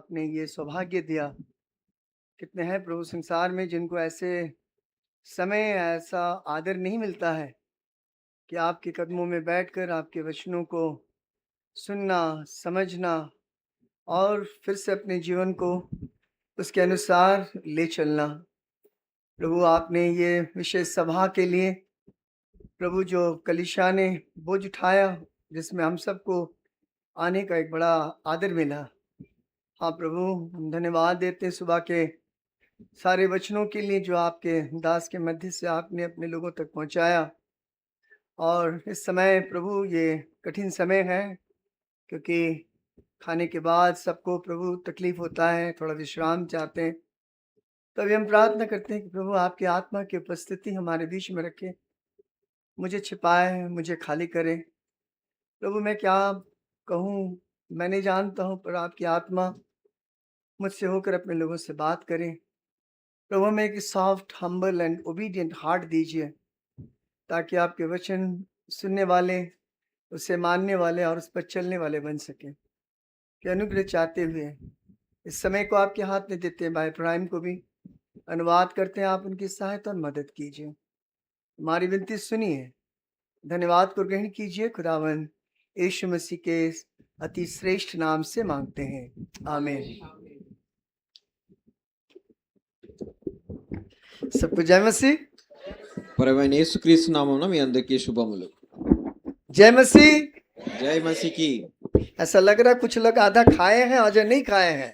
आपने ये सौभाग्य दिया। कितने हैं प्रभु संसार में जिनको ऐसे समय, ऐसा आदर नहीं मिलता है कि आपके कदमों में बैठकर आपके वचनों को सुनना, समझना और फिर से अपने जीवन को उसके अनुसार ले चलना। प्रभु आपने ये विशेष सभा के लिए प्रभु जो कलीसिया ने बोझ उठाया, जिसमें हम सबको आने का एक बड़ा आदर मिला। हाँ प्रभु, हम धन्यवाद देते हैं सुबह के सारे वचनों के लिए जो आपके दास के मध्य से आपने अपने लोगों तक पहुंचाया। और इस समय प्रभु ये कठिन समय है, क्योंकि खाने के बाद सबको प्रभु तकलीफ होता है, थोड़ा विश्राम चाहते हैं। तभी हम प्रार्थना करते हैं कि प्रभु आपकी आत्मा की उपस्थिति हमारे बीच में रखें, मुझे छिपाए, मुझे खाली करें। प्रभु मैं क्या कहूँ, मैं नहीं जानता हूँ, पर आपकी आत्मा मुझसे होकर अपने लोगों से बात करें। प्रभु हमें एक soft, humble and obedient heart दीजिए, ताकि आपके वचन सुनने वाले, उसे मानने वाले और उस पर चलने वाले बन सकें। कि अनुग्रह चाहते हुए इस समय को आपके हाथ में देते हैं। भाई इब्राहिम को भी अनुवाद करते हैं, आप उनकी सहायता और मदद कीजिए। हमारी विनती सुनिए, धन्यवाद को ग्रहण कीजिए। खुदावन यीशु मसीह के अति श्रेष्ठ नाम से मांगते हैं, आमीन। सबको जय मसीह। ప్రభువైన యేసుక్రీస్తు నామమున మీ అందరికీ శుభములు। जय मसीह। జై మసీకి। ऐसा लग रहा है कुछ लोग आधा खाए हैं और जो नहीं खाए हैं।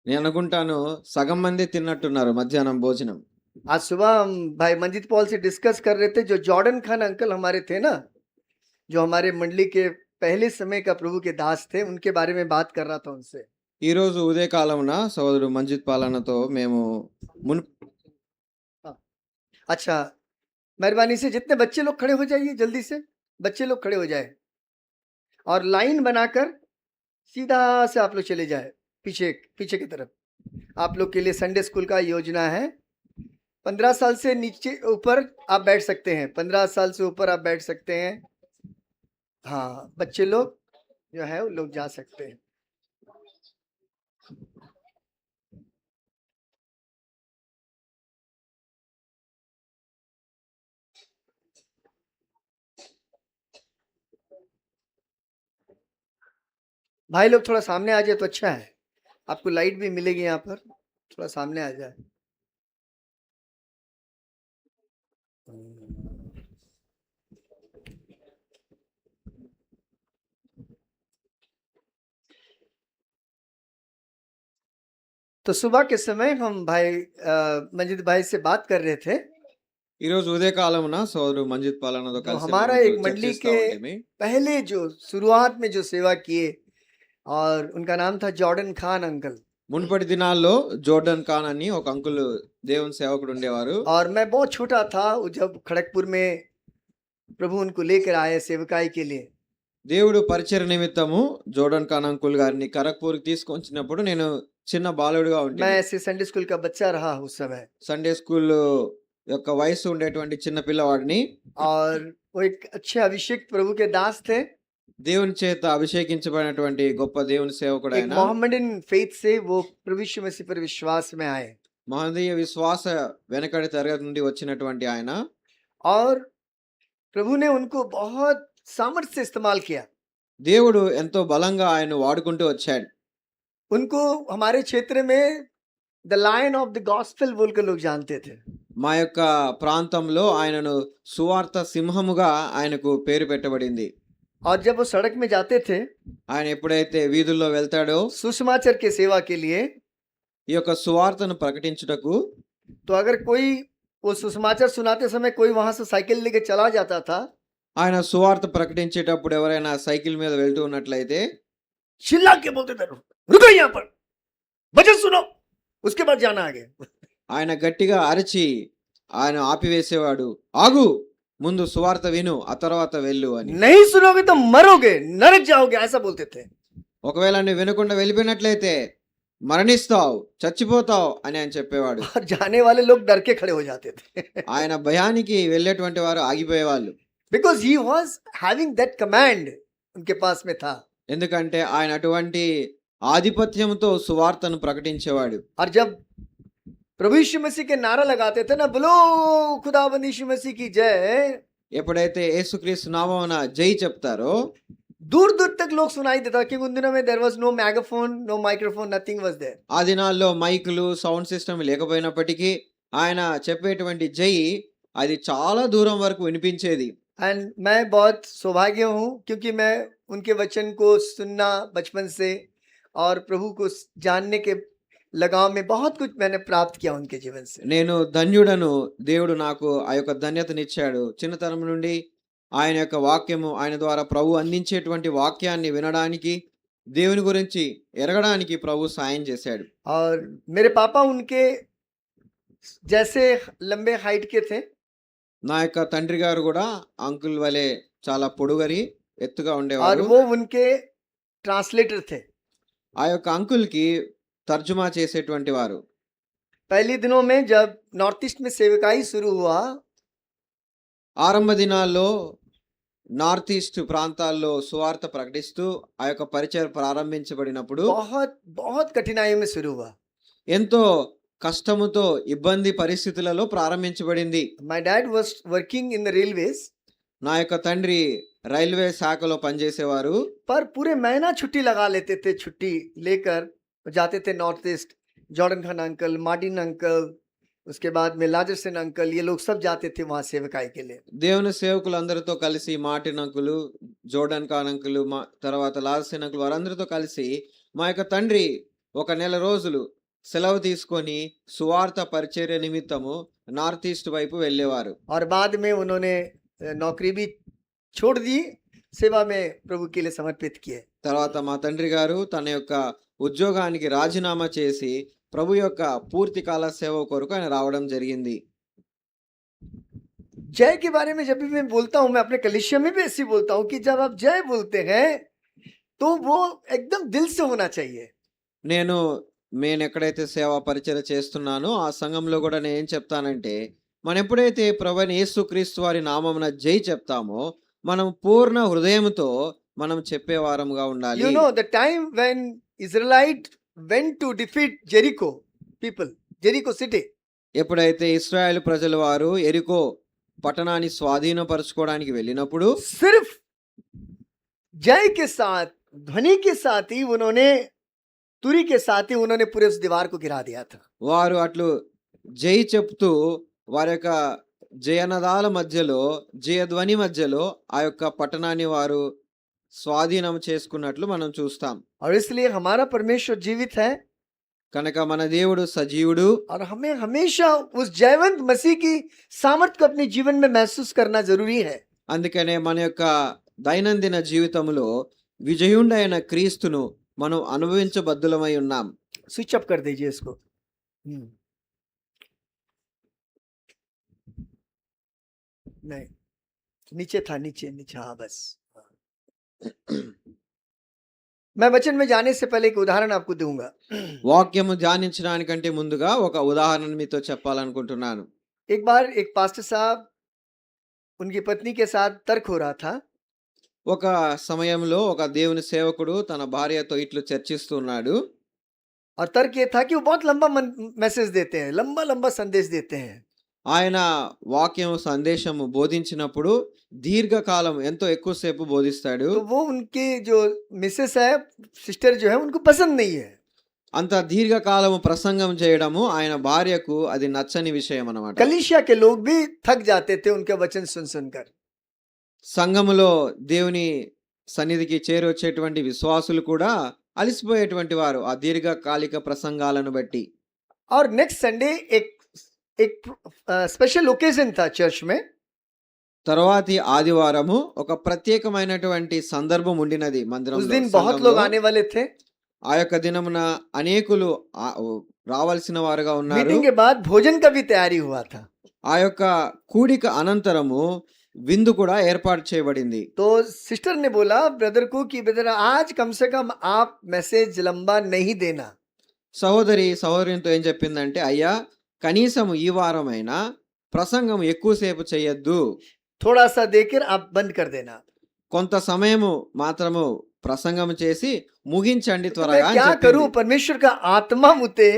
నేను అనుకుంటాను సగం మంది తిన్నట్టున్నారు మధ్యాహ్నం భోజనం। आज सुबह हम भाई मंजीत पॉल से डिस्कस कर रहे थे, जो जॉर्डन खान अंकल हमारे थे ना, जो हमारे मंडली के पहले समय का प्रभु के दास थे, उनके बारे में बात कर रहा था उनसे। ఈ రోజు ఉదయకాలమున సోదరుడు మంజిత్ పాలనతో మేము अच्छा, मेहरबानी से जितने बच्चे लोग खड़े हो जाइए, जल्दी से बच्चे लोग खड़े हो जाए और लाइन बनाकर सीधा से आप लोग चले जाए पीछे पीछे की तरफ। आप लोग के लिए संडे स्कूल का योजना है। 15 साल से नीचे ऊपर आप बैठ सकते हैं, 15 साल से ऊपर आप बैठ सकते हैं। हाँ, बच्चे लोग जो है वो लोग जा सकते हैं। भाई लोग थोड़ा सामने आ जाए तो अच्छा है, आपको लाइट भी मिलेगी यहाँ पर, थोड़ा सामने आ जाए। तो सुबह के समय हम भाई मंजित भाई से बात कर रहे थे। ఈ రోజు ఉదయకాలమున సోదరుడు మంజిత్ పాలనతో तो కలిసి हमारा మేము एक मंडली చర్చిస్తా के ఉంటేమి पहले जो शुरुआत में जो सेवा किए, और उनका नाम था जॉर्डन खान अंकल। మునుపటి దినాల్లో జోర్డన్ ఖాన్ అని ఒక అంకుల్ దేవుని సేవకుడు ఉండేవారు। और मैं बहुत छोटा था जब खड़गपुर में प्रभु उनको लेकर आए सेवकाई के लिए। దేవుడు పరిచయ నిమిత్తము జోర్డన్ ఖాన్ అంకుల్ గారిని ఖరగ్పూర్కి తీసుకొచ్చినప్పుడు నేను చిన్న బాలుడుగా मैं ఉంటాను। ऐसे संडे स्कूल का बच्चा रहा उस समय, సండే స్కూల్ యొక్క వయసు ఉండేటువంటి చిన్న పిల్లవాడిని। और वो एक अच्छे अभिषेक प्रभु के दास थे। దేవుని చేత అభిషేకించబడినటువంటి గొప్ప దేవుని సేవకుడు एक ఆయన। मोहम्मडन फेथ से वो प्रभु यीशु मसीह पर विश्वास में आए, మహదీయ విశ్వాస వెనకడి తరగతి నుండి వచ్చినటువంటి ఆయన। और प्रभु ने उनको बहुत सामर्थ्य से इस्तेमाल किया। దేవుడు ఎంతో బలంగా ఆయన వాడుకుంటూ వచ్చాడు। उनको हमारे क्षेत्र में the lion of the gospel बोलकर लोग जानते थे। మా యొక్క ప్రాంతంలో ఆయనను సువార్త సింహముగా ఆయనకు పేరు పెట్టబడింది। और जब वो सड़क में जाते थे ఆయన ఎప్పుడైతే వీధుల్లో వెళ్తాడో सुसमाचार के सेवा के लिए, ఈ యొక్క సువార్తను ప్రకటించుటకు, तो अगर कोई वो सुसमाचार सुनाते समय कोई वहां से साइकिल लेके चला जाता था, ఆయన సువార్త ప్రకటించేటప్పుడు ఎవరైనా సైకిల్ మీద వెళ్తూ ఉన్నట్లయితే चिल्ला के बोलते थे, रुको यहाँ पर, वचन सुनो, उसके बाद जाना आगे। ఆయన గట్టిగా అరిచి ఆయన ఆపివేసేవాడు, ఆగు, ముందు సువార్త విను, ఆ తర్వాత వెళ్ళు అని। नहीं सुनोगे तो मरोगे, नरक जाओगे, ऐसा बोलते थे। ఒకవేళ నువ్వు వినకుండా వెళ్ళిపోయినట్లయితే మరణిస్తావు, చచ్చిపోతావు అని ఆయన చెప్పేవాడు। और जाने वाले लोग डर के खड़े हो जाते थे, ఆయన భయానికి వెళ్ళేటువంటి వారు ఆగిపోయేవాళ్ళు। Because he was having that command, उनके पास में था। ఎందుకంటే ఆయన అటువంటి ఆధిపత్యంతో సువార్తను ప్రకటించేవాడు. और जब प्रभु यीशु मसीह के नारा लगाते थे ना, बोलो खुदाबंद यीशु मसीह की जय, ఎప్పుడైతే యేసుక్రీస్తు నామమున జై చెప్తారో दूर दूर तक लोग सुनाई देता, क्योंकि उन दिनों में there was no megaphone, no microphone, nothing was there. ఆ దినాల్లో మైకులు సౌండ్ సిస్టమ్ లేకపోయినప్పటికీ ఆయన చెప్పేటువంటి జై అది చాలా దూరం వరకు వినిపించేది. एंड मैं बहुत सौभाग्य हूँ, क्योंकि मैं उनके वचन को सुनना बचपन से और प्रभु को जानने के लगाव में बहुत कुछ मैंने प्राप्त किया उनके जीवन से। నేను ధన్యుడను, దేవుడు నాకు ఆ యొక్క ధన్యతనిచ్చాడు. చిన్నతనం నుండి ఆయన యొక్క వాక్యము, ఆయన ద్వారా ప్రభు అందించేటువంటి వాక్యాన్ని వినడానికి, దేవుని గురించి ఎరగడానికి ప్రభు సాయం చేశాడు. और मेरे पापा उनके जैसे लंबे हाइट के थे, నా యొక్క తండ్రి గారు కూడా అంకుల్ వలె చాలా పొడుగరి ఎత్తుగా और ఉండేవారు. वो उनके ट्रांसलेटर थे। ఆ యొక్క అంకుల్కి తర్జుమా చేసేటువంటి వారు. पहले दिनों में जब नॉर्थ ईस्ट में सेवकाई शुरू हुआ, ఆరంభ దినాల్లో నార్త్ ఈస్ట్ ప్రాంతాల్లో సువార్త ప్రకటిస్తూ ఆ యొక్క పరిచయం ప్రారంభించబడినప్పుడు बहुत बहुत कठिनाइयों में शुरू हुआ। ఎంతో కష్టముతో ఇబ్బంది పరిస్థితులలో ప్రారంభించబడింది. My dad was working in the railways, నా యొక్క తండ్రి రైల్వే శాఖలో పనిచేసేవారు. पर पूरे महीना छुट्टी लगा लेते थे, छुट्टी लेकर जाते थे north east. Jordan Khan uncle, Martin uncle, उसके बाद में लाजरसन अंकल, ये लोग सब जाते थे वहाँ सेवकाई के लिए। దేవుని సేవకులందరితో కలిసి Martin uncle, Jordan Khan uncle, తర్వాత లాల్సేన్ అంకులు వారందరితో కలిసి మా యొక్క తండ్రి ఒక నెల రోజులు సెలవు తీసుకొని సువార్త పరిచర్య నిమిత్తము నార్త్ ఈస్ట్ వైపు వెళ్ళేవారు. और बाद में उन्होंने नौकरी भी छोड़ दी, सेवा में प्रभु के लिए समर्पित किए। తర్వాత మా తండ్రి గారు తన యొక్క ఉద్యోగానికి రాజీనామా చేసి ప్రభు యొక్క పూర్తి కాల సేవ కొరకు ఆయన రావడం జరిగింది. जय के बारे में जब भी मैं बोलता हूँ, मैं अपने कलीसिया में भी ऐसे बोलता हूँ कि जब आप जय बोलते हैं तो वो एकदम दिल से होना चाहिए। నేను ఎక్కడైతే సేవా పరిచర్య చేస్తున్నానో ఆ సంఘంలో కూడా నేను ఏం చెప్తానంటే, మనం ఎప్పుడైతే ప్రభువైన యేసుక్రీస్తు వారి నామమున జై చెప్తామో మనం పూర్ణ హృదయంతో మనం చెప్పేవారముగా ఉండాలి. You know the time when Israelite went to defeat Jericho people, Jericho city, ఎప్పుడైతే ఇశ్రాయేలు ప్రజల వారు ఎరికో పట్టణాన్ని స్వాధీనపరచుకోవడానికి వెళ్ళినప్పుడు सिर्फ जय के साथ, ध्वनि के साथ ही उन्होंने, तुरी के साथ ही उन्होंने पूरे उस दीवार को गिरा दिया था। వారు అట్లు జై చెప్తూ వారి యొక్క జయనదాల మధ్యలో, జయధ్వని మధ్యలో ఆ యొక్క పట్టణాన్ని వారు స్వాధీనం చేసుకున్నట్లు మనం చూస్తాం. और इसलिए हमारा परमेश्वर जीवित है, కనుక మన దేవుడు సజీవుడు. और हमें हमेशा उस जयवंत मसीह की सामर्थ को अपने जीवन में महसूस करना जरूरी है। అందుకనే మన యొక్క దైనందిన జీవితంలో విజయుండైన క్రీస్తును మనం అనుభవించబద్దులమై ఉన్నాం. स्विच अप कर दीजिए इसको। नहीं, नीचे था, नीचे नीचे, हाँ बस। मैं वचन में जाने से पहले एक उदाहरण आपको दूंगा। వాక్యము ధ్యానించడానికంటే ముందుగా ఒక ఉదాహరణ మీతో చెప్పాలనుకుంటున్నాను. एक बार एक पास्टर साहब, उनकी पत्नी के साथ तर्क हो रहा था। ఒక సమయంలో ఒక దేవుని సేవకుడు తన భార్యతో ఇట్లు చర్చిస్తున్నాడు. और तर्क ये था कि वो बहुत लंबा मैसेज देते हैं, लंबा लंबा संदेश देते हैं। ఆయన వాక్యం సందేశము బోధించినప్పుడు దీర్ఘకాలం ఎంతో ఎక్కువసేపు బోధిస్తాడు. तो वो उनके जो मिसेस है, सिस्टर जो है, उनको पसंद नहीं है। అంత దీర్ఘకాలము ప్రసంగం చేయడము ఆయన భార్యకు అది నచ్చని విషయం అన్నమాట. कलीसिया के लोग भी थक जाते थे उनके वचन सुन सुनकर। సంఘములో దేవుని సన్నిధికి చేరొచ్చేటువంటి విశ్వాసులు కూడా అలసిపోయేటువంటి వారు ఆ దీర్ఘకాలిక ప్రసంగాలను బట్టి. और नेक्स्ट संडे एक एक स्पेशल ओकेजन था चर्च में। తర్వాతి ఆదివారము ఒక ప్రత్యేకమైనటువంటి సందర్భం ఉండినది उस మందిరంలో, दिन बहुत సంఘంలో. लोग आने वाले थे। ఆ యొక్క దినమున అనేకులు రావాల్సిన వారుగా ఉన్నారు. मीटिंग के बाद भोजन का भी तैयारी हुआ था। ఆ యొక్క కూడిక అనంతరము విందు కూడా ఏర్పాటు చేయబడింది. तो सिस्टर ने बोला ब्रदर को कि ब्रदर आज कम से कम आप मैसेज लंबा नहीं देना। సహోదరితో ఏం చెప్పిందంటే, అయ్యా కనీసం ఈ వారమైనా ప్రసంగం ఎక్కువసేపు చేయొద్దు, थोड़ा सा देकर आप बंद कर देना। కొంత సమయము మాత్రము ప్రసంగం చేసి ముగించండి तो मैं త్వరగా అని क्या చెప్పింది. करूं, परमेश्वर का आत्मा मुझे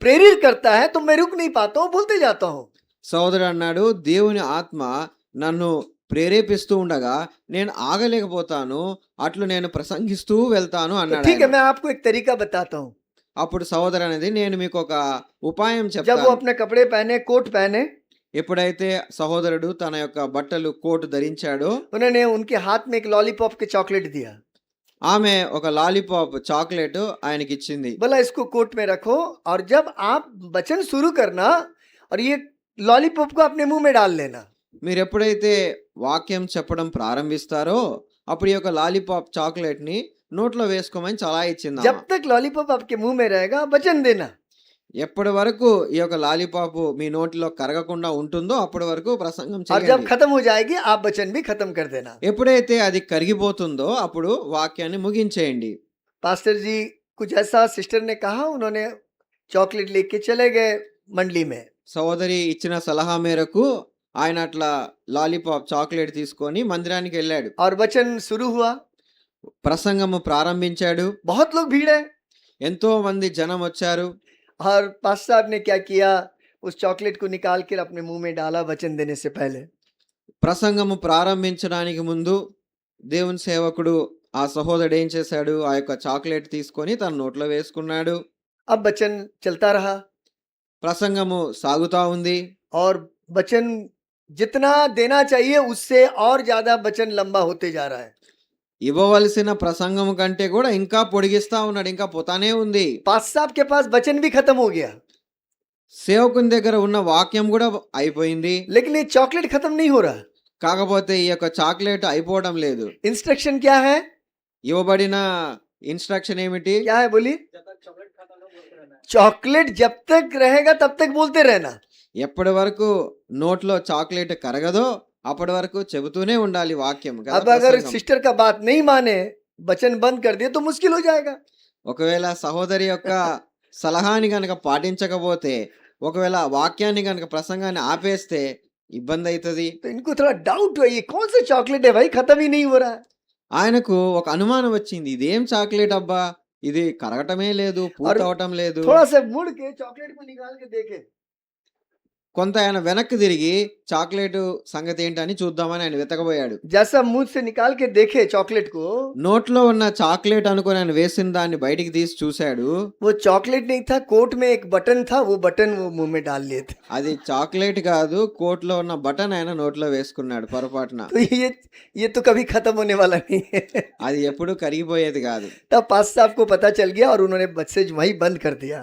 प्रेरित करता है तो मैं रुक नहीं पाता हूं, बोलते जाता हूं. సోదరుడు అన్నాడు, దేవుని ఆత్మ నన్ను ప్రేరేపిస్తూ ఉండగా నేను ఆగలేకపోతాను, అట్లు నేను ప్రసంగిస్తూ వెళ్తాను तो అన్నాడు ठीक है, ఆయన. मैं आपको एक तरीका बताता हूं. అప్పుడు సహోదరు అనేది, నేను మీకు ఒక ఉపాయం जब वो చెప్తాను. अपने कपड़े पहने, कोट पहने, ఎప్పుడైతే సహోదరుడు తన యొక్క బట్టలు కోటు ధరించాడో उन्होंने उनके हाथ में एक लॉलीपॉप के चॉकलेट दिया. ఆమె ఒక లాలీపాప్ చాక్లెట్ ఆయనకి ఇచ్చింది. बोला इसको कोट में रखो और जब आप वचन शुरू करना और ये लॉलीपॉप को अपने मुंह में डाल लेना. మీరు ఎప్పుడైతే వాక్యం చెప్పడం ప్రారంభిస్తారో అప్పుడు ఈ యొక్క లాలీపాప్ చాక్లెట్ ని నోట్లో వేసుకోమని సలహా ఇచ్చింది जब ఆమె. तक लॉलीपॉप आपके मुंह में रहेगा वचन देना. ఎప్పటి వరకు ఈ యొక్క లాలీపాప్ మీ నోటిలో కరగకుండా ఉంటుందో అప్పటి వరకు ప్రసంగం और जब చేయండి. खत्म हो जाएगी आप वचन भी खत्म कर देना. ఎప్పుడైతే అది కరిగిపోతుందో అప్పుడు వాక్యాన్ని ముగించేయండి. पास्टर जी कुछ ऐसा सिस्टर ने कहा, उन्होंने चॉकलेट लेके चले गए मंडली में. సహోదరి ఇచ్చిన సలహా మేరకు ఆయన అట్లా లాలీపాప్ చాక్లెట్ తీసుకొని మందిరానికి వెళ్ళాడు. और वचन शुरू हुआ. ప్రసంగము ప్రారంభించాడు. बहुत लोग भीड़ है. ఎంతో మంది జనం వచ్చారు. और पास्टर साहब ने क्या किया, उस चॉकलेट को निकाल कर अपने मुंह में डाला वचन देने से पहले. ప్రసంగము ప్రారంభించడానికి ముందు దేవుని సేవకుడు ఆ సహోదరుడు ఏం చేశాడు, ఆ యొక్క చాక్లెట్ తీసుకొని తన నోట్లో వేసుకున్నాడు. अब वचन चलता रहा ప్రసంగము సాగుతా ఉంది. और वचन जितना देना चाहिए उससे और ज्यादा वचन लंबा होते जा रहा है. ఇవ్వవలసిన ప్రసంగము కంటే కూడా ఇంకా పొడిగిస్తా ఉన్నాడు, ఇంకా పోతానే ఉంది. पास्टर साहब के पास वचन भी खत्म हो गया, సేవకుని దగ్గర ఉన్న వాక్యం కూడా అయిపోయింది. लेकिन ये चॉकलेट खत्म नहीं हो रहा. కాకపోతే ఈ యొక్క చాక్లెట్ అయిపోవడం లేదు. इंस्ट्रक्शन क्या है, ఇవ్వబడిన ఇన్స్ట్రక్షన్ ఏమిటి? क्या है बोलिए. चॉकलेट जब तक रहेगा तब तक बोलते रहना. ఎప్పటి వరకు నోట్లో చాక్లెట్ కరగదో అప్పటి వరకు చెబుతూనే ఉండాలి వాక్యం కదా, अब अगर ప్రసంగం. सिस्टर का बात नहीं माने, वचन बंद कर दिए तो मुश्किल हो जाएगा. ఒకవేళ సహోదరి యొక్క సలహాని గనక పాటించకపోతే, ఒకవేళ వాక్యాన్ని గనక ప్రసంగాన్ని ఆపేస్తే ఇబ్బంది అవుతుంది. तो इनको थोड़ा डाउट हुआ, ये कौन सा चॉकलेट है भाई, खत्म ही नहीं हो रहा है. ఆయనకు ఒక అనుమానం వచ్చింది, ఇదేం చాక్లెట్ అబ్బా, ఇది కరగటమే లేదు, పూర్తవటం లేదు. थोड़ा सा मुड़ के चॉकलेट को निकाल के देखे, కొంత ఆయన వెనక్కి తిరిగి చాక్లెట్ సంగతి ఏంటని చూద్దామని ఆయన వెతకబోయాడు. जैसा मुंह से निकाल के देखे चॉकलेट को, నోట్లో ఉన్న చాక్లెట్ అనుకుని ఆయన వేసిన దాన్ని బయటికి తీసి చూశాడు. वो चॉकलेट नहीं था, कोट में एक बटन था, वो बटन वो मुंह में डाल लिए थे. అది చాక్లెట్ కాదు, కోట్లో ఉన్న బటన్ ఆయన నోట్లో వేసుకున్నాడు పొరపాటున. तो ये तो कभी खत्म होने वाला नहीं है. అది ఎప్పుడు కరిగిపోయేది కాదు. तब पास्टर साहब को पता चल गया और उन्होंने मैसेज वहीं बंद कर दिया.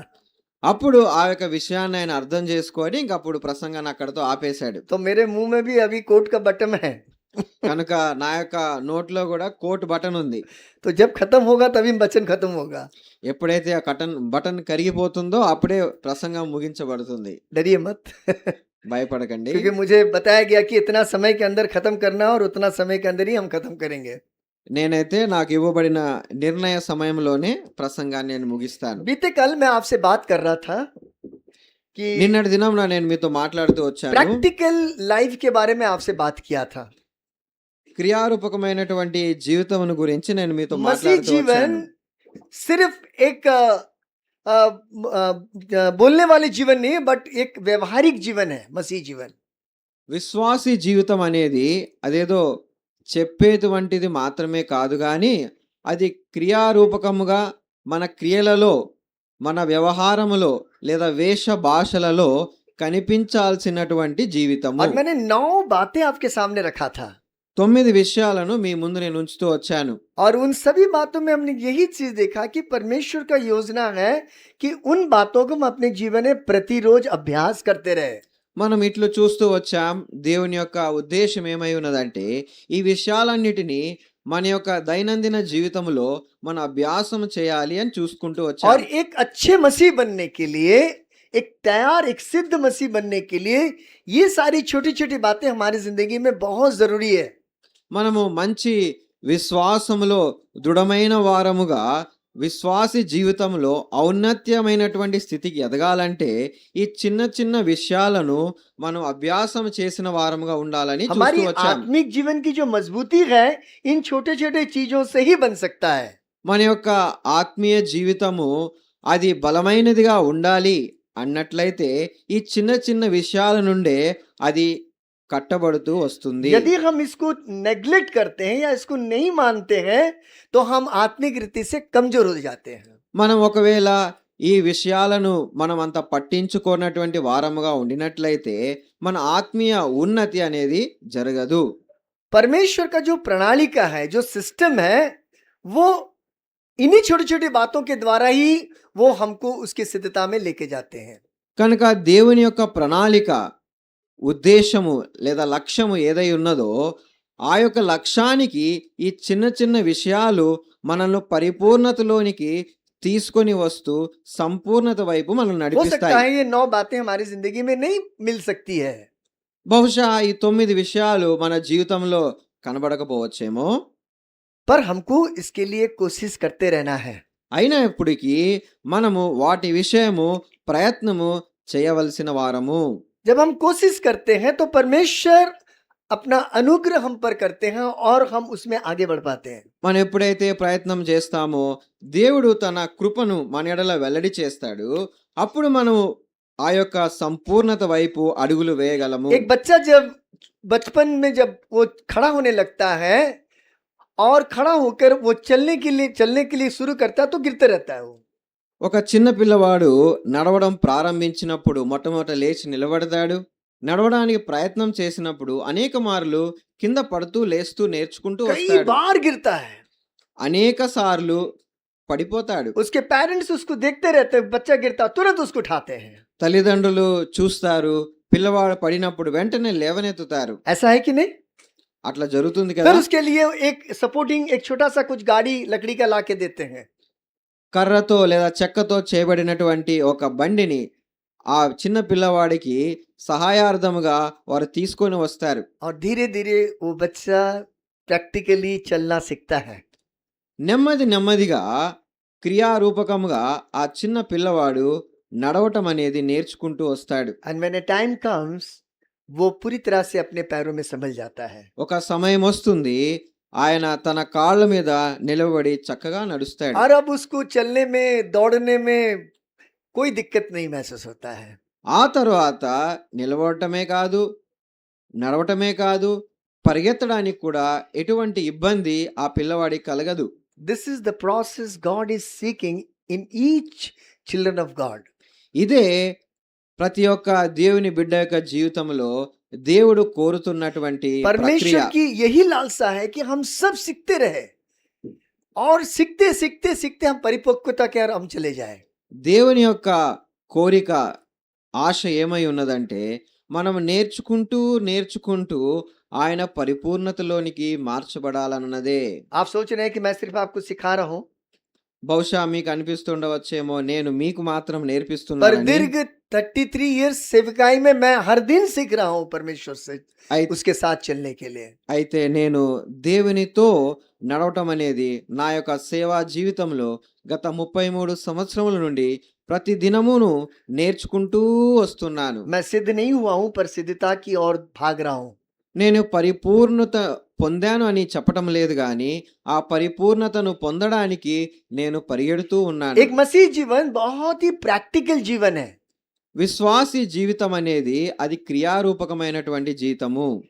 అప్పుడు ఆ యొక్క విషయాన్ని ఆయన అర్థం చేసుకొని ఇంక అప్పుడు ప్రసంగాన్ని అక్కడతో ఆపేశాడు. तो मेरे मुंह में भी अभी कोट का बटन है. కనుక నా యొక్క నోట్లో కూడా కోట్ బటన్ ఉంది. तो जब खत्म होगा तभी वचन खत्म होगा. ఎప్పుడైతే ఆ బటన్ కరిగిపోతుందో అప్పుడే ప్రసంగం ముగించబడుతుంది. डरिए मत. భయపడకండి. क्योंकि मुझे बताया गया कि इतना समय के अंदर खत्म करना है और उतना समय के अंदर ही हम खत्म करेंगे. నేనైతే నాకు ఇవ్వబడిన నిర్ణయ సమయంలోనే ప్రసంగాన్ని నేను ముగిస్తాను. बीते कल मैं आपसे बात कर रहा था कि నిన్నటి దినం నేను మీతో మాట్లాడుతూ వచ్చాను. प्रैक्टिकल लाइफ के बारे में आपसे बात किया था. క్రియారూపకమైనటువంటి జీవితం గురించి నేను మీతో मसीह మాట్లాడుతూ जीवन వచ్చాను. सिर्फ एक बोलने वाले जीवन नहीं है, बट एक व्यवहारिक जीवन है मसीह जीवन. విశ్వాసీ జీవితం అనేది అదేదో చెప్పేటువంటిది మాత్రమే కాదు గాని అది క్రియారూపకముగా మన క్రియలలో, మన వ్యవహారములో లేదా వేష భాషలలో కనిపించాల్సినటువంటి జీవితము. और मैंने 9 बातें आपके सामने रखा था 9 విషయాలను మీ ముందు నేను ఉంచుతూ వచ్చాను. और उन सभी बातों में हमने यही चीज देखा कि परमेश्वर का योजना है कि उन बातों को हम अपने जीवन में प्रतिरोज अभ्यास करते रहे. మనం ఇట్లు చూస్తూ వచ్చాం. దేవుని యొక్క ఉద్దేశం ఏమై ఉన్నదంటే ఈ విషయాలన్నిటినీ మన యొక్క దైనందిన జీవితంలో మన అభ్యాసం చేయాలి అని చూసుకుంటూ వచ్చాం. और एक अच्छे मसीह बनने के लिए, एक तैयार एक सिद्ध मसीह बनने के लिए ये सारी छोटी छोटी बातें हमारी जिंदगी में बहुत जरूरी है. మనము మంచి విశ్వాసములో దృఢమైన వారముగా విశ్వాసి జీవితంలో ఔన్నత్యమైనటువంటి స్థితికి ఎదగాలంటే ఈ చిన్న చిన్న విషయాలను మనం అభ్యాసం చేసిన వారముగా ఉండాలని చూస్తూ हमारी వచ్చాం. आत्मिक जीवन की जो मजबूती है इन छोटे छोटे चीजों से ही बन सकता है। మన యొక్క ఆత్మీయ జీవితము అది బలమైనదిగా ఉండాలి అన్నట్లయితే ఈ చిన్న చిన్న విషయాల నుండే అది కట్టబడుతూ వస్తుంది. यदि हम इसको नेग्लेक्ट करते हैं या इसको नहीं मानते हैं तो हम आत्मिक रीति से कमजोर हो जाते हैं। మనం ఒకవేళ ఈ విషయాలను మనం అంత పట్టించుకోనటువంటి వారముగా ఉండినట్లయితే మన ఆత్మీయ ఉన్నతి అనేది జరగదు. परमेश्वर का जो प्रणालिका है, जो सिस्टम है, वो इन्हीं छोटी छोटी बातों के द्वारा ही वो हमको उसकी सिद्धता में लेके जाते हैं। కనుక దేవుని యొక్క ప్రణాళిక ఉద్దేశము లేదా లక్ష్యము ఏదై ఉన్నదో ఆ యొక్క లక్ష్యానికి ఈ చిన్న చిన్న విషయాలు మనల్ని పరిపూర్ణతలోనికి తీసుకొని వస్తూ సంపూర్ణత వైపు మనల్ని हो सकता నడిపిస్తాయి. है ये 9 बातें हमारी जिंदगी में नहीं मिल सकती है, బహుశా ఈ 9 విషయాలు మన జీవితంలో కనబడకపోవచ్చేమో. पर हमको इसके लिए कोशिश करते रहना है। అయినప్పటికీ మనము వాటి విషయము ప్రయత్నము చేయవలసిన వారము. जब हम कोशिश करते हैं तो परमेश्वर अपना अनुग्रह हम पर करते हैं और हम उसमें आगे बढ़ पाते हैं। మనం ఎప్పుడైతే ప్రయత్నం చేస్తామో దేవుడు తన కృపను మన ఎడల వెల్లడి చేస్తాడు. అప్పుడు మనం ఆ యొక్క సంపూర్ణత వైపు అడుగులు వేయగలము. एक बच्चा जब बचपन में जब वो खड़ा होने लगता है और खड़ा होकर वो चलने के लिए शुरू करता है तो गिरते रहता है वो। ఒక చిన్న పిల్లవాడు నడవడం ప్రారంభించినప్పుడు మొట్టమొదట లేచి నిలబడతాడు. నడవడానికి ప్రయత్నం చేసినప్పుడు అనేక మార్లు కింద పడుతూ లేస్తూ నేర్చుకుంటూ कई వస్తాడు. बार गिरता है, అనేక సార్లు పడిపోతాడు. उसके पेरेंट्स उसको देखते रहते हैं, बच्चा गिरता तुरंत उसको उठाते हैं। తల్లిదండ్రులు చూస్తారు, పిల్లవాడు పడినప్పుడు వెంటనే లేవనెత్తుతారు. ऐसा है कि नहीं? అట్లా జరుగుతుంది फिर కదా. उसके लिए एक सपोर्टिंग एक छोटा सा कुछ गाड़ी लकड़ी का ला के देते हैं। కర్రతో లేదా చెక్కతో చేయబడినటువంటి ఒక బండిని ఆ చిన్న పిల్లవాడికి సహాయార్థముగా వారు తీసుకొని వస్తారు. और धीरे धीरे वो बच्चा प्रैक्टिकली चलना सीखता है। నెమ్మది నెమ్మదిగా క్రియారూపకముగా ఆ చిన్న పిల్లవాడు నడవటం అనేది నేర్చుకుంటూ వస్తాడు. And when a time comes वो पूरी तरह से अपने पैरों में संभल जाता है। ఒక సమయం వస్తుంది, ఆయన తన కాళ్ళ మీద నిలబడి చక్కగా నడుస్తాడు. और अब उसको चलने में दौड़ने में कोई दिक्कत नहीं महसूस होता है। ఆ తరువాత నిలబడటమే కాదు, నడవటమే కాదు, పరిగెత్తడానికి కూడా ఎటువంటి ఇబ్బంది ఆ పిల్లవాడికి కలగదు. This is the process God is seeking in each children of God. ఇదే ప్రతి ఒక్క దేవుని బిడ్డ యొక్క జీవితంలో దేవుడు కోరుతున్నటువంటి ప్రక్రియ. परमेश्वर की यही लालसा है कि हम सब सीखते रहे और सीखते सीखते सीखते हम परिपक्वता के ओर हम चले जाए। దేవుని యొక్క కోరిక ఆశ ఏమై ఉన్నదంటే మనం నేర్చుకుంటూ నేర్చుకుంటూ ఆయన పరిపూర్ణతలోనికి మార్చబడాలన్నదే. आप सोच रहे हैं कि मैं सिर्फ आपको सिखा रहा हूं, బహుశా మీకు అనిపిస్తుండవచ్చేమో నేను మీకు మాత్రం पर నేర్పిస్తున్నానని. दीर्घ 33 इयर्स सेवकाई में मैं हर दिन सीख रहा हूं परमेश्वर से అయి- उसके साथ चलने के लिए। అయితే నేను దేవునితో నడవటం అనేది నా యొక్క సేవా జీవితంలో గత 33 సంవత్సరముల నుండి ప్రతి దినమును నేర్చుకుంటూ వస్తున్నాను. मैं सिद्ध नहीं हुआ हूं पर सिद्धता की ओर भाग रहा हूं। నేను పరిపూర్ణత పొందాను అని చెప్పటం లేదు గాని ఆ పరిపూర్ణతను పొందడానికి నేను పరిగెడుతూ ఉన్నాను. एक मसीह जीवन बहुत ही प्रैक्टिकल जीवन है। విశ్వాసి జీవితం అనేది అది క్రియారూపకమైనటువంటి జీవితము.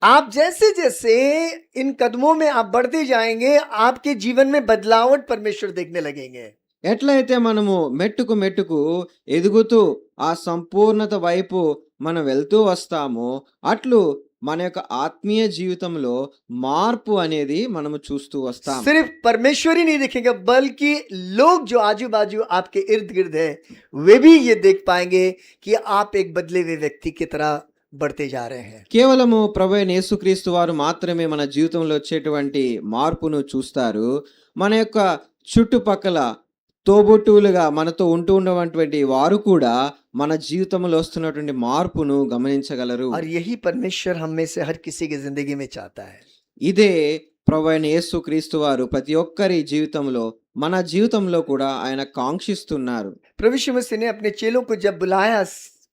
आप जैसे जैसे इन कदमों में आप बढ़ते जाएंगे आपके जीवन में बदलावट परमेश्वर देखने लगेंगे। ఎట్లయితే మనము మెట్టుకు మెట్టుకు ఎదుగుతూ ఆ సంపూర్ణత వైపు మనం వెళ్తూ వస్తామో అట్లు మన యొక్క ఆత్మీయ జీవితంలో మార్పు అనేది మనము చూస్తూ వస్తాం. सिर्फ परमेश्वर ही नहीं देखेंगे बल्कि लोग जो आजू बाजू आपके इर्द गिर्द है वे भी ये देख पाएंगे कि आप एक बदले हुए व्यक्ति की तरह बढ़ते जा रहे हैं। కేవలము ప్రభువైన యేసుక్రీస్తు వారు మాత్రమే మన జీవితంలో వచ్చేటువంటి మార్పును చూస్తారు. మన యొక్క చుట్టుపక్కల తోబుట్టువులుగా మనతో ఉంటూ ఉన్నటువంటి వారు కూడా మన జీవితంలో వస్తున్నటువంటి మార్పును గమనించగలరు. और यही परमेश्वर हम में से हर किसी की जिंदगी में चाहता है। ఇదే ప్రభువైన యేసుక్రీస్తు వారు ప్రతి ఒక్కరి జీవితంలో మన జీవితంలో కూడా ఆయన కాంక్షిస్తున్నారు. प्रभु यीशु मसीह ने अपने चेलों को जब बुलाया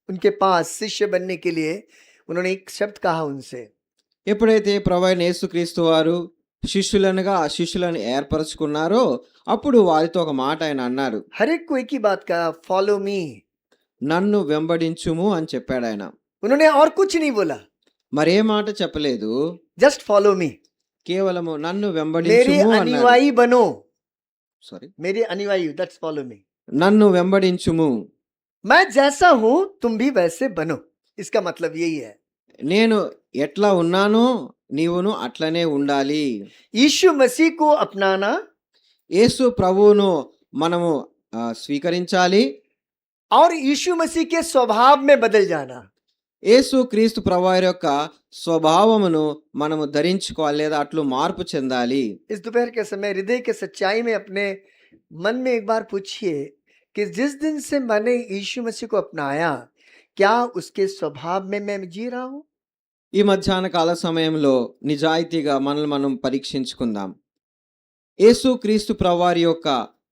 उनके पास शिष्य बनने के लिए, उन्होंने एक शब्द कहा उनसे। ఎప్పుడైతే ప్రభువైన యేసుక్రీస్తు వారు ఆ శిష్యులను ఏర్పరచుకున్నారో అప్పుడు వారితో ఒక మాట ఆయన అన్నారు. हर एक को एक ही बात कहा, फॉलो मी। నన్ను వెంబడించుము అని చెప్పాడు ఆయన. उन्होंने और कुछ नहीं बोला, మరే మాట చెప్పలేదు, जस्ट फॉलो मी। కేవలము నన్ను मेरे వెంబడించుము అన్నారు. अनुयायी बनो, సారీ, मेरे अनुयायी, दैट्स फॉलो मी। నన్ను వెంబడించుము, मैं जैसा हूं तुम भी वैसे बनो। इसका मतलब यही है, నేను ఎట్లా ఉన్నానో నీవును అట్లనే ఉండాలి. यीशु मसीह को अपनाना యేసు ప్రభువును మనము స్వీకరించాలి. और यीशु मसीह के स्वभाव में बदल जाना। యేసు క్రీస్తు ప్రభువారి యొక్క స్వభావమును మనము ధరించుకోవాలి లేదా అట్లు మార్పు చెందాలి. इस दोपहर के समय हृदय के सच्चाई में अपने मन में एक बार पूछिए कि जिस दिन से मैंने यीशु मसीह को अपनाया, क्या उसके स्वभाव में मैं जी रहा हूं? ఈ మధ్యాహ్న కాల సమయంలో నిజాయితీగా మనల్ని మనం పరీక్షించుకుందాం. యేసు క్రీస్తు ప్రభువారి యొక్క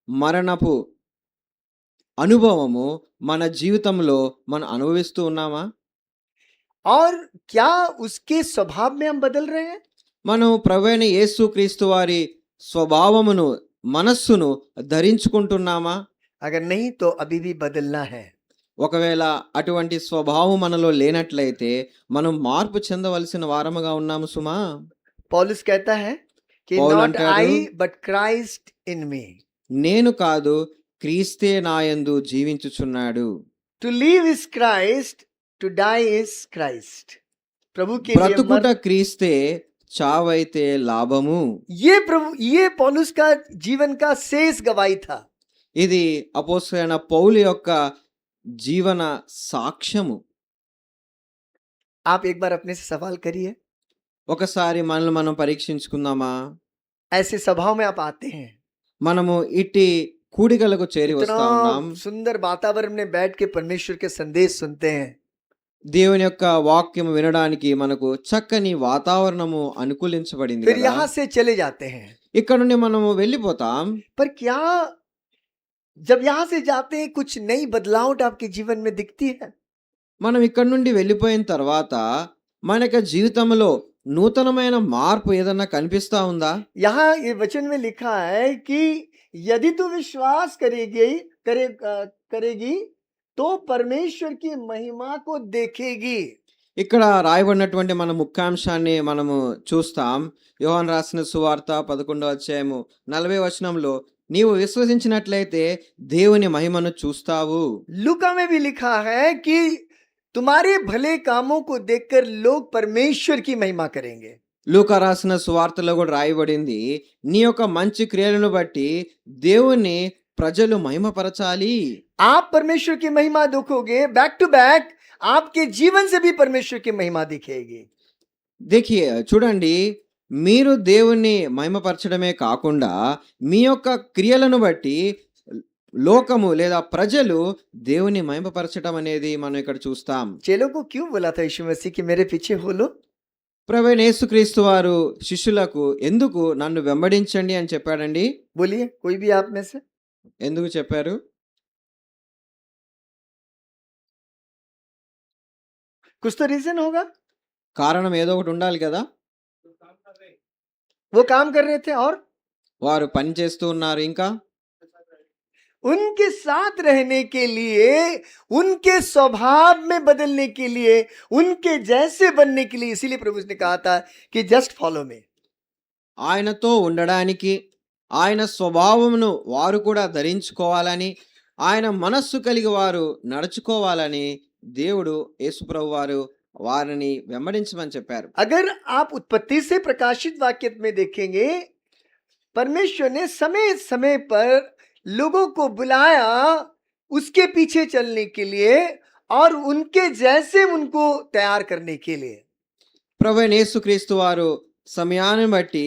మరణపు అనుభవము మన జీవితంలో మనం అనుభవిస్తూ ఉన్నామా? और क्या उसके स्वभाव में हम बदल रहे हैं? మనం ప్రభువైన యేసు క్రీస్తు వారి స్వభావమును మనస్సును ధరించుకుంటున్నామా? अगर नहीं तो अभी भी बदलना है। ఒకవేళ అటువంటి స్వభావం మనలో లేనట్లయితే మనం మార్పు చెందవలసిన వారముగా ఉన్నాము సుమా. पौलुस कहता है कि पौल नॉट अंटाडू, I but Christ in me. నేను కాదు క్రీస్తే నాయందు జీవించుచున్నాడు. To live is Christ, to die is Christ. प्रभु के लिए బ్రతుకుట క్రీస్తే, చావైతే లాభము. ये पौलुस का जीवन का शेष गवाही था। ఇది అపోస్తలుడైన పౌలు యొక్క జీవన సాక్ష్యము. आप एक बार अपने से सवाल करिए, ఒకసారి మనల్ని మనం పరీక్షించుకుందామా? ऐसे सभाओं में आप आते हैं, మనము ఇట్టి కూడికలకు చేరి వస్తా ఉన్నాం. इतना सुंदर वातावरण में बैठ के परमेश्वर के संदेश सुनते हैं, దేవుని యొక్క వాక్యం వినడానికి మనకు చక్కని వాతావరణము అనుకూలించబడింది फिर కదా. यहाँ से चले जाते हैं। ఇక్కడ నుండి మనము వెళ్ళిపోతాం. पर क्या जब यहाँ से जाते हैं कुछ नई बदलावट आपके जीवन में दिखती है? మనం ఇక్కడ నుండి వెళ్ళిపోయిన తర్వాత మన యొక్క జీవితంలో నూతనమైన మార్పు ఏదన్నా కనిపిస్తా ఉందా? यहाँ ये वचन में लिखा है कि यदि तू विश्वास करेगी तो परमेश्वर की महिमा को देखेगी। ఇక్కడ రాయబడినటువంటి మన ముఖ్యాంశాన్ని మనము చూస్తాం. యోహాను రాసిన సువార్త 11వ అధ్యాయము 40వ వచనంలో, నీవు విశ్వసించినట్లయితే దేవుని మహిమను చూస్తావు. लूका में भी लिखा है कि तुम्हारे भले कामों को देखकर लोग परमेश्वर की महिमा करेंगे। లూకా రాసిన సువార్తలో కూడా రాయబడింది, నీ యొక్క మంచి క్రియలను బట్టి దేవుని ప్రజలు మహిమపరచాలి. आप परमेश्वर की महिमा देखोगे, बैक टू बैक आपके जीवन से भी परमेश्वर की महिमा दिखेगी। देखिए చూడండి, మీరు దేవుణ్ణి మహిమపరచడమే కాకుండా మీ యొక్క క్రియలను బట్టి లోకము లేదా ప్రజలు దేవుని మహిమపరచడం అనేది మనం ఇక్కడ చూస్తాం. चेलों को क्यों बोला था यीशु मसीह कि मेरे पीछे हो लो? ప్రభువైన యేసుక్రీస్తు వారు శిష్యులకు ఎందుకు నన్ను వెంబడించండి అని చెప్పాడండి? बोलिए, कोई भी आप में से। ఎందుకు చెప్పారు? कुछ तो रीजन होगा। కారణం ఏదో ఒకటి ఉండాలి కదా. वो काम कर रहे थे और వారు పని చేస్తూ ఉన్నారు. ఇంకా उनके साथ रहने के लिए, उनके स्वभाव में बदलने के लिए, उनके जैसे बनने के लिए, इसीलिए प्रभु ने कहा था कि जस्ट फॉलो मी। ఆయనతో ఉండడానికి, ఆయన స్వభావమును వారు కూడా ధరించుకోవాలని, ఆయన మనస్సు కలిగి వారు నడుచుకోవాలని దేవుడు యేసుప్రభు వారు వారిని వెంబడించమని చెప్పారు. अगर आप उत्पत्ति से प्रकाशित वाक्य में देखेंगे, परमेश्वर ने समय समय पर लोगों को बुलाया उसके पीछे चलने के लिए और उनके जैसे उनको तैयार करने के लिए। ప్రభువైన యేసుక్రీస్తు వారు సమయాన్ని బట్టి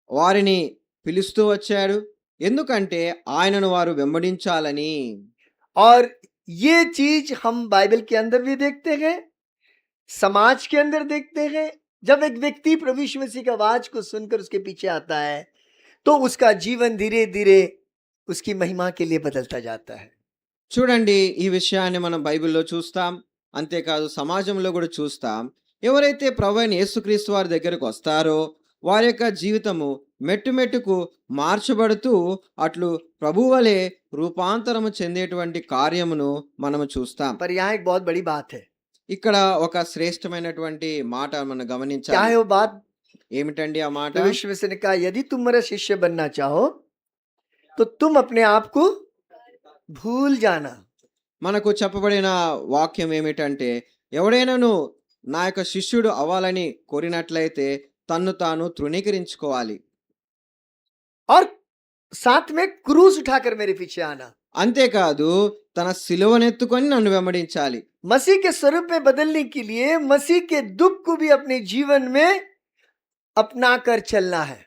వారిని పిలుస్తూ వచ్చాడు. ఎందుకంటే ఆయనను వారు వెంబడించాలని. और ये चीज हम बाइबल के अंदर भी देखते हैं, समाज के अंदर देखते हैं, जब एक व्यक्ति प्रभु यीशु मसीह की आवाज को सुनकर उसके पीछे आता है तो उसका जीवन धीरे धीरे उसकी महिमा के लिए बदलता जाता है। చూడండి, ఈ విషయాన్ని మనం బైబిల్‌లో చూస్తాం. అంతేకాదు సమాజంలో కూడా చూస్తాం. ఎవరైతే ప్రభువైన యేసుక్రీస్తు వారి దగ్గరికి వస్తారో వారి యొక్క జీవితము మెట్టు మెట్టుకు మార్చబడుతూ అట్లు ప్రభువలే రూపాంతరము చెందేటువంటి కార్యమును మనము చూస్తాం. पर यहाँ एक बहुत बड़ी बात है। ఇక్కడ ఒక శ్రేష్టమైనటువంటి మాట మనం क्या గమనించాలి. है वो बात? ఏమిటండి ఆ మాట? प्रभु यीशु मसीह ने कहा यदि तुम मेरा शिष्य बनना चाहो तो तुम अपने आप को भूल जाना। మనకు చెప్పబడిన వాక్యం ఏమిటంటే, ఎవడైనాను నా యొక్క శిష్యుడు అవ్వాలని కోరినట్లయితే తన్ను తాను తృణీకరించుకోవాలి. और साथ में क्रूस उठाकर मेरे पीछे आना। అంతేకాదు తన సిలువనెత్తుకొని నన్ను వెంబడించాలి. मसीह के स्वरूप में बदलने के लिए मसीह के दुख को भी अपने जीवन में अपना कर चलना है।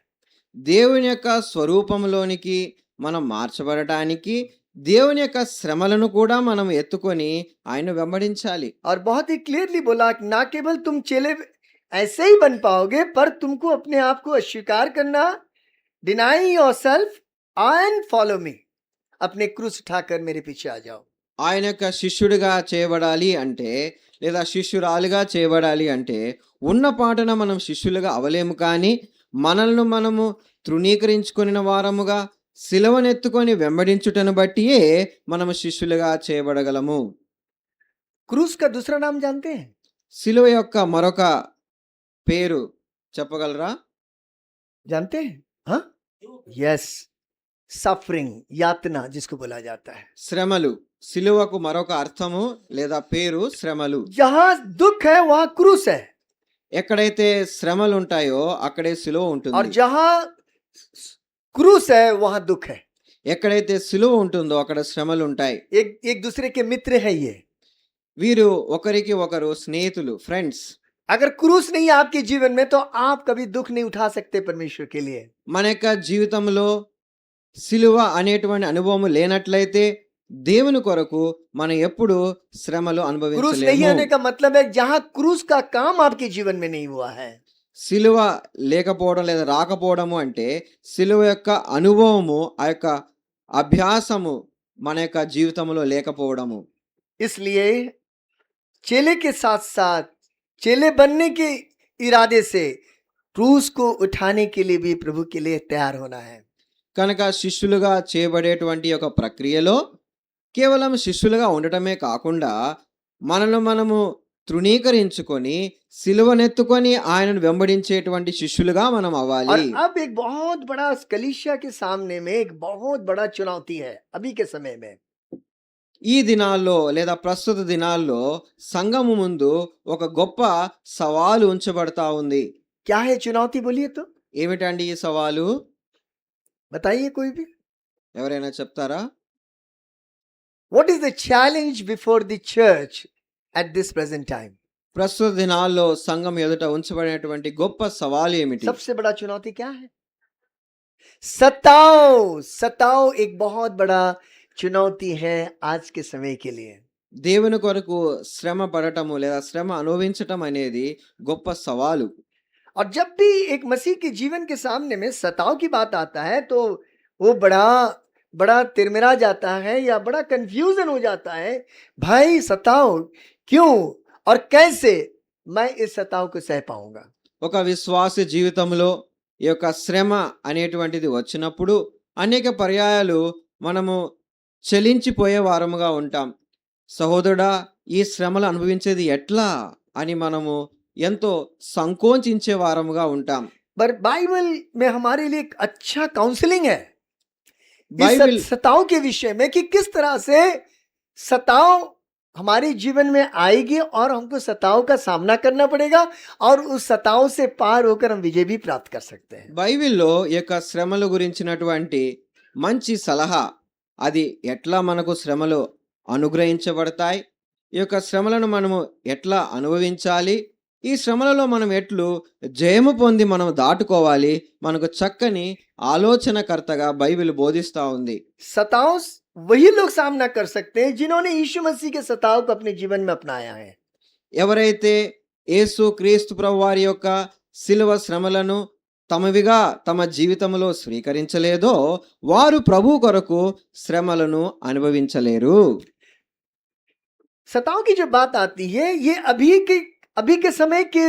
దేవుని యొక్క స్వరూపంలోనికి మనం మార్చబడటానికి దేవుని యొక్క శ్రమలను కూడా మనం ఎత్తుకొని ఆయన వెంబడించాలి. और बहुत ही क्लियरली बोला कि ना केवल तुम चेले ऐसे ही बन पाओगे पर तुमको अपने आप को अस्वीकार करना, deny yourself and follow me. अपने क्रूस उठाकर मेरे पीछे आ जाओ। ఆయన యొక్క శిష్యుడిగా చేయబడాలి అంటే లేదా శిష్యురాలుగా చేయబడాలి అంటే ఉన్న పాటన మనం శిష్యులుగా అవలేము, కానీ మనల్ని మనము తృణీకరించుకొనిన వారముగా సిలువనెత్తుకొని వెంబడించుటను బట్టియే మనము శిష్యులుగా చేయబడగలము. क्रूस का दूसरा नाम जानते हैं? సిలువ యొక్క మరొక పేరు చెప్పగలరా? जानते हैं? हाँ, यस, सफरिंग, यातना जिसको बोला जाता है। శ్రమలు. సిలువకు మరొక అర్థము లేదా పేరు శ్రమలు. जहां दुख है वहां क्रूस है, ఎక్కడైతే శ్రమలు ఉంటాయో అక్కడే సిలువ और ఉంటుంది. जहां क्रूस है वहां दुख है। ఎక్కడైతే సిలువ ఉంటుందో అక్కడ శ్రమలు ఉంటాయి. एक एक दूसरे के मित्र है ये। వీరు ఒకరికి ఒకరు స్నేహితులు, ఫ్రెండ్స్. अगर क्रूस नहीं है आपके जीवन में तो आप कभी दुख नहीं उठा सकते परमेश्वर के लिए। మన యొక్క జీవితంలో సిలువ అనేటువంటి అనుభవం లేనట్లయితే దేవుని కొరకు మనం ఎప్పుడు శ్రమలు क्रूस नहीं అనుభవించలేము. आने का मतलब है जहां क्रूस का काम आपके जीवन में नहीं हुआ है। సిలువ లేకపోవడం లేదా రాకపోవడము అంటే సిలువ యొక్క అనుభవము, ఆ యొక్క అభ్యాసము మన యొక్క జీవితంలో లేకపోవడము. इसलिए चेले के साथ साथ चेले बनने के इरादे से क्रूस को उठाने के लिए भी प्रभु के लिए तैयार होना है। కనుక శిష్యులుగా చేయబడేటువంటి ఒక ప్రక్రియలో కేవలం శిష్యులుగా ఉండటమే కాకుండా మనల్ని మనము తృణీకరించుకొని సిలువనెత్తుకొని ఆయనను వెంబడించేటువంటి శిష్యులుగా మనం और అవ్వాలి. अब एक बहुत बड़ा कलीसिया के सामने में एक बहुत बड़ा चुनौती है अभी के समय में। ఈ దినాల్లో లేదా ప్రస్తుత దినాల్లో సంఘము ముందు ఒక గొప్ప సవాలు ఉంచబడతా ఉంది. क्या है चुनौती बोलिए तो? ఏమిటండి ఈ సవాలు? बताइए कोई भी। ఎవరైనా చెప్తారా? What is the challenge before the church at this present time? ప్రస్తుత దినాల్లో సంఘం ఎదుట ఉంచబడినటువంటి గొప్ప సవాలు ఏమిటి? सबसे बड़ा चुनौती क्या है? सताओ। सताओ एक बहुत बड़ा चुनौती है आज के समय के लिए। దేవుని కొరకు శ్రమ పడటము లేదా శ్రమ అనుభవించటం అనేది గొప్ప సవాలు. और जब भी एक मसीह के जीवन के सामने में सताव की बात आता है तो वो बड़ा बड़ा तिरमिरा जाता है या बड़ा कंफ्यूजन हो जाता है। भाई सताओ क्यों और कैसे मैं इस सताव को सह पाऊंगा? ఒక విశ్వాస జీవితంలో ఈ యొక్క శ్రమ అనేటువంటిది వచ్చినప్పుడు అనేక పర్యాయాలు మనము చలించిపోయే వారముగా ఉంటాం. సహోదరుడా, ఈ శ్రమలు అనుభవించేది ఎట్లా అని మనము ఎంతో సంకోచించే వారముగా ఉంటాం. पर बाइबल में हमारे लिए एक अच्छा काउंसलिंग है बाइबल इस सताव के विषय में कि किस तरह से सताव हमारे जीवन में आएगी और हमको सताव का सामना करना पड़ेगा और उस सताव से पार होकर हम विजय भी प्राप्त कर सकते हैं। బైబిల్లో ఈ యొక్క శ్రమల గురించినటువంటి మంచి సలహా, అది ఎట్లా మనకు శ్రమలు అనుగ్రహించబడతాయి, ఈ యొక్క శ్రమలను మనము ఎట్లా అనుభవించాలి, ఈ శ్రమలలో మనం ఎట్లు జయము పొంది మనం దాటుకోవాలి, మనకు చక్కని ఆలోచనకర్తగా బైబిల్ బోధిస్తూ ఉంది. सताव वही लोग सामना कर सकते हैं जिन्होंने यीशु मसीह के सताव को अपने जीवन में अपनाया है। ఎవరైతే యేసు క్రీస్తు ప్రభు వారి యొక్క శిలువ శ్రమలను తమవిగా తమ జీవితంలో స్వీకరించలేదో వారు ప్రభు కొరకు శ్రమలను అనుభవించలేరు. सताव की जो बात आती है ये अभी के समय के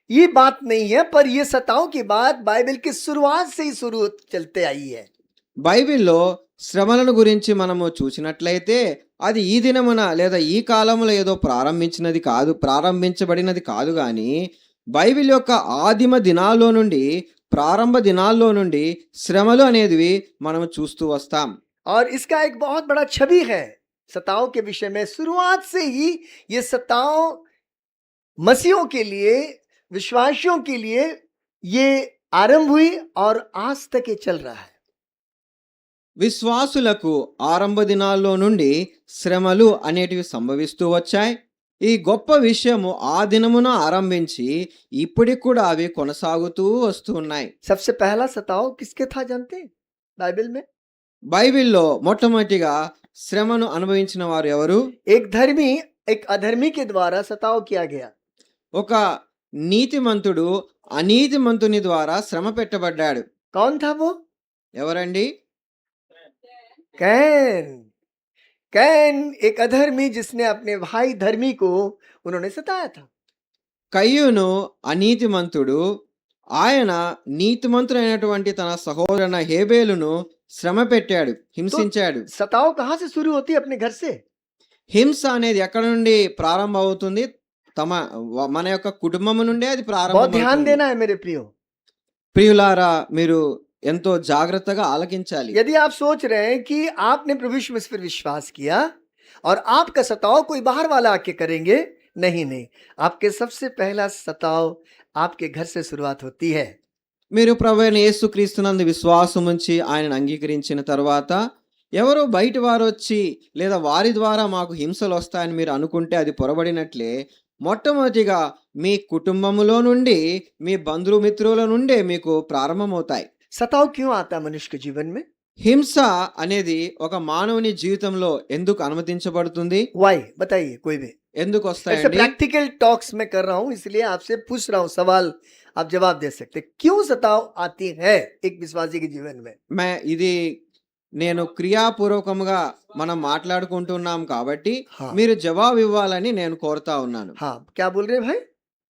ये बात नहीं है, पर ये सताव की बात बाइबल की शुरुआत से ही शुरू चलते आई है। బైబిల్లో శ్రమలను గురించి మనము చూసినట్లయితే అది ఈ దినమున లేదా ఈ కాలంలో ఏదో ప్రారంభించబడినది కాదు గాని బైబిల్ యొక్క ఆదిమ దినాల్లో నుండి ప్రారంభ దినాల్లో నుండి శ్రమలు అనేవి మనం చూస్తూ వస్తాం. और इसका एक बहुत बड़ा छवि है सताव के विषय में। शुरुआत से ही ये सताव मसीहों के लिए, विश्वासियों के लिए ये आरंभ हुई और आज तक ये चल रहा है। విశ్వాసులకు ఆరంభ దినాల్లో నుండి శ్రమలు అనేటివి సంభవిస్తూ వచ్చాయి. ఈ గొప్ప విషయము ఆ దినమున ఆరంభించి ఇప్పటికి కూడా అవి కొనసాగుతూ వస్తూ ఉన్నాయి. सबसे पहला सताव किसके था जानते हैं बाइबल में? బైబిల్లో మొట్టమొదటిగా శ్రమను అనుభవించిన వారు ఎవరు? एक धर्मी एक अधर्मी के द्वारा सताव किया गया। ఒక నీతిమంతుడు అనీతిమంతుని ద్వారా శ్రమ పెట్టబడ్డాడు. कौन था वो? ఎవరండి? कैन। कैन एक अधर्मी जिसने अपने भाई धर्मी को उन्होंने सताया था। కయ్యూను అనీతిమంతుడు. ఆయన నీతిమంతుడైనటువంటి తన సహోదరుడైన హేబేలును శ్రమ పెట్టాడు, హింసించాడు. सताव कहाँ से शुरू होती है? अपने घर से। హింస అనేది ఎక్కడ నుండి ప్రారంభం అవుతుంది? మన యొక్క కుటుంబం నుండే అది बहुत ప్రారంభం ध्यान అవుతుంది. देना है मेरे प्रियो। ప్రియులారా, మీరు ఎంతో జాగ్రత్తగా ఆలకించాలి. यदि आप सोच रहे हैं कि आपने प्रभु यीशु मसीह पर विश्वास किया और आपका सताव कोई बाहर वाला आके करेंगे, नहीं, आपके सबसे पहला सताव आपके घर से शुरुआत होती है। మీరు ప్రభువైన యేసుక్రీస్తునందు విశ్వాసం ఉంచి ఆయనను అంగీకరించిన తర్వాత ఎవరో బయట వారు వచ్చి లేదా వారి ద్వారా మాకు హింసలు వస్తాయని మీరు అనుకుంటే అది పొరబడినట్లే. మొట్టమొదటిగా మీ కుటుంబములో నుండి, మీ బంధుమిత్రుల నుండే మీకు ప్రారంభమవుతాయి. सताव क्यों आता है मनुष्य के जीवन में? హింస అనేది ఒక మానవుని జీవితంలో ఎందుకు అనుమతించబడుతుంది? वाई बताइए कोई भी। ఎందుకు ऐसे వస్తాయండి? प्रैक्टिकल टॉक्स में कर रहा हूं, इसलिए आपसे पूछ रहा हूं सवाल, आप जवाब दे सकते हैं। क्यों सताव आती है एक विश्वासी के जीवन में? ఇది నేను క్రియాపూర్వకంగా మనం మాట్లాడుకుంటున్నాం కాబట్టి हाँ మీరు జవాబు ఇవ్వాలని నేను కోరుతా ఉన్నాను. हाँ, क्या बोल रहे हैं भाई?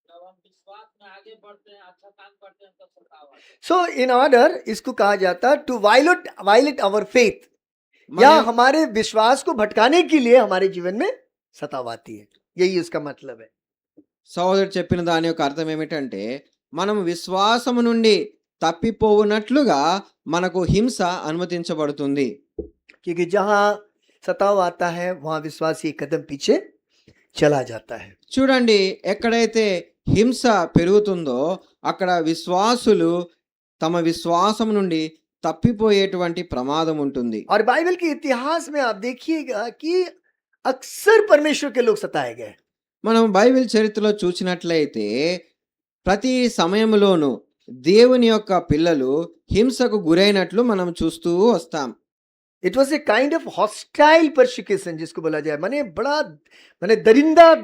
जब हम विश्वास में आगे बढ़ते हैं, अच्छा काम करते हैं तो सताव आता है। सो इन ऑर्डर इसको कहा जाता है टू वायलेट आवर फेथ, మన या हमारे विश्वास को भटकाने के लिए हमारे जीवन में सताव आती है। यही उसका मतलब है। సహోదరుడు చెప్పిన దాని యొక్క అర్థం ఏమిటంటే మనం విశ్వాసము నుండి తప్పిపోవునట్లుగా మనకు హింస అనుమతించబడుతుంది. क्योंकि जहां सताव आता है वहां विश्वासी एक कदम पीछे चला जाता है। చూడండి, ఎక్కడైతే హింస పెరుగుతుందో అక్కడ విశ్వాసులు తమ విశ్వాసం నుండి తప్పిపోయేటువంటి ప్రమాదం ఉంటుంది. और बाइबल के इतिहास में आप देखिएगा कि अक्सर परमेश्वर के लोग सताए गए। మనం బైబిల్ చరిత్రలో చూసినట్లయితే ప్రతి సమయంలోనూ దేవుని యొక్క పిల్లలు హింసకు గురైనట్లు మనం చూస్తూ వస్తాం. It was a kind of hostile persecution जिसको बोला जाए, माने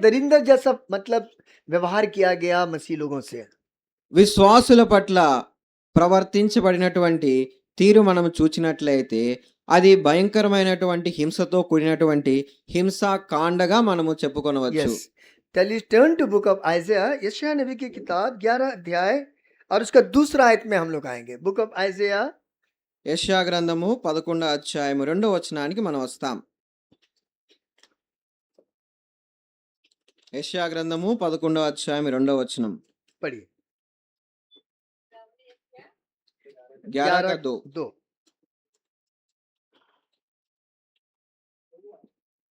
दरिंदा जैसा मतलब व्यवहार किया गया मसीह लोगों से। విశ్వాసుల పట్ల ప్రవర్తించబడినటువంటి తీరు మనం చూచినట్లయితే అది భయంకరమైనటువంటి హింసతో కూడినటువంటి హింసా కాండగా మనము చెప్పుకొనవచ్చు. Yes, turn to book of Isaiah, यशायाह नबी की किताब 11 अध्याय और उसका दूसरा आयत में हम लोग आएंगे। बुक ऑफ आइज़ाया యెషయా గ్రంథము 11వ అధ్యాయము 2వ వచనానికి మనం వస్తాం. యెషయా గ్రంథము 11వ అధ్యాయం 2వ వచనం. पढ़िए। 11:2.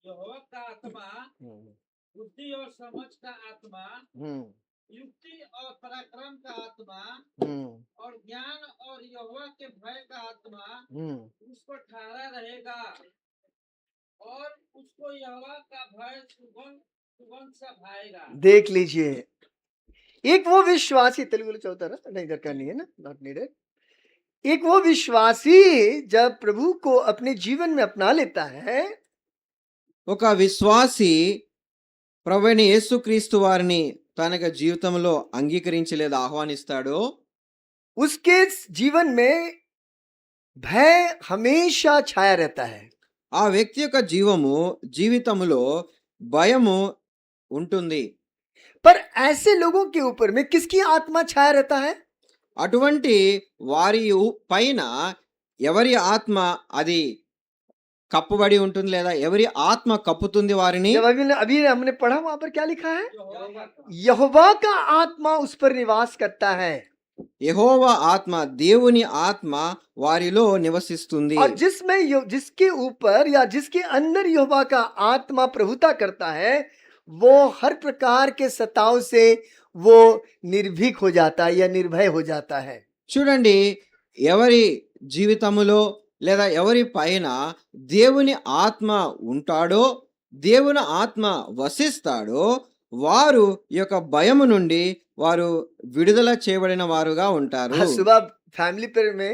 यहोवा का आत्मा बुद्धि और समझ का आत्मा, युक्ति और पराक्रम का आत्मा और ज्ञान और यहोवा के भय का आत्मा उस पर ठहरा रहेगा और उसको यहोवा का भय सुगंध सा भाएगा। देख लीजिए, एक वो विश्वासी, तेलुगु में चौथा नहीं दरकार नहीं है ना, नॉट नीडेड। एक वो विश्वासी जब प्रभु को अपने जीवन में अपना लेता है, ఒక విశ్వాసి ప్రభువైన యేసుక్రీస్తు వారిని తన యొక్క జీవితంలో అంగీకరించి లేదా ఆహ్వానిస్తాడో उसके जीवन में भय हमेशा छाया रहता है। ఆ వ్యక్తి యొక్క జీవితములో భయము ఉంటుంది. पर ऐसे लोगों के ऊपर में किसकी आत्मा छाया रहता है? అటువంటి వారి పైన ఎవరి ఆత్మ అది కప్పుబడి ఉంటుంది లేదా ఎవరి ఆత్మ కప్పుతుంది వారిని? जब अभी हमने पढ़ा वहां पर क्या लिखा है? यहोवा का यहोवा का आत्मा उस पर निवास करता है। యెహోవా ఆత్మ, దేవుని ఆత్మ వారిలో నివసిస్తుంది. और जिसके ऊपर या जिसके अंदर यहोवा का आत्मा प्रभुता करता है, वो हर प्रकार के सताव से वो निर्भीक हो जाता है या निर्भय हो जाता है। చూడండి, ఎవరి జీవితములో లేదా ఎవరి పైన దేవుని ఆత్మ ఉంటాడో, దేవుని ఆత్మ వసిస్తాడో, వారు ఈ యొక్క భయము నుండి వారు విడుదల చేయబడిన వారుగా ఉంటారు. आज सुबह फैमिली प्रेयर में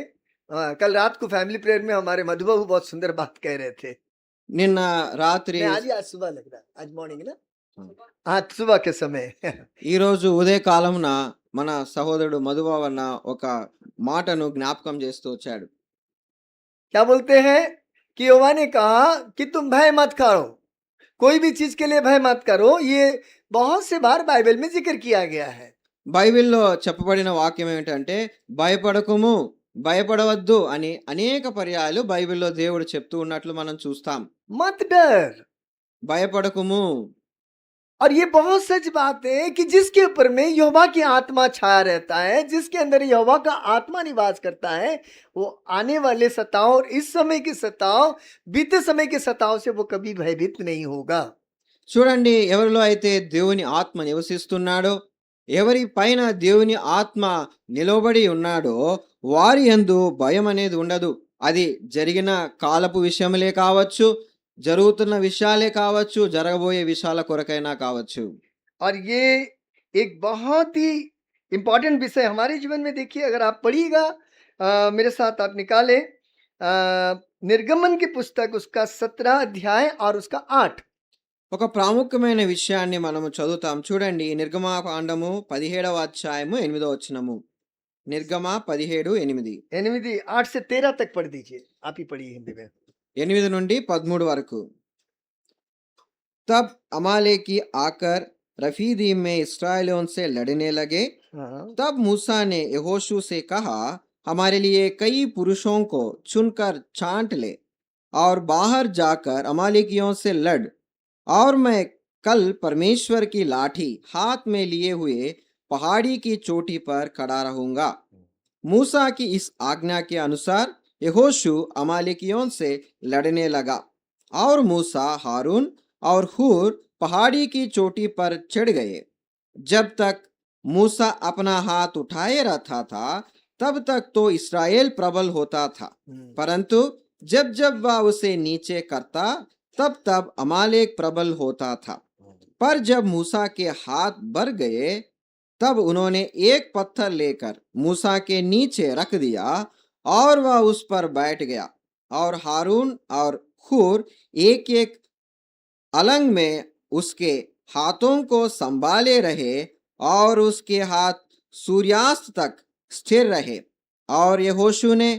कल रात को फैमिली प्रेयर में हमारे मधुबाबू बहुत सुंदर बात कह रहे थे। నిన్న రాత్రి आज सुबह लग रहा है, आज मॉर्निंग ना, आज सुबह के समय ఈ రోజు ఉదయకాలమున మన సహోదరుడు మధుబావన్న ఒక మాటను జ్ఞాపకం చేస్తూ వచ్చాడు. क्या बोलते हैं कि यहोवा ने कहा कि तुम भय मत करो, कोई भी चीज के लिए भय मत करो। ये बहुत से बार बाइबल में जिक्र किया गया है। బైబిల్లో చెప్పబడిన వాక్యం ఏమిటంటే భయపడకుము, భయపడవద్దు అని అనేక పర్యాయాలు బైబిల్లో దేవుడు చెప్తూ ఉన్నట్లు మనం చూస్తాం. मत डर। భయపడకుము. और ये बहुत सच बात है कि जिसके ऊपर में यहोवा की आत्मा छाया रहता है, जिसके अंदर यहोवा का आत्मा निवास करता है, वो आने वाले सताव और इस समय के सताव, बीते समय के सताव से वो कभी भयभीत नहीं होगा। చూడండి, ఎవరిలో అయితే దేవుని ఆత్మ నివసిస్తున్నాడో, ఎవరి పైన దేవుని ఆత్మ నిలబడి ఉన్నాడో వారి యందు భయం అనేది ఉండదు. అది జరిగిన కాలపు విషయములే కావచ్చు, జరుగుతున్న విషయాలే కావచ్చు, జరగబోయే విషయాల కొరకైనా కావచ్చు. और ये एक बहुत ही इम्पोर्टेंट विषय हमारे जीवन में। देखिए, अगर आप पढ़िएगा, मेरे साथ आप निकालें निर्गमन की पुस्तक, उसका 17 अध्याय और उसका 8। ఒక ప్రాముఖ్యమైన విషయాన్ని మనము చదువుతాం. చూడండి, నిర్గమాకాండము 17వ అధ్యాయము 8వ వచనము. నిర్గమ 17:8. 8 से 13 तक पढ़ दीजिए, आप ही पढ़िए हिंदी में। 8 నుండి 13 వరకు. तब अमालेकी आकर रफीदीम में इस्राएलियों से लड़ने लगे. हाँ। तब मूसा ने यहोशू से कहा, हमारे लिए कई पुरुषों को चुनकर छांट ले और बाहर जाकर अमालेकियों से लड़, और मैं कल परमेश्वर की लाठी हाथ में लिए हुए पहाड़ी की चोटी पर खड़ा रहूंगा. मूसा की इस आज्ञा के अनुसार यहोशू अमालेकियों से लड़ने लगा, और मूसा, हारून और हूर पहाड़ी की चोटी पर चढ़ गए. जब तक मूसा अपना हाथ उठाए रखा था तब तक तो इस्राएल प्रबल होता था, परंतु जब जब वह उसे नीचे करता तब तब अमालेक प्रबल होता था. पर जब मूसा के हाथ बढ़ गए तब उन्होंने एक पत्थर लेकर मूसा के नीचे रख दिया और वह उस पर बैठ गया, और हारून और हूर एक एक अलंग में उसके हाथों को संभाले रहे, और उसके हाथ सूर्यास्त तक स्थिर रहे. और यहोशू ने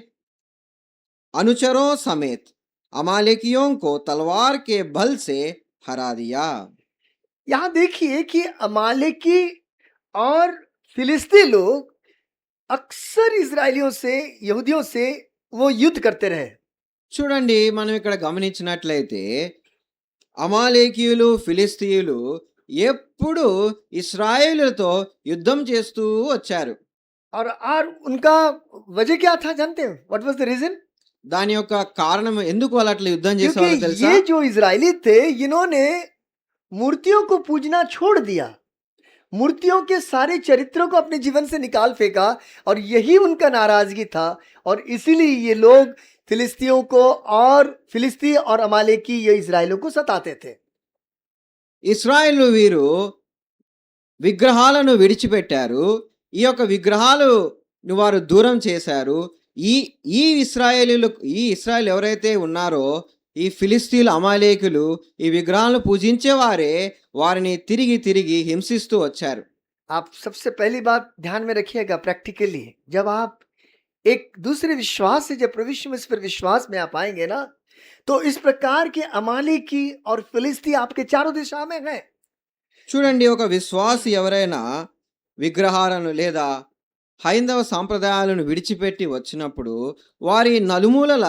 अनुचरों समेत अमालेकियों को तलवार के बल से हरा दिया. यहाँ देखिए कि अमालेकी और फिलिस्ती लोग अक्सर इजरायलियों से, यहूदियों से वो युद्ध करते रहे। చూడండి, మనం ఇక్కడ గమనించినట్లయితే అమాలేకీయులు, ఫిలిస్తీయులు ఎప్పుడు ఇశ్రాయేలుతో యుద్ధం చేస్తూ వచ్చారు. और उनका वजह क्या था जानते हो? What was the reason? దాని యొక్క కారణం ఎందుకు వాళ్ళు అట్లా యుద్ధం చేసేవాళ్ళు क्योंकि తెలుసా? ये जो इजरायली थे, इन्होंने मूर्तियों को पूजना छोड़ दिया, मूर्तियों के सारे चरित्रों को अपने जीवन से निकाल फेंका, और यही उनका नाराजगी था। और इसीलिए ये लोग फिलिस्तियों को और फिलिस्ती और अमालेकी ये इजरायलों को सताते थे। ఇశ్రాయేలు వీరు విగ్రహాలను విడిచిపెట్టారు. ఈ యొక్క విగ్రహాలు వారు దూరం చేశారు. ఈ ఇశ్రాయేలు ఎవరైతే ఉన్నారో ఈ ఫిలిస్తీన్లు అమాలేకులు ఈ విగ్రహాలను పూజించేవారే వారిని తిరిగి తిరిగి హింసిస్తూ వచ్చారు. आप सबसे पहली बात ध्यान में रखिएगा प्रैक्टिकली, जब आप एक दूसरे विश्वास से जब प्रभु यीशु मसीह पर विश्वास में आप आएंगे ना, तो इस प्रकार के अमालेकी और फिलिस्ती आपके चारों दिशा में हैं। చూడండి, ఒక విశ్వాసి ఎవరైనా విగ్రహాలను లేదా హైందవ సాంప్రదాయాలను విడిచిపెట్టి వచ్చినప్పుడు వారి నలుమూలల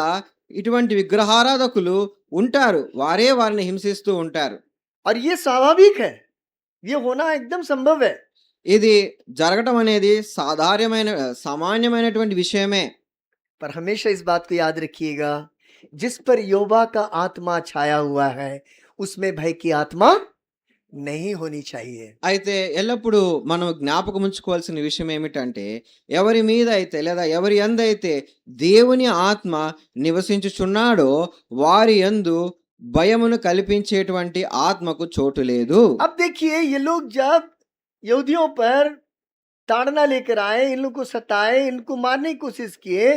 ఇటువంటి విగ్రహారాధకులు ఉంటారు. వారే వారిని హింసిస్తూ ఉంటారు. और ये स्वाभाविक है, ये होना एकदम संभव है। ఇది జరగటం అనేది సామాన్యమైనటువంటి విషయమే. पर हमेशा इस बात को याद रखिएगा, जिस पर यहोवा का आत्मा छाया हुआ है उसमें भय की आत्मा नहीं होनी चाहिए। అయితే ఎల్లప్పుడూ మనం జ్ఞాపకం ఉంచుకోవాల్సిన విషయం ఏమిటంటే, ఎవరి మీద అయితే లేదా ఎవరి యందైతే దేవుని ఆత్మ నివసించుచున్నాడో వారి యందు భయమును కల్పించేటువంటి ఆత్మకు చోటు లేదు. अब देखिए, ये लोग जब यहूदियों पर ताड़ना लेकर आए, इन लोग को सताए, इनको मारने की कोशिश किए,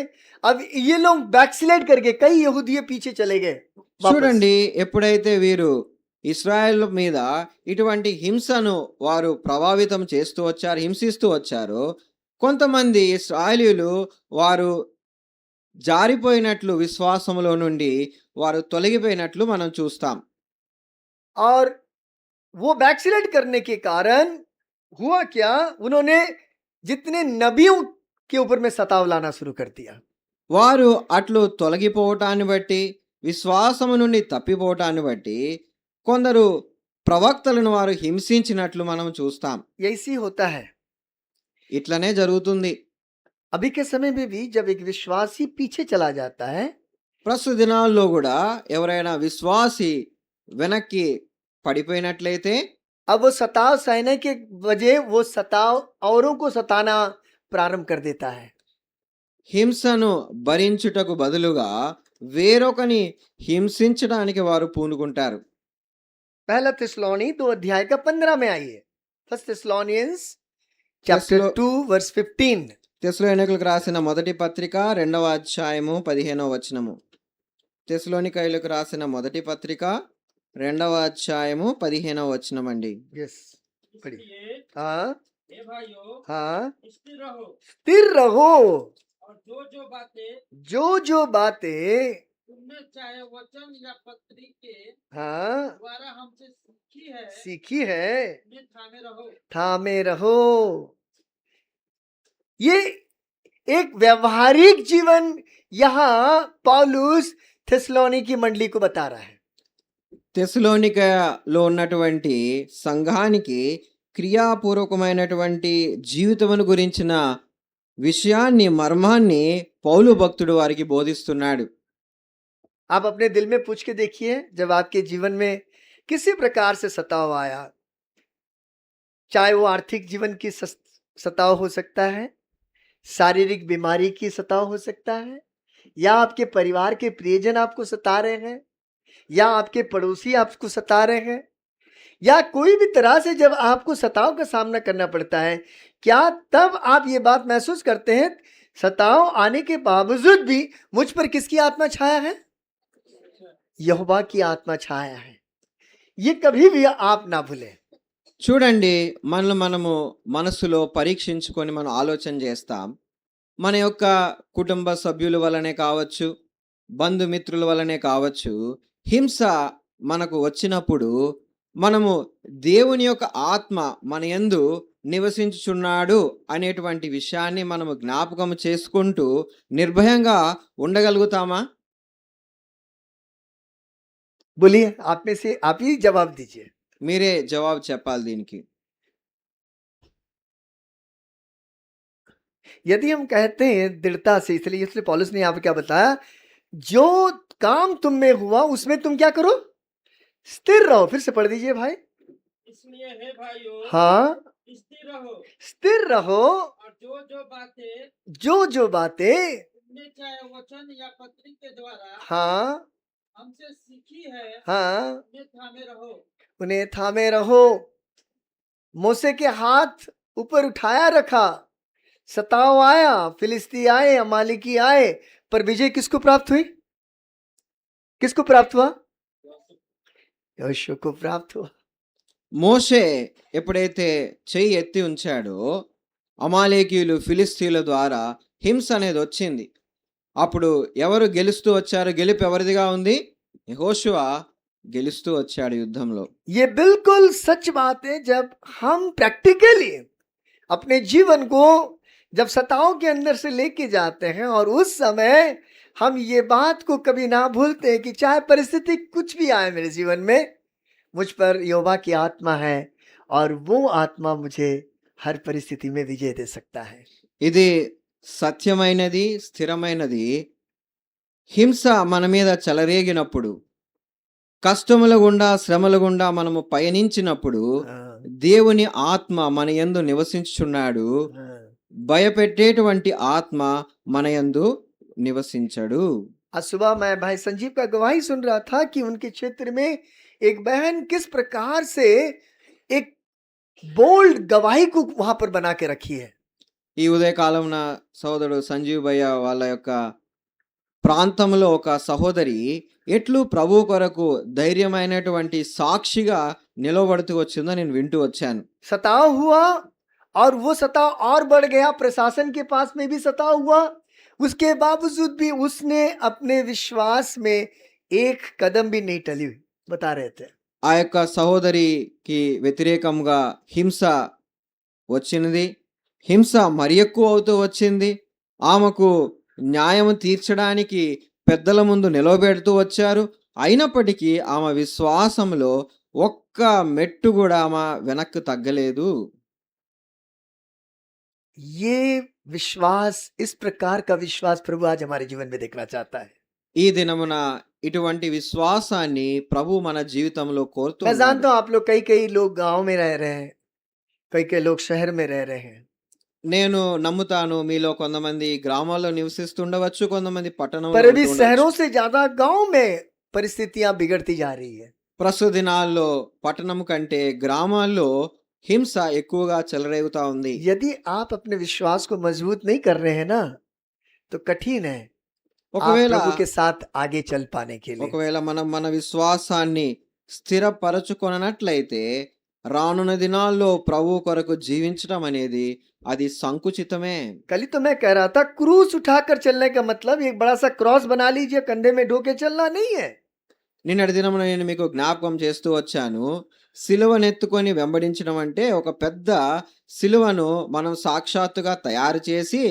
अब ये लोग बैकस्लाइड करके कई यहूदी पीछे चले गए वापस। చూడండి, ఎప్పుడైతే వీరు ఇశ్రాయేల్ మీద ఇటువంటి హింసను వారు ప్రభావితం చేస్తూ వచ్చారు, హింసిస్తూ వచ్చారో, కొంతమంది ఇశ్రాయేలీయులు వారు జారిపోయినట్లు విశ్వాసములో నుండి వారు తొలగిపోయినట్లు మనం చూస్తాం. और वो बैकस्लाइड करने के कारण हुआ क्या, उन्होंने जितने नबियों के ऊपर में सताव लाना शुरू कर दिया। వారు అట్లు తొలగిపోవటాన్ని బట్టి, విశ్వాసము నుండి తప్పిపోవటాన్ని బట్టి కొందరు ప్రవక్తలను వారు హింసించినట్లు మనం చూస్తాం. ऐसी होता है ఇట్లనే జరుగుతుంది. अभी के समय में भी, जब एक विश्वासी पीछे चला जाता है, ప్రస్తుత దినాల్లో కూడా ఎవరైనా విశ్వాసి వెనక్కి పడిపోయినట్లయితే अब वो सताव सहने के वजह वो सताव औरों को सताना प्रारंभ कर देता है। హింసను భరించుటకు బదులుగా వేరొకని హింసించడానికి వారు పూనుకుంటారు. पहला थिस्सलुनी 2 अध्याय का 15 में आइए। First Thessalonians chapter 2 verse 15। తెస్సలోనికైలకు రాసిన మొదటి పత్రిక 2వ అధ్యాయము 15వ వచనము. తెస్సలోనికైలకు రాసిన మొదటి పత్రిక 2వ అధ్యాయము 15వ వచనం అండి. यस, पढ़िए। इसलिए हाँ हे भाइयों, हाँ, स्थिर रहो स्थिर रहो। और जो बातें जो बातें तुमने चाहे वचन या पत्री के हाँ द्वारा हमसे सीखी है सीखी है, उन्हें थामे रहो। थामे रहो। ये एक व्यवहारिक जीवन यहाँ पौलुस थिस्सलुनी की मंडली को बता रहा है। తెస్సలోనికలో ఉన్నటువంటి సంఘానికి క్రియాపూర్వకమైనటువంటి జీవితమును గురించిన విషయాన్ని, మర్మాన్ని పౌలు భక్తుడు వారికి బోధిస్తున్నాడు. आप अपने दिल में पूछ के देखिए, जब आपके जीवन में किसी प्रकार से सताव आया, चाहे वो आर्थिक जीवन की सताव हो सकता है, शारीरिक बीमारी की सताव हो सकता है, या आपके परिवार के प्रियजन आपको सता रहे हैं, या आपके पड़ोसी आपको सता रहे हैं, या कोई भी तरह से जब आपको सताव का सामना करना पड़ता है, क्या तब आप ये बात महसूस करते हैं, सताव आने के बावजूद भी मुझ पर किसकी आत्मा छाया है? यहोवा की आत्मा छाया है। ये कभी भी आप ना भूलें। చూడండి, మనము మనసులో పరీక్షించుకొని మనం ఆలోచన చేస్తాం. మన యొక్క కుటుంబ సభ్యుల వలనే కావచ్చు, బంధుమిత్రుల వలనే కావచ్చు, హింస మనకు వచ్చినప్పుడు మనము దేవుని యొక్క ఆత్మ మన యందు నివసించుచున్నాడు అనేటువంటి విషయాన్ని మనము జ్ఞాపకం చేసుకుంటూ నిర్భయంగా ఉండగలుగుతామా? बोलिए, आप में से आप ही जवाब दीजिए। మీరే జవాబు చెప్పాలి దీనికి. यदि हम कहते हैं दृढ़ता से, इसलिए पौलुस ने यहाँ पे क्या बताया, जो काम तुम में हुआ उसमें तुम क्या करो, स्थिर रहो। फिर से पढ़ दीजिए भाई। इसलिए हे भाइयों, हाँ, स्थिर रहो स्थिर रहो। और जो बातें जो बातें तुमने चाहे वचन या पत्री के द्वारा हाँ हमसे सीखी है हाँ उन्हें थामे रहो। उन्हें थामे रहो। मूसे के हाथ ऊपर उठाया रखा, सताव आया, फिलिस्ती आए, अमालिकी आए, पर विजय किसको प्राप्त हुई? किसको प्राप्त हुआ? यहोशू को प्राप्त हुआ। మోషే ఎప్పుడైతే చెయ్యి ఎత్తి ఉంచాడో అమాలేకీయులు ఫిలిస్తీన్ల ద్వారా హింస అనేది వచ్చింది. అప్పుడు ఎవరు గెలుస్తూ వచ్చారు? గెలుపు ఎవరిదిగా ఉంది? యెహోషువ గెలుస్తూ వచ్చాడు యుద్ధంలో. ये बिल्कुल सच बात है। जब हम प्रैक्टिकली अपने जीवन को जब सताओं के अंदर से लेके जाते हैं और उस समय हम ये बात को कभी ना भूलते हैं कि चाहे परिस्थिति कुछ भी आए मेरे जीवन में, मुझ पर यहोवा की आत्मा है और वो आत्मा मुझे हर परिस्थिति में विजय दे सकता है। ఇది సత్యమైనది, స్థిరమైనది. హింస మన మీద చెలరేగినప్పుడు, కష్టముల గుండా శ్రమల గుండా మనము పయనించినప్పుడు हाँ, దేవుని ఆత్మ మన యందు నివసించుచున్నాడు. हाँ। భయపెట్టేటువంటి ఆత్మ మన యందు నివసించడు. आज सुबह मैं भाई संजीव का गवाही सुन रहा था कि उनके क्षेत्र में एक बहन किस प्रकार से एक बोल्ड गवाही को वहां पर बना के रखी है। ఈ ఉదయకాలం నా సోదరుడు సంజీవ్ భయ్య వాళ్ళ యొక్క ప్రాంతంలో ఒక సహోదరి ఎట్లు ప్రభు కొరకు ధైర్యమైనటువంటి సాక్షిగా నిలబడుతూ వచ్చిందో నేను వింటూ వచ్చాను. सताव हुआ और वो सताव और बढ़ गया, प्रशासन के पास में भी सताव हुआ, उसके बावजूद भी उसने अपने विश्वास में एक कदम भी नहीं टली हुई, बता रहे थे। ఆ యొక్క సహోదరికి వ్యతిరేకంగా హింస వచ్చినది. హింస మరి ఎక్కువ అవుతూ వచ్చింది. ఆమెకు న్యాయం తీర్చడానికి పెద్దల ముందు నిలవబెడుతూ వచ్చారు. అయినప్పటికీ ఆమె విశ్వాసంలో ఒక్క మెట్టు కూడా ఆమె వెనక్కి తగ్గలేదు. ये विश्वास, इस प्रकार का विश्वास प्रभु आज हमारे जीवन में देखना चाहता है। ఈ దినమున ఇటువంటి విశ్వాసాన్ని ప్రభు మన జీవితంలో मैं కోరుతున్నాడు. जानता हूँ आप लोग कई कई लोग गांव में रह रहे हैं, कई कई लोग शहर में रह रहे हैं। నేను నమ్ముతాను మీలో కొంతమంది గ్రామాల్లో నివసిస్తుండవచ్చు, కొంతమంది పట్టణంలో पर अभी ఉంటుండవచ్చు. शहरों से ज्यादा गांव में परिस्थितियां बिगड़ती जा रही है। ప్రస్తుత దినాల్లో పట్టణం కంటే గ్రామాల్లో హింస ఎక్కువగా చెలరేగుతా ఉంది. यदि आप अपने विश्वास को मजबूत नहीं कर रहे हैं ना, तो कठिन है आप ఒకవేళ प्रभु के साथ आगे चल पाने के लिए। ఒకవేళ మనం మన విశ్వాసాన్ని స్థిరపరచుకొనట్లయితే రానున్న దినాల్లో ప్రభు కొరకు జీవించడం అనేది అది సంకుచితమే. कल ही तो मैं कह रहा था, क्रूस उठाकर चलने का मतलब एक बड़ा सा क्रॉस बना लीजिए, कंधे में ढोके चलना नहीं है। నిన్నటి దినమున నేను మీకు జ్ఞాపకం చేస్తూ వచ్చాను. సిలువనెత్తుకొని వెంబడించడం అంటే ఒక పెద్ద సిలువను మనం సాక్షాత్తుగా తయారు చేసి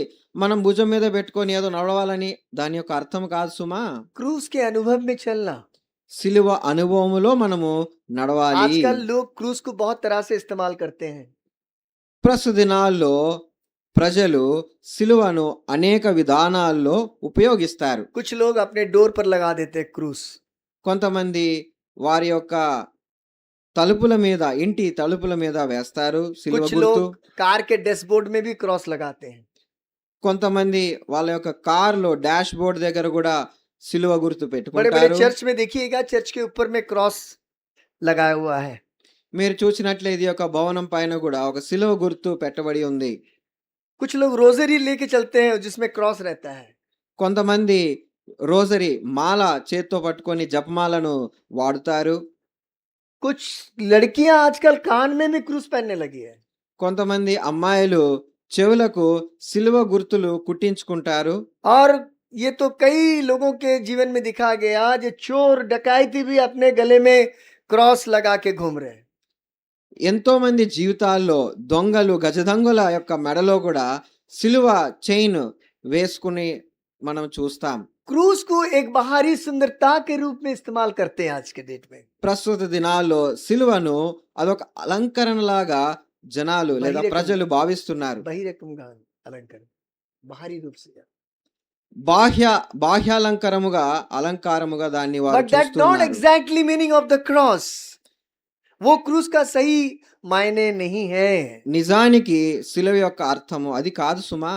మనం భుజం మీద పెట్టుకొని ఏదో నడవాలని దాని యొక్క అర్థం కాదు సుమా. क्रूस के अनुभव में चलना। సిలువ అనుభవములో మనము నడవాలి. आजकल लोग क्रूस को बहुत तरह से इस्तेमाल करते हैं। ప్రస్తుత దినాల్లో ప్రజలు సిలువను అనేక విధానాల్లో ఉపయోగిస్తారు. कुछ लोग अपने डोर पर लगा देते हैं क्रूस। కొంతమంది వారి యొక్క తలుపుల మీద, ఇంటి తలుపుల మీద వేస్తారు సిలువ कुछ గుర్తు. लोग कार के डैशबोर्ड में भी क्रॉस लगाते हैं। కొంతమంది వాళ్ళ యొక్క కార్లో డాష్ బోర్డ్ దగ్గర కూడా సిలువ గుర్తు बड़े बड़े పెట్టుకుంటారు. चर्च में देखिएगा, चर्च के ऊपर में क्रॉस लगाया हुआ है। మీరు చూసినట్లయితే ఇది ఒక భవనం పైన కూడా ఒక సిలువ గుర్తు పెట్టబడి ఉంది. कुछ लोग रोजरी लेके चलते हैं जिसमें क्रॉस रहता है। కొంతమంది రోజరీ మాల చేత్తో పట్టుకొని జపమాలను వాడుతారు. कुछ लड़कियां आजकल कान में भी क्रूस पहनने लगी है। కొంతమంది అమ్మాయిలు చెవులకు సిలువ గుర్తులు కుట్టించుకుంటారు. और ये तो कई लोगों के जीवन में दिखा गया, जो चोर डकैती भी अपने गले में क्रॉस लगा के घूम रहे हैं। ఎంతో మంది జీవితాల్లో దొంగలు, గజదొంగల యొక్క మెడలో కూడా సిలువ చైన్ వేసుకుని మనం చూస్తాం. क्रूस को एक बाहरी सुंदरता के रूप में इस्तेमाल करते हैं आज के डेट में। ప్రస్తుత దినాల్లో సిలువను అదొక అలంకరణలాగా జనాలు లేదా ప్రజలు భావిస్తున్నారు. बहिरकम गान अलंकार, बाहरी रूप से। బాహ్యాలంకరముగా అలంకారముగా దాన్ని వారు But that's not చూస్తున్నారు. exactly meaning of the cross. वो क्रूस का सही मायने नहीं है। నిజానికి సిలువ యొక్క అర్థము అది కాదు సుమా.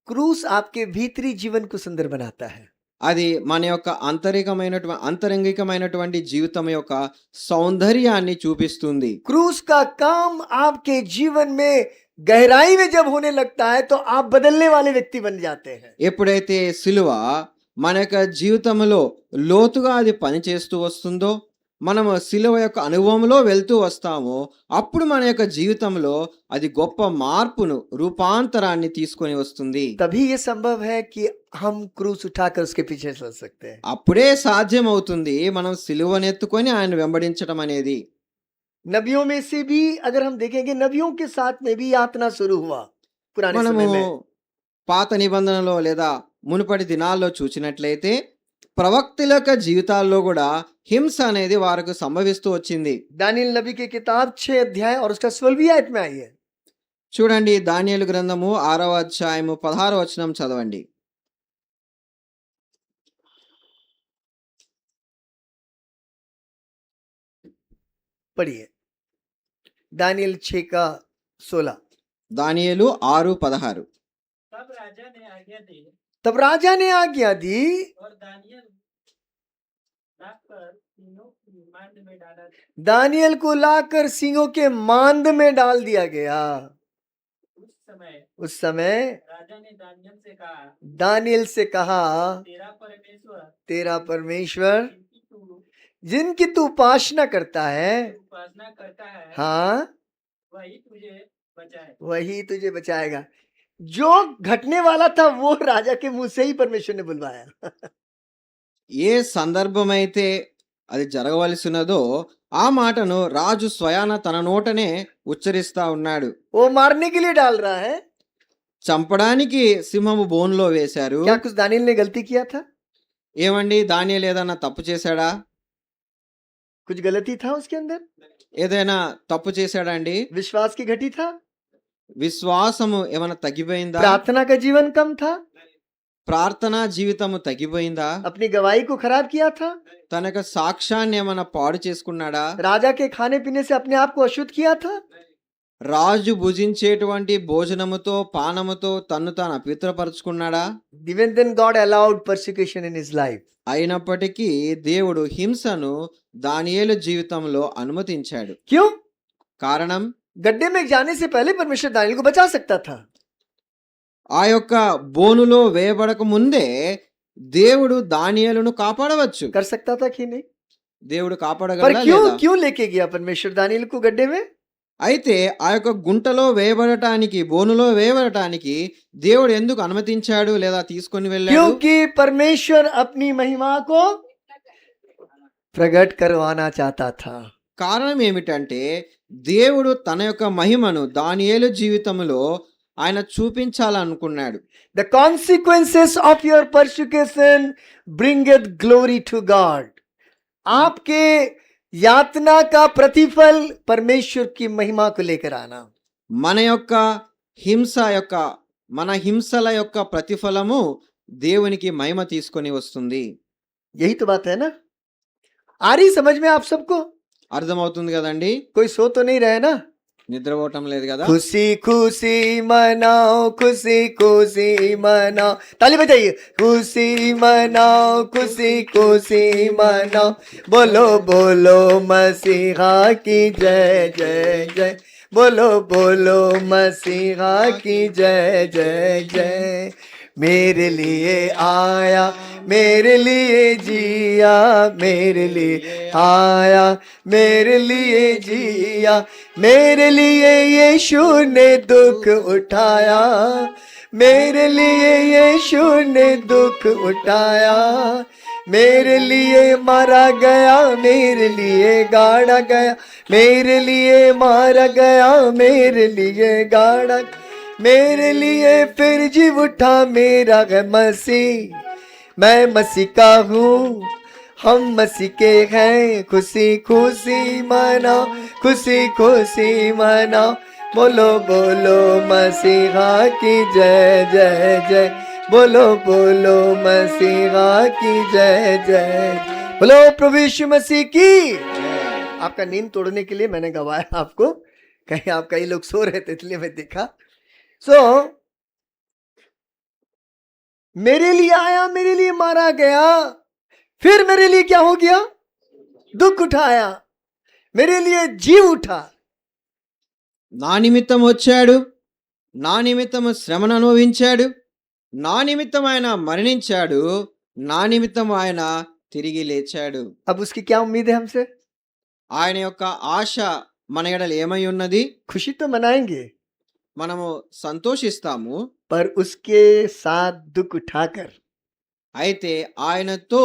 क्रूस आपके भीतरी जीवन को सुंदर बनाता है। అది మన యొక్క అంతరంగికమైనటువంటి జీవితం యొక్క సౌందర్యాన్ని చూపిస్తుంది. क्रूस का काम आपके जीवन में गहराई में जब होने लगता है तो आप बदलने वाले व्यक्ति बन जाते हैं। ఎప్పుడైతే సిలువ మన యొక్క జీవితంలో లోతుగా అది పనిచేస్తూ వస్తుందో, మనము సిలువ యొక్క అనుభవంలో వెళ్తూ వస్తామో, అప్పుడు మన యొక్క జీవితంలో అది గొప్ప మార్పును, రూపాంతరాన్ని తీసుకొని వస్తుంది. तभी ये संभव है कि हम क्रूस उठाकर उसके पीछे चल सकते हैं। అప్పుడే సాధ్యమవుతుంది మనం సిలువనెత్తుకొని ఆయన వెంబడించడం అనేది. नबियों में से भी अगर हम देखेंगे, नबियों के साथ में भी यातना शुरू हुआ पुराने మనము समय में। పాత నిబంధనలో లేదా మునుపటి దినాల్లో చూసినట్లయితే ప్రవక్తల యొక్క జీవితాల్లో కూడా హింస అనేది వారికి సంభవిస్తూ వచ్చింది. दानियल नबी की किताब 6 अध्याय और उसका 16वीं आयत में आई है। చూడండి, దానియేలు గ్రంథము 6వ అధ్యాయము 16వ వచనం చదవండి. पढ़िए, दानियल 6 का 16। దానియేలు 6:16. तब राजा ने आज्ञा दी तब राजा ने आज्ञा दी और दानियल लाकर तीनों की मांद में डाला। दानियल को लाकर सिंहों के मांद में डाल दिया गया। उस समय राजा ने दानियल से कहा, दानियल से कहा, तेरा तेरा परमेश्वर परमेश्वर जिनकी तू जिनकी तू उपासना करता है, उपासना करता है, हाँ, वही तुझे बचाए। वही तुझे बचाएगा। जो घटने वाला था वो राजा के मुंह से ही परमेश्वर ने बुलवाया। ఏ సందర్భమైతే అది జరగవలసినదో ఆ మాటను రాజు స్వయాన తన నోటనే ఉచ్చరిస్తా ఉన్నాడు. वो मारने के लिए डाल रहा है। చంపడానికి సింహము బోన్లో వేశారు. क्या कुछ दानियल ने गलती किया था? ఏమండి, దానియేలు ఏదైనా తప్పు చేశాడా? कुछ गलती था उसके अंदर? ఏదైనా తప్పు చేశాడా అండి? विश्वास की घटी था? విశ్వాసము ఏమైనా తగ్గిపోయిందా? प्रार्थना का जीवन कम था? ప్రార్థనా జీవితము తగ్గిపోయిందా? अपनी गवाही को खराब किया था? తన యొక్క సాక్ష్యాన్ని ఏమైనా పాడు చేసుకున్నాడా? राजा के खाने पीने से अपने आप को अशुद्ध किया था? రాజు భుజించేటువంటి భోజనముతో పానముతో తన్ను తాను అపవిత్రపరుచుకున్నాడా? Even then God allowed persecution in his life. అయినప్పటికీ దేవుడు హింసను దానియేలు జీవితంలో అనుమతించాడు. क्यों? కారణం, गड्ढे में जाने से पहले परमेश्वर दानियल को बचा सकता था। ఆ యొక్క బోనులో వేయబడక ముందే దేవుడు దానియేలును కాపాడవచ్చు. कर सकता था कि नहीं? దేవుడు पर కాపాడగలడా क्यों లేదా? क्यों लेके गया परमेश्वर दानियल को गड्ढे में? అయితే ఆ యొక్క గుంటలో వేయబడటానికి, బోనులో వేయబడటానికి దేవుడు ఎందుకు అనుమతించాడు లేదా తీసుకొని వెళ్ళాడు? क्योंकि परमेश्वर अपनी महिमा को प्रकट करवाना चाहता था। కారణం ఏమిటంటే దేవుడు తన యొక్క మహిమను దానియేలు జీవితంలో ఆయన చూపించాలనుకున్నాడు. The consequences of your persecution bringeth glory to God. आपके यातना का प्रतिफल परमेश्वर की महिमा को लेकर आना। మన హింసల యొక్క ప్రతిఫలము దేవునికి మహిమ తీసుకొని వస్తుంది. यही तो बात है ना? आ रही समझ में आप सबको? అర్థమవుతుంది కదండి? कोई सो तो नहीं रहे ना? నిద్రపోవటం లేదు కదా? खुशी खुशी मनाओ, खुशी खुशी मनाओ, ताली बजाइए। खुशी मनाओ, खुशी खुशी मनाओ, बोलो बोलो मसीहा की जय जय जय, बोलो बोलो मसीहा की जय जय जय। मेरे लिए आया, मेरे लिए जिया, मेरे लिए आया, मेरे लिए जिया, मेरे लिए यीशु ने दुख उठाया, मेरे लिए यीशु ने दुख उठाया, मेरे लिए मारा गया, मेरे लिए गाड़ा गया, मेरे लिए मारा गया, मेरे लिए गाड़ा, मेरे लिए फिर जी उठा मेरा है मसीह, मैं मसीह का हूँ, हम मसीह के हैं। खुशी खुशी मनाओ, खुशी खुशी मनाओ, बोलो बोलो मसीहा की जय जय जय, बोलो बोलो मसीहा की जय जय, बोलो प्रभु यीशु मसीह की। आपका नींद तोड़ने के लिए मैंने गवाया आपको, कहीं आप कई लोग सो रहे थे इसलिए मैं देखा। मेरे लिए आया, मेरे लिए मारा गया, फिर मेरे लिए क्या हो गया? दुख उठाया, मेरे लिए जी उठा। నా నిమిత్తం వచ్చాడు, నా నిమిత్తము శ్రమను అనుభవించాడు, నా నిమిత్తం ఆయన మరణించాడు, నా నిమిత్తం ఆయన తిరిగి లేచాడు. अब उसकी क्या उम्मीद है हमसे? ఆయన యొక్క ఆశ మన ఎడల ఏమై ఉన్నది? खुशी तो मनाएंगे, మనము సంతోషిస్తాము. पर उसके साथ दुख उठाकर అయితే ఆయనతో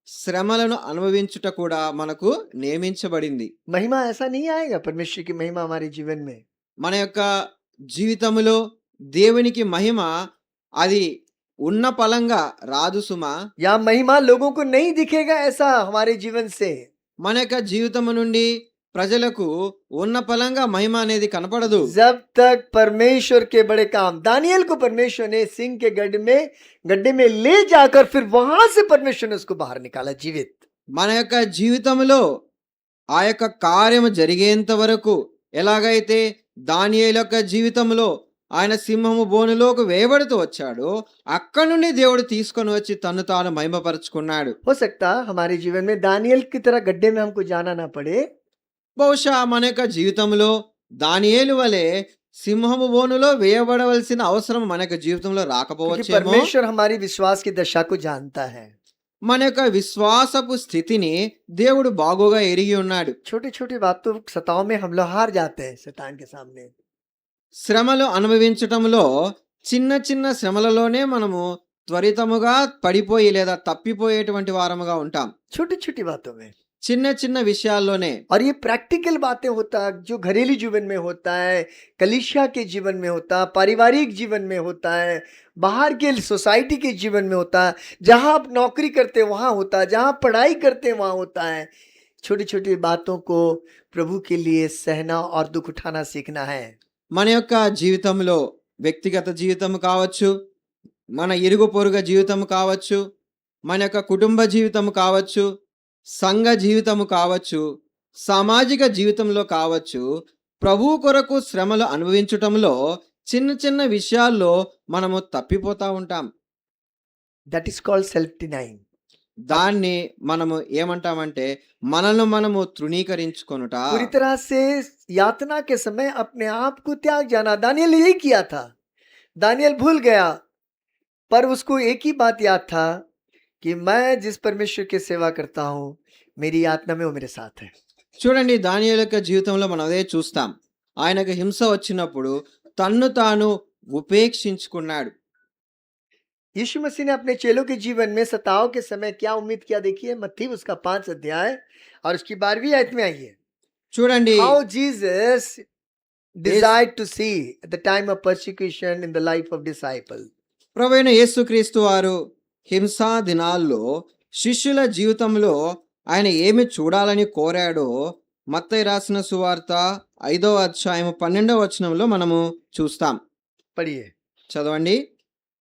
శ్రమలను అనుభవించుట కూడా మనకు నియమించబడింది. महिमा ऐसा नहीं आएगा। परमेश्वर की महिमा हमारे जीवन में మన యొక్క జీవితములో దేవునికి మహిమ అది ఉన్న పలంగా రాదు సుమా. या महिमा लोगों को नहीं दिखेगा ऐसा हमारे जीवन से। మన యొక్క జీవితము నుండి ప్రజలకు ఉన్న పలంగా మహిమ అనేది కనపడదు. जब तक परमेश्वर के बड़े काम, दानियल को परमेश्वर ने सिंह के गड्ढे में ले जाकर फिर वहां से परमेश्वर ने उसको बाहर निकाला जीवित। మన యొక్క జీవితంలో ఆ యొక్క కార్యము జరిగేంత వరకు ఎలాగైతే దానియేలు యొక్క జీవితంలో ఆయన సింహము బోనులోకి వేయబడుతూ వచ్చాడో అక్కడి నుండి దేవుడు తీసుకొని వచ్చి తన్ను తాను మహిమపరుచుకున్నాడు. हो सकता हमारे जीवन में दानियल की तरह गड्ढे में हमको जाना ना पड़े, బహుశా మన యొక్క జీవితంలో దానియేలు వలె సింహము బోనులో వేయబడవలసిన అవసరం మన యొక్క జీవితంలో क्योंकि రాకపోవచ్చేమో. परमेश्वर हमारी विश्वास की दशा को जानता है। మన యొక్క విశ్వాసపు స్థితిని దేవుడు బాగుగా ఎరిగి ఉన్నాడు. छोटी छोटी बातों सताओं में हम लोग हार जाते हैं शैतान के सामने। శ్రమలు అనుభవించటంలో చిన్న చిన్న శ్రమలలోనే మనము త్వరితముగా పడిపోయి లేదా తప్పిపోయేటువంటి వారముగా ఉంటాం. छोटी छोटी बातों में, చిన్న చిన్న విషయాల్లోనే. और ये प्रैक्टिकल बातें होता है जो घरेलू जीवन में होता है, कलीसिया के जीवन में होता है, पारिवारिक जीवन में होता है, बाहर के सोसाइटी के जीवन में होता है, जहाँ आप नौकरी करते हैं वहाँ होता है, जहाँ पढ़ाई करते हैं वहाँ होता है। छोटी छोटी बातों को प्रभु के लिए सहना और दुख उठाना सीखना है। మన యొక్క జీవితంలో వ్యక్తిగత జీవితం కావచ్చు, మన ఇరుగు పొరుగు జీవితం కావచ్చు, మన యొక్క కుటుంబ జీవితం కావచ్చు, సంఘ జీవితము కావచ్చు, సామాజిక జీవితంలో కావచ్చు, ప్రభు కొరకు శ్రమలు అనుభవించటంలో చిన్న చిన్న విషయాల్లో మనము తప్పిపోతా ఉంటాం. That is called self-denying. దాన్ని మనము ఏమంటామంటే మనల్ని మనము తృణీకరించుకొనుట. पूरी तरह से यातना के समय अपने आप को त्याग जाना। दानियल यही किया था। दानियल भूल गया, पर उसको एक ही बात याद था कि मैं जिस परमेश्वर की सेवा करता हूँ, मेरी यातना में वो मेरे साथ है। చూడండి, దానియేలు యొక్క జీవితంలో మనం అదే చూస్తాం. ఆయనకు హింస వచ్చినప్పుడు తన్ను తాను ఉపేక్షించుకున్నాడు. यीशु मसीह ने अपने चेलों के जीवन में सताव के समय क्या उम्मीद किया? देखिए मत्ती उसका 5 अध्याय और उसकी 12वीं आयत में आइए। చూడండి, How Jesus desired to see at the time of persecution in the life of disciples. ప్రభువైన యేసుక్రీస్తు వారు హింసా దినాల్లో శిష్యుల జీవితంలో ఆయన ఏమి చూడాలని కోరాడో మత్తయి రాసిన సువార్త 5వ అధ్యాయం 12వ వచనంలో మనము చూస్తాం. पढ़िए, చదవండి.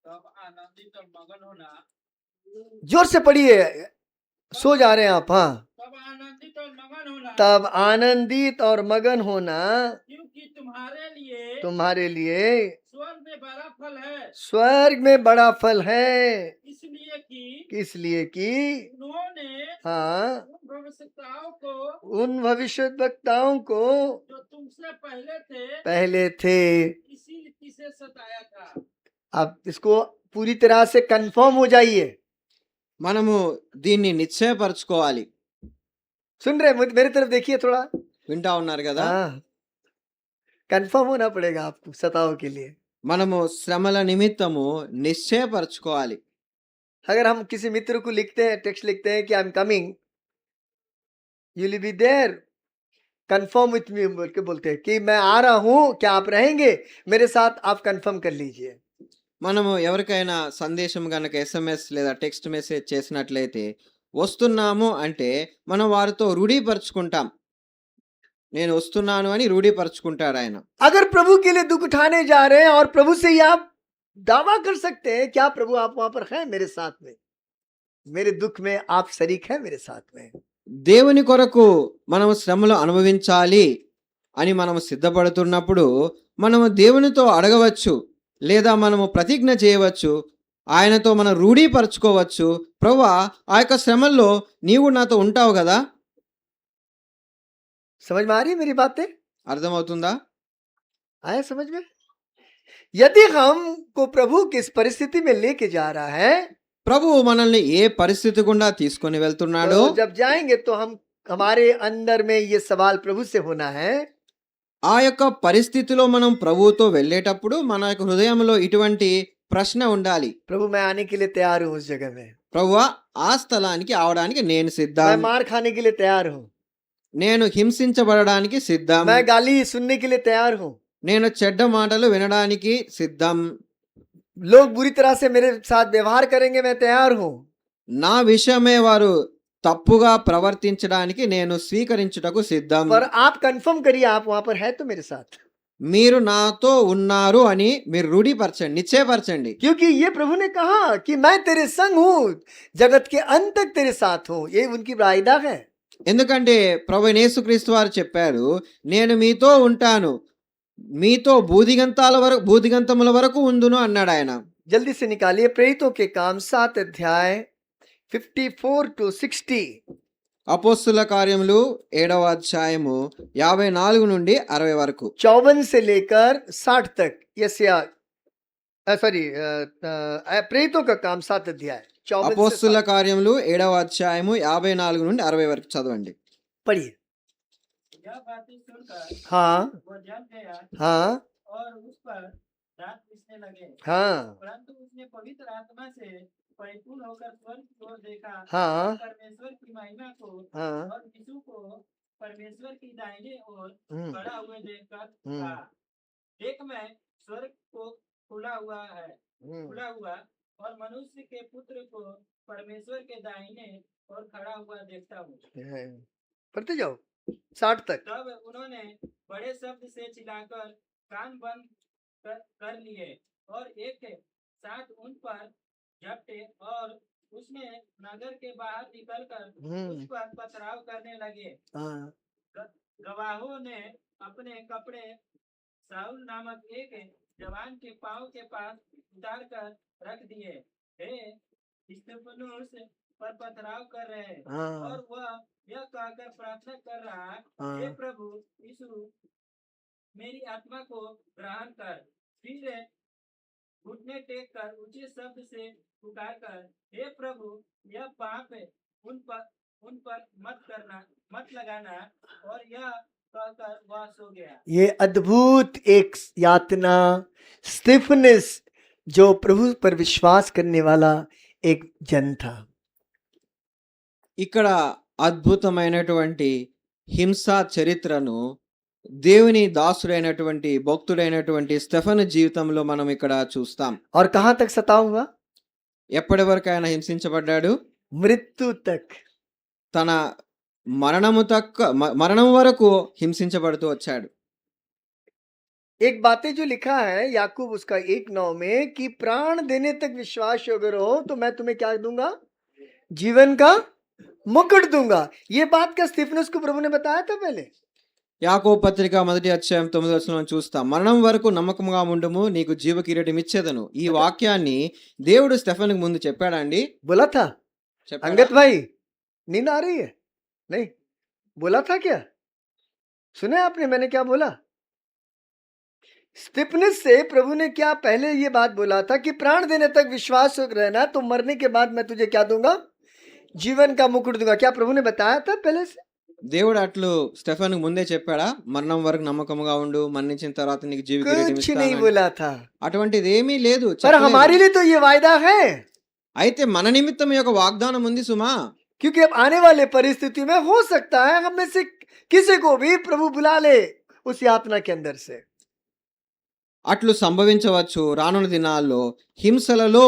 तब आनंदित और मगन होना, जोर से पढ़िए, सो जा रहे हैं आप। हाँ, तब आनंदित और मगन होना, तब आनंदित और मगन होना क्योंकि तुम्हारे लिए तुम्हारे लिए स्वर्ग में बड़ा फल है, स्वर्ग में बड़ा फल है, इसलिए कि उन्होंने हाँ उन भविष्यताओं भविष्यद्वक्ताओं को जो तुमसे पहले थे इसी रीति से सताया था। अब इसको पूरी तरह से कंफर्म हो जाइए। మనము దీన్ని నిశ్చయపరచుకోవాలి. सुन रहे मेरी तरफ देखिए थोड़ा। వింటా ఉన్నారు కదా? हाँ, कंफर्म होना पड़ेगा आपको सताव के लिए। మనము శ్రమల నిమిత్తము నిశ్చయపరచుకోవాలి. अगर हम किसी मित्र को लिखते हैं, टेक्स्ट लिखते हैं कि I am coming, you will be there, confirm with me बोल के बोलते हैं कि मैं आ रहा हूँ, क्या आप रहेंगे मेरे साथ? आप कंफर्म कर लीजिए। మనము ఎవరికైనా సందేశం కనుక ఎస్ఎంఎస్ లేదా టెక్స్ట్ మెసేజ్ చేసినట్లయితే వస్తున్నాము అంటే మనం వారితో రూఢీపరచుకుంటాం. నేను వస్తున్నాను అని రూఢీపరచుకుంటాడు ఆయన. अगर प्रभु के लिए दुख उठाने जा रहे हैं और प्रभु से ये आप दावा कर सकते हैं, क्या प्रभु आप वहां पर हैं मेरे साथ में, मेरे दुख में आप शरीक हैं मेरे साथ में। దేవుని కొరకు మనము శ్రమలు అనుభవించాలి అని మనము సిద్ధపడుతున్నప్పుడు మనము దేవునితో అడగవచ్చు, లేదా మనము ప్రతిజ్ఞ చేయవచ్చు, ఆయనతో మనం రూఢీపరచుకోవచ్చు. ప్రభువా, ఆ యొక్క శ్రమల్లో నీవు నాతో ఉంటావు కదా. समझ में आ रही है मेरी बातें? అర్థమవుతుందా? आया समझ में? यदि हमको प्रभु किस परिस्थिति में लेके जा रहा है, ప్రభువు మనల్ని ఏ పరిస్థితి గుండా తీసుకొని వెళ్తున్నాడో तो जब जाएंगे तो हम हमारे अंदर में ये सवाल प्रभु से होना है, ఆ యొక్క పరిస్థితిలో మనం ప్రభువుతో వెళ్ళేటప్పుడు మన యొక్క హృదయంలో ఇటువంటి ప్రశ్న ఉండాలి. प्रभु मैं आने के लिए तैयार हूँ उस जगह में, ప్రభువా ఆ స్థలానికి అవడానికి నేను मैं సిద్ధం, मार खाने के लिए तैयार हूँ, నేను హింసించబడడానికి సిద్ధం, मैं गाली सुनने के लिए तैयार हूँ, నేను చెడ్డ మాటలు వినడానికి సిద్ధం, लोग बुरी तरह से मेरे साथ व्यवहार करेंगे मैं तैयार हूँ। నా విషయమే వారు తప్పుగా ప్రవర్తించడానికి నేను స్వీకరించుటకు సిద్ధం. पर आप कंफर्म करिए आप वहां पर है तो मेरे साथ, మీరు నాతో ఉన్నారు అని మీరు రూఢిపరచండి, నిశ్చయపరచండి. क्योंकि ये प्रभु ने कहा कि मैं तेरे संग हूँ, जगत के अंत तक तेरे साथ हूँ, ये उनकी वायदा है। ఎందుకంటే ప్రభు యేసుక్రీస్తు వారు చెప్పారు, నేను మీతో ఉంటాను, మీతో భూదిగంతముల వరకు ఉందును అన్నాడు ఆయన. जल्दी से निकालिए प्रेरितों के काम 7 अध्याय 54 to 60। అపోస్తుల కార్యములు 7వ అధ్యాయము 54 నుండి 60 వరకు. 54 से लेकर 60 तक, यसिया सॉरी प्रेरितों का काम 7 अध्याय 54 से అపోస్తుల 60। కార్యములు 7వ అధ్యాయము 54 నుండి 60 వరకు చదవండి. पढ़िए। यह बातें सुनकर हाँ वो जम गया हाँ और उस पर दांत पीसने लगे, हाँ परंतु उसने पवित्र आत्मा से परिपूर्ण होकर स्वर्ग की ओर देखा, हाँ परमेश्वर की महिमा को हाँ और यीशु को परमेश्वर की दाहिने ओर हम्म, खड़ा हुए देखकर हम्म, कहा, देख मैं स्वर्ग को खुला हुआ हम्म, और मनुष्य के पुत्र को परमेश्वर के दाहिने ओर खड़ा हुआ देखता हूँ। है। पढ़ते जाओ 60 तक। तब उन्होंने बड़े शब्द से चिल्लाकर कान बंद कर लिए और एक साथ उन पर झपटे और उसने नगर के बाहर निकलकर उस हम्म, पर पथराव करने लगे। हाँ गवाहों ने अपने कपड़े साउल नामक एक जवान के पांव के पास उतार कर रख दिए, हे स्तिफनुस पर पथराव कर रहे हैं, हाँ और वह यह कहकर प्रार्थना कर रहा, हे हाँ प्रभु यीशु मेरी आत्मा को ग्रहण कर। फिर घुटने टेक कर ऊंचे शब्द से पुकार कर, हे प्रभु यह पाप उन पर मत लगाना, और यह कहकर वह सो गया। ये अद्भुत एक यातना स्तिफनस जो प्रभु पर विश्वास करने वाला एक जन था। ఇక్కడ అద్భుతమైనటువంటి హింసా చరిత్రను దేవుని దాసుడైనటువంటి భక్తుడైనటువంటి స్టెఫను జీవితంలో మనం ఇక్కడ చూస్తాం. और कहाँ तक सता हुआ? ఎప్పటి వరకు ఆయన హింసించబడ్డాడు? मृत्यु तक। తన మరణం వరకు హింసించబడుతూ వచ్చాడు. एक बातें जो लिखा है याकूब उसका 1:9 में कि प्राण देने तक विश्वास अगर हो तो मैं तुम्हें क्या दूंगा? जीवन का मुकुट दूंगा। ये बात क्या स्तिफनुस को प्रभु ने बताया था पहले? యాకోబు పత్రిక 1వ అధ్యాయం 9వ వచనం చూస్తాం. మరణం వరకు నమ్మకంగా ఉండుము, నీకు జీవ కిరీటం ఇచ్చేదను. ఈ వాక్యాన్ని దేవుడు స్టెఫెన్కు ముందు చెప్పాడండి. बोला था చెప్పాడా? अंगद भाई, नींद आ रही है? नहीं बोला था क्या? सुने आपने मैंने क्या बोला? स्तिफनुस से प्रभु ने क्या पहले ये बात बोला था कि प्राण देने तक विश्वास रहना, तो मरने के बाद मैं तुझे क्या दूंगा? जीवन का मुकुट दूंगा। क्या प्रभु ने बताया था पहले से? దేవుడు అట్లు స్టెఫెన్కు ముందే చెప్పాడా? మరణం వరకు నమ్మకంగా ఉండు, మరణించిన తర్వాత నీకు జీవ కిరీటం कुछ नहीं ఇస్తాను. बोला था, అటువంటిది ఏమీ లేదు. पर చెప్పలేదు. हमारे लिए तो ये वायदा है, అయితే మన నిమిత్తం ఈ యొక్క వాగ్దానం ఉంది సుమా. क्योंकि अब आने वाले परिस्थिति में हो सकता है हम में से किसी को भी प्रभु बुला ले उस यातना के अंदर से। అట్లు సంభవించవచ్చు. రానున్న దినాల్లో హింసలలో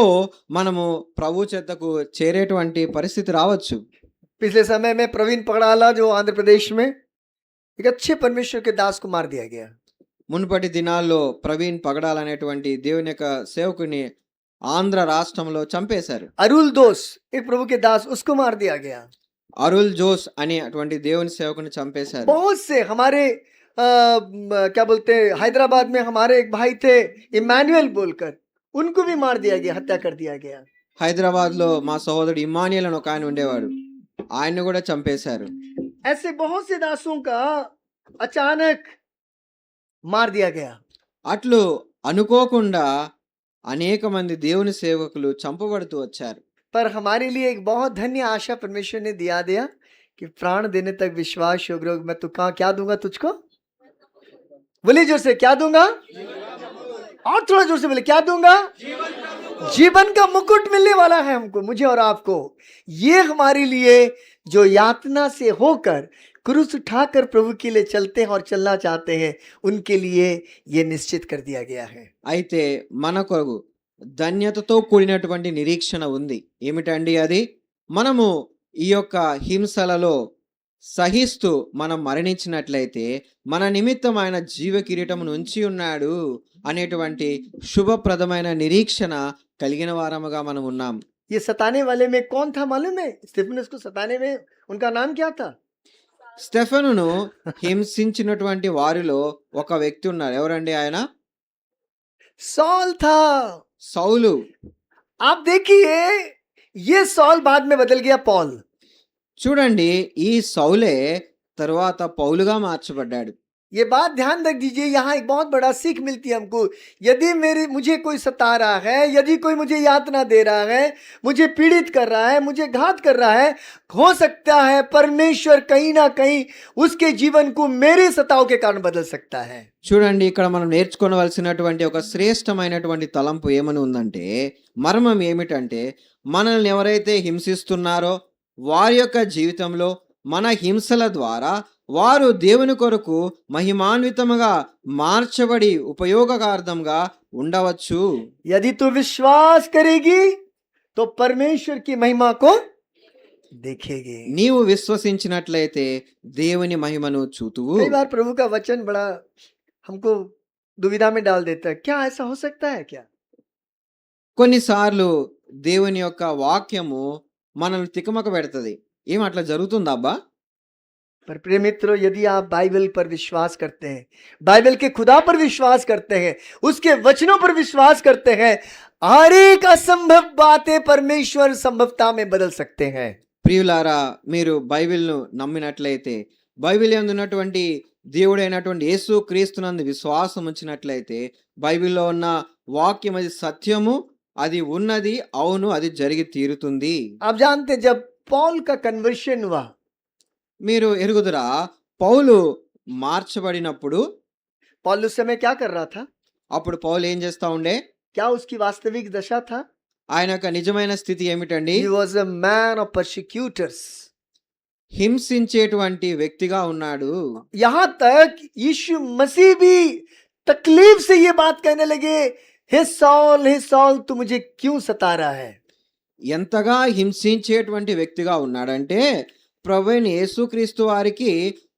మనము ప్రభు చెత్తకు చేరేటువంటి పరిస్థితి రావచ్చు. पिछले समय में प्रवीण पगड़ाला जो आंध्र प्रदेश में एक अच्छे परमेश्वर के दास को मार दिया गया। మునుపటి దినాల్లో ప్రవీణ్ పగడాల్ అనేటువంటి దేవుని యొక్క సేవకుని ఆంధ్ర రాష్ట్రంలో చంపేశారు. अरुल दोस एक प्रभु के दास, उसको मार दिया गया। అరుల్ జోస్ అనే అటువంటి దేవుని సేవకుని చంపేశారు. बहुत से हमारे क्या बोलते हैं, हैदराबाद में हमारे एक भाई थे इमानुएल बोलकर, उनको भी मार दिया गया, हत्या कर दिया गया। హైదరాబాద్ లో మా సహోదరుడు ఇమానియల్ అని ఒక ఆయన ఉండేవాడు, ఆయన్ని కూడా చంపేశారు. ऐसे बहुत से दासों का अचानक मार दिया गया। అట్లు అనుకోకుండా అనేక మంది దేవుని సేవకులు చంపబడుతూ వచ్చారు. पर हमारे लिए एक बहुत धन्य आशा परमेश्वर ने दिया कि प्राण देने तक विश्वास योग्य मैं तो कहा क्या दूंगा तुझको, बोलिए जोर से, क्या दूंगा, और थोड़ा जोर से बोले, क्या दूंगा, जीवन का मुकुट मिलने वाला है हमको, मुझे और आपको। ये हमारे लिए जो यातना से होकर क्रूस उठाकर प्रभु के लिए चलते हैं और चलना चाहते हैं, उनके लिए ये निश्चित कर दिया गया है। అయితే మన కొరకు ధన్యతతో కూడినటువంటి నిరీక్షణ ఉంది. ఏమిటండి అది? మనము ఈ యొక్క హింసలలో సహిస్తూ మనం మరణించినట్లయితే మన నిమిత్తం ఆయన జీవ కిరీటమును ఉంచి ఉన్నాడు అనేటువంటి శుభప్రదమైన నిరీక్షణ కలిగిన వారముగా మనం ఉన్నాం. ये सताने वाले में कौन था मालूम है? स्तिफनुस को सताने में उनका नाम क्या था? స్టెఫెనును హింసించినటువంటి వారిలో ఒక వ్యక్తి ఉన్నారు. ఎవరండి ఆయన? सॉल था। సౌలు. आप देखिए, ये सॉल बाद में बदल गया पॉल। చూడండి, ఈ సౌలే తరువాత పౌలుగా మార్చబడ్డాడు. ये बात ध्यान रख दीजिए, यहाँ एक बहुत बड़ा सीख मिलती है हमको। यदि मुझे कोई सता रहा है, यदि कोई मुझे यातना दे रहा है, मुझे पीड़ित कर रहा है, मुझे घात कर रहा है, हो सकता है परमेश्वर कहीं ना कहीं उसके जीवन को मेरे सताव के कारण बदल सकता है। చూడండి, ఇక్కడ మనం నేర్చుకోవలసినటువంటి ఒక శ్రేష్టమైనటువంటి తలంపు ఏమని ఉందంటే, మర్మం ఏమిటంటే, మనల్ని ఎవరైతే హింసిస్తున్నారో వారి యొక్క జీవితంలో మన హింసల ద్వారా వారు దేవుని కొరకు మహిమాన్వితముగా మార్చబడి ఉపయోగకార్థంగా ఉండవచ్చు. यदि तू विश्वास करेगी तो परमेश्वर की महिमा को देखेगी। నీవు విశ్వసించినట్లయితే దేవుని మహిమను చూతువు. कई बार प्रभु का वचन बड़ा हमको दुविधा में डाल देता है, क्या ऐसा हो सकता है क्या? కొన్నిసార్లు దేవుని యొక్క వాక్యము మనల్ని తికమక పెడుతుంది. ఏం అట్లా జరుగుతుందా అబ్బా? पर प्रिय मित्रों, यदि आप बाइबल पर विश्वास करते हैं, बाइबल के खुदा पर विश्वास करते हैं, उसके वचनों पर विश्वास करते हैं, हर एक असंभव बातें परमेश्वर संभवता में बदल सकते हैं। ప్రియులారా, మీరు బైబిల్ను నమ్మినట్లయితే, బైబిల్ యందు ఉన్నటువంటి దేవుడైనటువంటి యేసు క్రీస్తునందు విశ్వాసం ఉంచినట్లయితే, బైబిల్లో ఉన్న వాక్యం అది సత్యము, అది ఉన్నది, అవును, అది జరిగి తీరుతుంది. आप जानते हैं, जब पॉल का कन्वर्शन हुआ, మీరు ఎరుగుదురా, పౌలు మార్చబడినప్పుడు पॉल उस समय क्या कर रहा था? అప్పుడు పౌలు ఏం చేస్తా ఉండే? क्या उसकी वास्तविक दशा था? ఆయన యొక్క నిజమైన స్థితి ఏమిటండి? He was a man of persecutors. హింసించేటువంటి వ్యక్తిగా ఉన్నాడు. यहाँ तक यीशु मसीह भी तकलीफ से ये बात कहने लगे, हे सॉल तू मुझे क्यों सता रहा है? ఎంతగా హింసించేటువంటి వ్యక్తిగా ఉన్నాడంటే, ప్రభువైన యేసుక్రీస్తు వారికి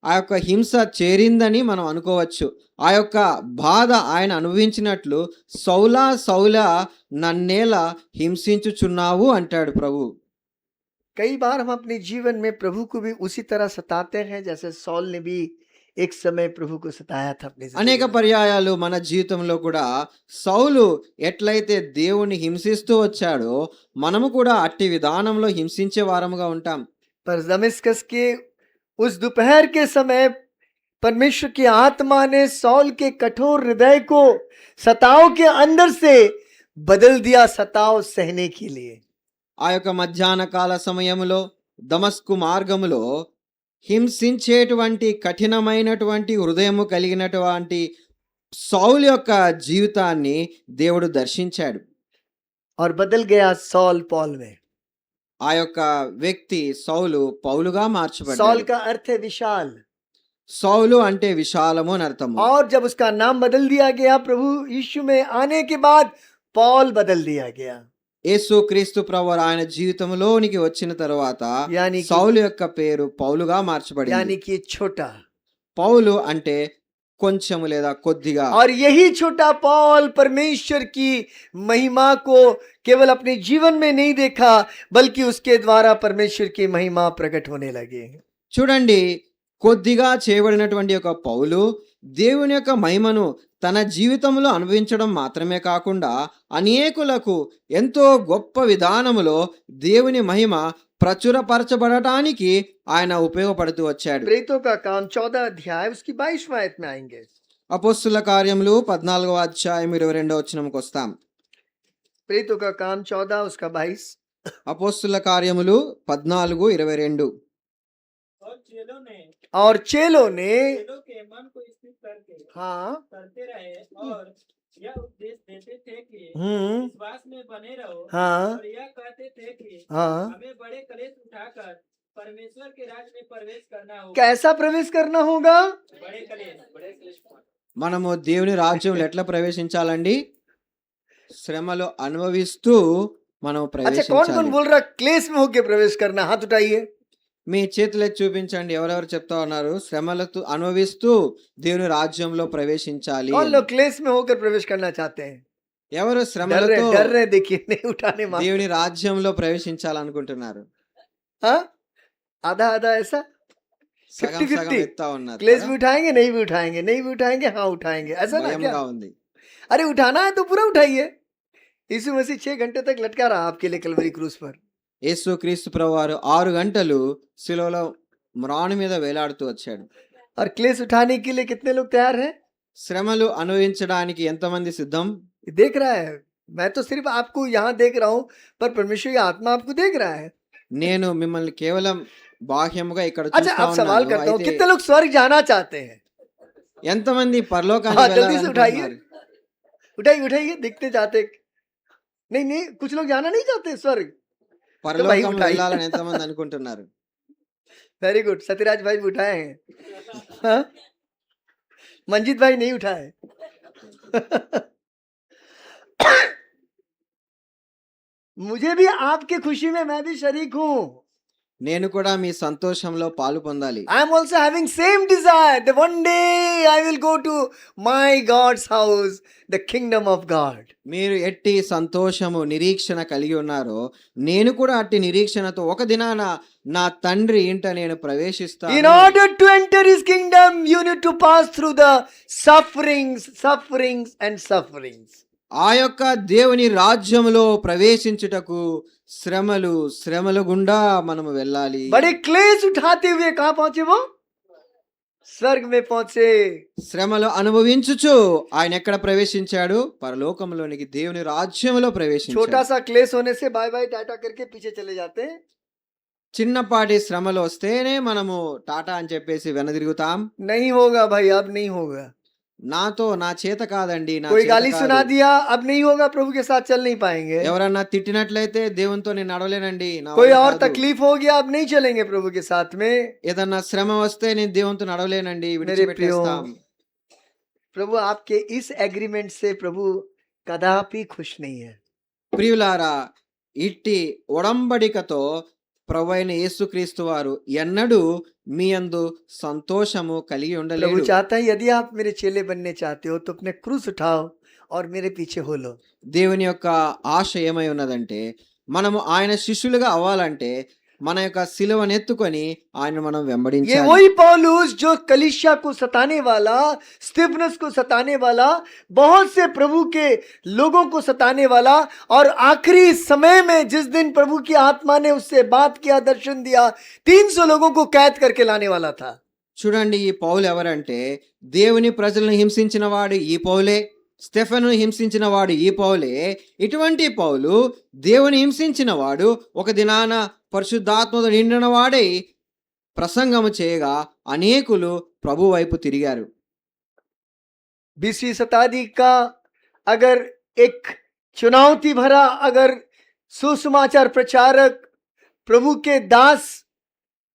ఆ యొక్క హింస చేరిందని మనం అనుకోవచ్చు. ఆ యొక్క బాధ ఆయన అనుభవించినట్లు, సౌలా సౌలా నన్నేలా హింసించుచున్నావు అంటాడు ప్రభు. कई बार हम अपने जीवन में प्रभु को भी उसी तरह सताते हैं जैसे सॉल ने भी एक समय प्रभु को सताया था अपने जिंदगी అనేక में। పర్యాయాలు మన జీవితంలో కూడా సౌలు ఎట్లయితే దేవుని హింసిస్తూ వచ్చాడో మనము కూడా అట్టి విధానంలో హింసించే వారముగా ఉంటాం. पर दमिश्कस के उस दोपहर के समय परमेश्वर की आत्मा ने सॉल के कठोर हृदय को सताव के अंदर से बदल दिया, सताव सहने के लिए। ఆ యొక్క మధ్యాహ్న కాల సమయములో దమస్కు మార్గములో హింసించేటువంటి కఠినమైనటువంటి హృదయము కలిగినటువంటి సౌలు యొక్క జీవితాన్ని దేవుడు దర్శించాడు. और बदल गया सॉल पॉल में। ఆ యొక్క వ్యక్తి సౌలు పౌలుగా सॉल మార్చబడ్డాడు. का अर्थ है विशाल, సౌలు అంటే విశాలము అని అర్థము. और जब उसका नाम बदल दिया गया प्रभु यीशु में आने के बाद पॉल बदल दिया गया। యేసు క్రీస్తు ప్రభువు ఆయన జీవితంలోనికి వచ్చిన తర్వాత यानी कि సౌలు యొక్క పేరు పౌలుగా మార్చబడింది. यानी कि छोटा, పౌలు అంటే కొంచెము లేదా కొద్దిగా. और यही छोटा पॉल परमेश्वर की महिमा को केवल अपने जीवन में नहीं देखा, बल्कि उसके द्वारा परमेश्वर की महिमा प्रकट होने लगे। చూడండి, కొద్దిగా చేయబడినటువంటి యొక్క పౌలు దేవుని యొక్క మహిమను తన జీవితంలో అనుభవించడం మాత్రమే కాకుండా అనేకులకు ఎంతో గొప్ప విధానములో దేవుని మహిమ ప్రచురపరచబడటానికి ఆయన ఉపయోగపడుతూ వచ్చాడు. प्रेरितों का काम 14 अध्याय उसकी 22वां आयत में आएंगे। అపోస్తుల కార్యములు 14వ అధ్యాయం 22వ వచనంకి వస్తాం. प्रेरितों का काम 14 उसका 22। అపోస్తుల కార్యములు 14:22. और चेलों ने और चेलों ने चेलों के मन को स्थिर करके हाँ करते रहे और यह उपदेश देते थे कि हम्म विश्वास में बने रहो हाँ और यह कहते थे कि हाँ हमें बड़े कलेश उठाकर परमेश्वर के राज्य में प्रवेश करना होगा। कैसा प्रवेश करना होगा? बड़े कलेश మనము దేవుని రాజ్యంలో ఎట్లా ప్రవేశించాలండి? శ్రమలు అనుభవిస్తూ మనం अच्छा, कौन कौन ప్రవేశించాలి. बोल रहा क्लेश में होके प्रवेश करना? हाथ उठाइए। మీ చేతులు ఎత్తి చూపించండి, ఎవరెవరు చెప్తా ఉన్నారు శ్రమలతో అనుభవిస్తూ దేవుని రాజ్యంలో ప్రవేశించాలి कौन అని. लोग क्लेश में होकर प्रवेश करना चाहते हैं? ఎవరు डर रहे శ్రమలతో डर रहे, देखिए नहीं उठाने माफ। దేవుని రాజ్యంలో ప్రవేశించాలనుకుంటున్నారు? हाँ, आधा आधा ऐसा సగం సగం 50-50 ఎత్తా ఉన్నారు क्लेश కదా? भी उठाएंगे, नहीं भी उठाएंगे, नहीं भी उठाएंगे, हाँ उठाएंगे, ऐसा ना क्या? భయంగా ఉంది. अरे उठाना है तो पूरा उठाइए। यीशु मसीह 6 घंटे तक लटका रहा आपके लिए कलवरी क्रूस पर। యేసు క్రీస్తు ప్రభువారు 6 గంటలు శిలువలో మ్రాను మీద వేలాడుతూ వచ్చాడు. और क्लेश उठाने के लिए कितने लोग तैयार हैं? శ్రమలు అనుభవించడానికి ఎంతమంది సిద్ధం? देख रहा है, मैं तो सिर्फ आपको यहाँ देख रहा हूँ, पर परमेश्वर की आत्मा आपको देख रहा है। నేను మిమ్మల్ని కేవలం బాహ్యముగా ఇక్కడ अच्छा, చూస్తా अब सवाल ఉన్నాను. करता हूँ, అయితే कितने लोग स्वर्ग जाना चाहते हैं? ఎంతమంది పరలోకానికి हाँ, जल्दी से उठाइए। వెళ్ళాలనుకుంటున్నారు? उठाइए उठाइए, दिखते जाते। नहीं नहीं, कुछ लोग जाना नहीं चाहते स्वर्ग। పరలోకం उठाइए। వెళ్ళాలని ఎంతమంది అనుకుంటున్నారు? वेरी गुड, सत्यराज भाई भी उठाए हैं। हाँ? मंजीत भाई नहीं उठाए। मुझे भी आपके खुशी में मैं भी शरीक हूँ। నేను కూడా మీ సంతోషంలో పాలు పొందాలి. I am also having same desire that one day I will go to my God's house, the kingdom of God. మీరు ఎట్టి సంతోషము నిరీక్షణ కలిగి ఉన్నారో నేను కూడా అట్టి నిరీక్షణతో ఒక దినాన నా తండ్రి ఇంట నేను In ప్రవేశిస్తాను. order to enter his kingdom, you need to pass through the sufferings and sufferings. ఆ యొక్క దేవుని రాజ్యములో ప్రవేశించుటకు శ్రమల గుండా మనము వెళ్ళాలి. बड़े क्लेश उठाते हुए कहाँ पहुंचे वो? स्वर्ग में पहुंचे। శ్రమలు అనుభవించుచు ఆయన ఎక్కడ ప్రవేశించాడు? పరలోకంలోనికి దేవుని రాజ్యములో छोटा ప్రవేశించాడు. सा क्लेश होने से बाय बाय टाटा करके पीछे चले जाते हैं। చిన్నపాటి శ్రమలు వస్తేనే మనము టాటా అని చెప్పేసి వెనదిరుగుతాం. नहीं होगा भाई, अब नहीं होगा। నాతో నా చేత కాదండి, నా कोई చేత गाली కాదు. सुना दिया, अब नहीं होगा, प्रभु के साथ चल नहीं पाएंगे। ఎవరన్నా తిట్టినట్లయితే దేవునితో నేను నడవలేనండి, నా कोई వల్ల और కాదు. तकलीफ हो गया, अब नहीं चलेंगे प्रभु के साथ में। ఏదన్నా శ్రమ వస్తే నేను దేవునితో నడవలేనండి, मेरे విడిచిపెట్టేస్తాం. प्रभु आपके इस एग्रीमेंट से प्रभु कदापि खुश नहीं है। ప్రియులారా, ఇట్టి ఒడంబడికతో ప్రభువైన యేసుక్రీస్తు వారు ఎన్నడూ మీ యందు సంతోషము కలిగి प्रभु ఉండలేడు. चाहता है यदि आप मेरे चेले बनने चाहते हो तो अपने क्रूस उठाओ और मेरे पीछे हो लो। దేవుని యొక్క ఆశ ఏమై ఉన్నదంటే మనము ఆయన శిష్యులుగా అవ్వాలంటే మన యొక్క సిలువను ఎత్తుకొని ఆయన మనం ये వెంబడించాలి. वही पौलुस जो कलीसिया को सताने वाला, स्तिफनस को सताने वाला, बहुत से प्रभु के लोगों को सताने वाला, और आखिरी समय में जिस दिन प्रभु की आत्मा ने उससे बात किया, दर्शन दिया, 300 लोगों को कैद करके लाने वाला था। చూడండి, ఈ పౌలు ఎవరంటే దేవుని ప్రజలను హింసించిన వాడు ఈ పౌలే, స్టెఫెను హింసించిన వాడు ఈ పౌలే. ఇటువంటి పౌలు దేవుని హింసించిన వాడు ఒక దినాన పరిశుద్ధాత్మతో నిండిన వాడై ప్రసంగము చేయగా అనేకులు ప్రభు వైపు తిరిగారు. 20वीं शताब्दी का अगर एक चुनौती भरा अगर सुसमाचार प्रचारक, प्रभु के दास,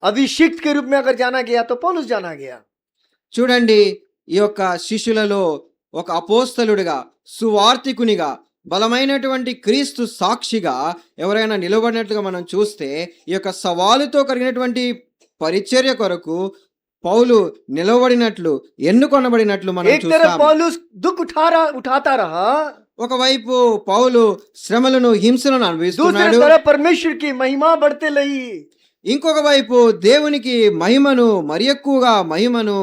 अभिषिक्त के रूप में अगर जाना गया तो पौलुस जाना गया। చూడండి, ఈ యొక్క శిష్యులలో ఒక అపోస్తలుడిగా, సువార్తికునిగా, బలమైనటువంటి క్రీస్తు సాక్షిగా ఎవరైనా నిలబడినట్లుగా మనం చూస్తే ఈ యొక్క సవాలుతో కలిగినటువంటి పరిచర్య కొరకు పౌలు నిలబడినట్లు, ఎన్నుకొనబడినట్లు మనం एक तरफ చూస్తాం. पौलुस दुख उठाता रहा, ఒకవైపు పౌలు శ్రమలను, హింసలను दूसरी అనుభవిస్తున్నాడు. तरफ परमेश्वर की महिमा बढ़ते रही। ఇంకొక వైపు దేవునికి మహిమను, మరి ఎక్కువగా మహిమను